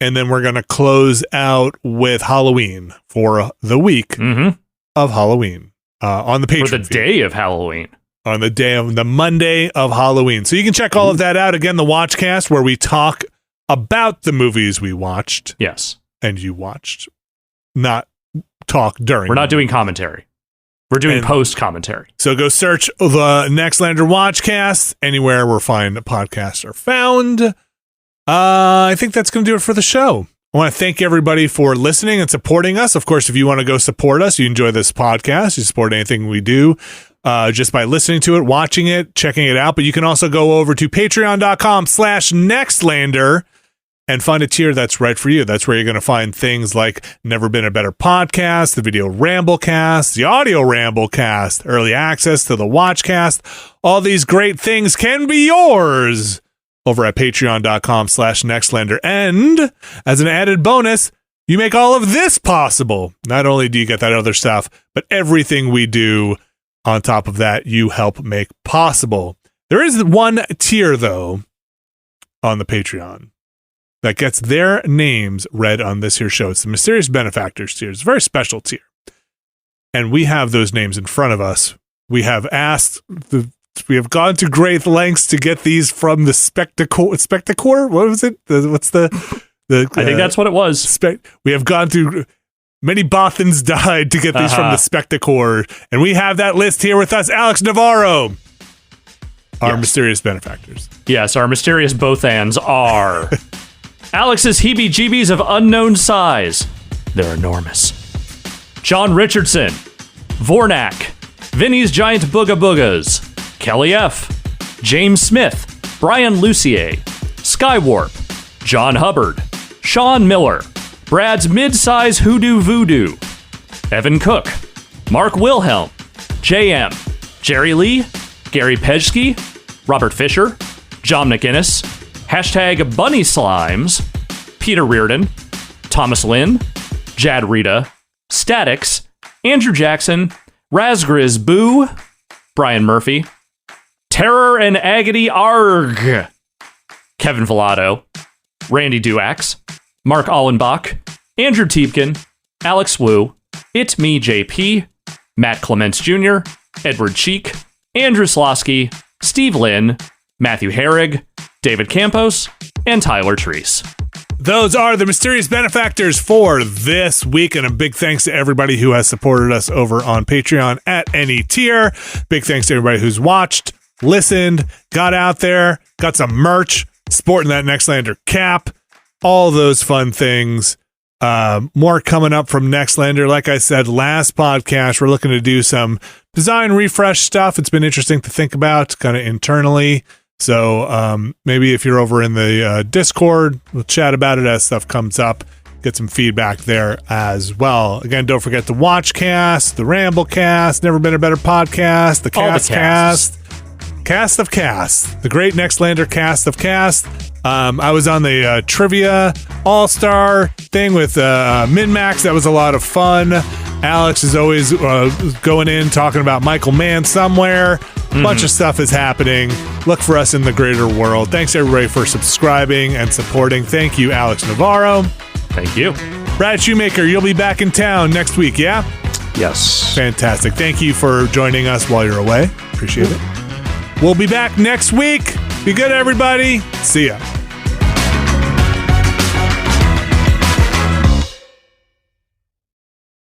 Speaker 1: And then we're going to close out with Halloween for the week of Halloween. on the Patreon.
Speaker 2: For the day of Halloween.
Speaker 1: On the Monday of Halloween. So you can check all of that out. Again, the Watchcast, where we talk about the movies we watched.
Speaker 2: Yes.
Speaker 1: And you watched. Not talk during.
Speaker 2: We're not doing commentary. We're doing post-commentary. So
Speaker 1: go search the Nextlander Watchcast anywhere where fine podcasts are found. I think that's going to do it for the show. I want to thank everybody for listening and supporting us. Of course, if you want to go support us, you enjoy this podcast, you support anything we do just by listening to it, watching it, checking it out. But you can also go over to patreon.com/Nextlander and find a tier that's right for you. That's where you're going to find things like Never Been a Better Podcast, the Video Ramblecast, the Audio Ramblecast, early access to the Watchcast. All these great things can be yours over at patreon.com/Nextlander. And as an added bonus, you make all of this possible. Not only do you get that other stuff, but everything we do on top of that, you help make possible. There is one tier, though, on the Patreon that gets their names read on this here show. It's the Mysterious Benefactors tier. It's a very special tier. And we have those names in front of us. We have we have gone to great lengths to get these from the Spectacor? What was it? I
Speaker 2: think that's what it was.
Speaker 1: We have gone through... Many Bothans died to get these from the Spectacor. And we have that list here with us. Alex Navarro. Our Mysterious Benefactors.
Speaker 2: Yes, our Mysterious Bothans are... Alex's heebie-jeebies of unknown size. They're enormous. John Richardson. Vornak. Vinny's Giant Booga Boogas. Kelly F. James Smith. Brian Lucier. Skywarp. John Hubbard. Sean Miller. Brad's Mid-Size Hoodoo Voodoo. Evan Cook. Mark Wilhelm. JM. Jerry Lee. Gary Pejsky. Robert Fisher. John McInnes. Hashtag Bunny Slimes. Peter Reardon. Thomas Lynn. Jad Rita. Statics. Andrew Jackson. Razgriz Boo. Brian Murphy. Terror and Agony Arg. Kevin Villado. Randy Duax. Mark Allenbach, Andrew Tiepkin, Alex Wu, It Me JP, Matt Clements Jr., Edward Cheek, Andrew Slosky, Steve Lynn, Matthew Herrig, David Campos, and Tyler Treese.
Speaker 1: Those are the Mysterious Benefactors for this week, and a big thanks to everybody who has supported us over on Patreon at any tier. Big thanks to everybody who's watched, listened, got out there, got some merch, sporting that Nextlander cap. All those fun things. More coming up from Nextlander. Like I said, last podcast, we're looking to do some design refresh stuff. It's been interesting to think about kind of internally. So maybe if you're over in the Discord, we'll chat about it as stuff comes up. Get some feedback there as well. Again, don't forget the Watchcast, the Ramblecast, Never Been a Better Podcast, the Cast of Cast, the great Nextlander Cast of Cast. I was on the trivia all-star thing with Min-Max. That was a lot of fun. Alex is always going in, talking about Michael Mann somewhere. A bunch of stuff is happening. Look for us in the greater world. Thanks, everybody, for subscribing and supporting. Thank you, Alex Navarro.
Speaker 2: Thank you.
Speaker 1: Brad Shoemaker, you'll be back in town next week, yeah?
Speaker 3: Yes.
Speaker 1: Fantastic. Thank you for joining us while you're away. Appreciate it. We'll be back next week. Be good, everybody. See ya.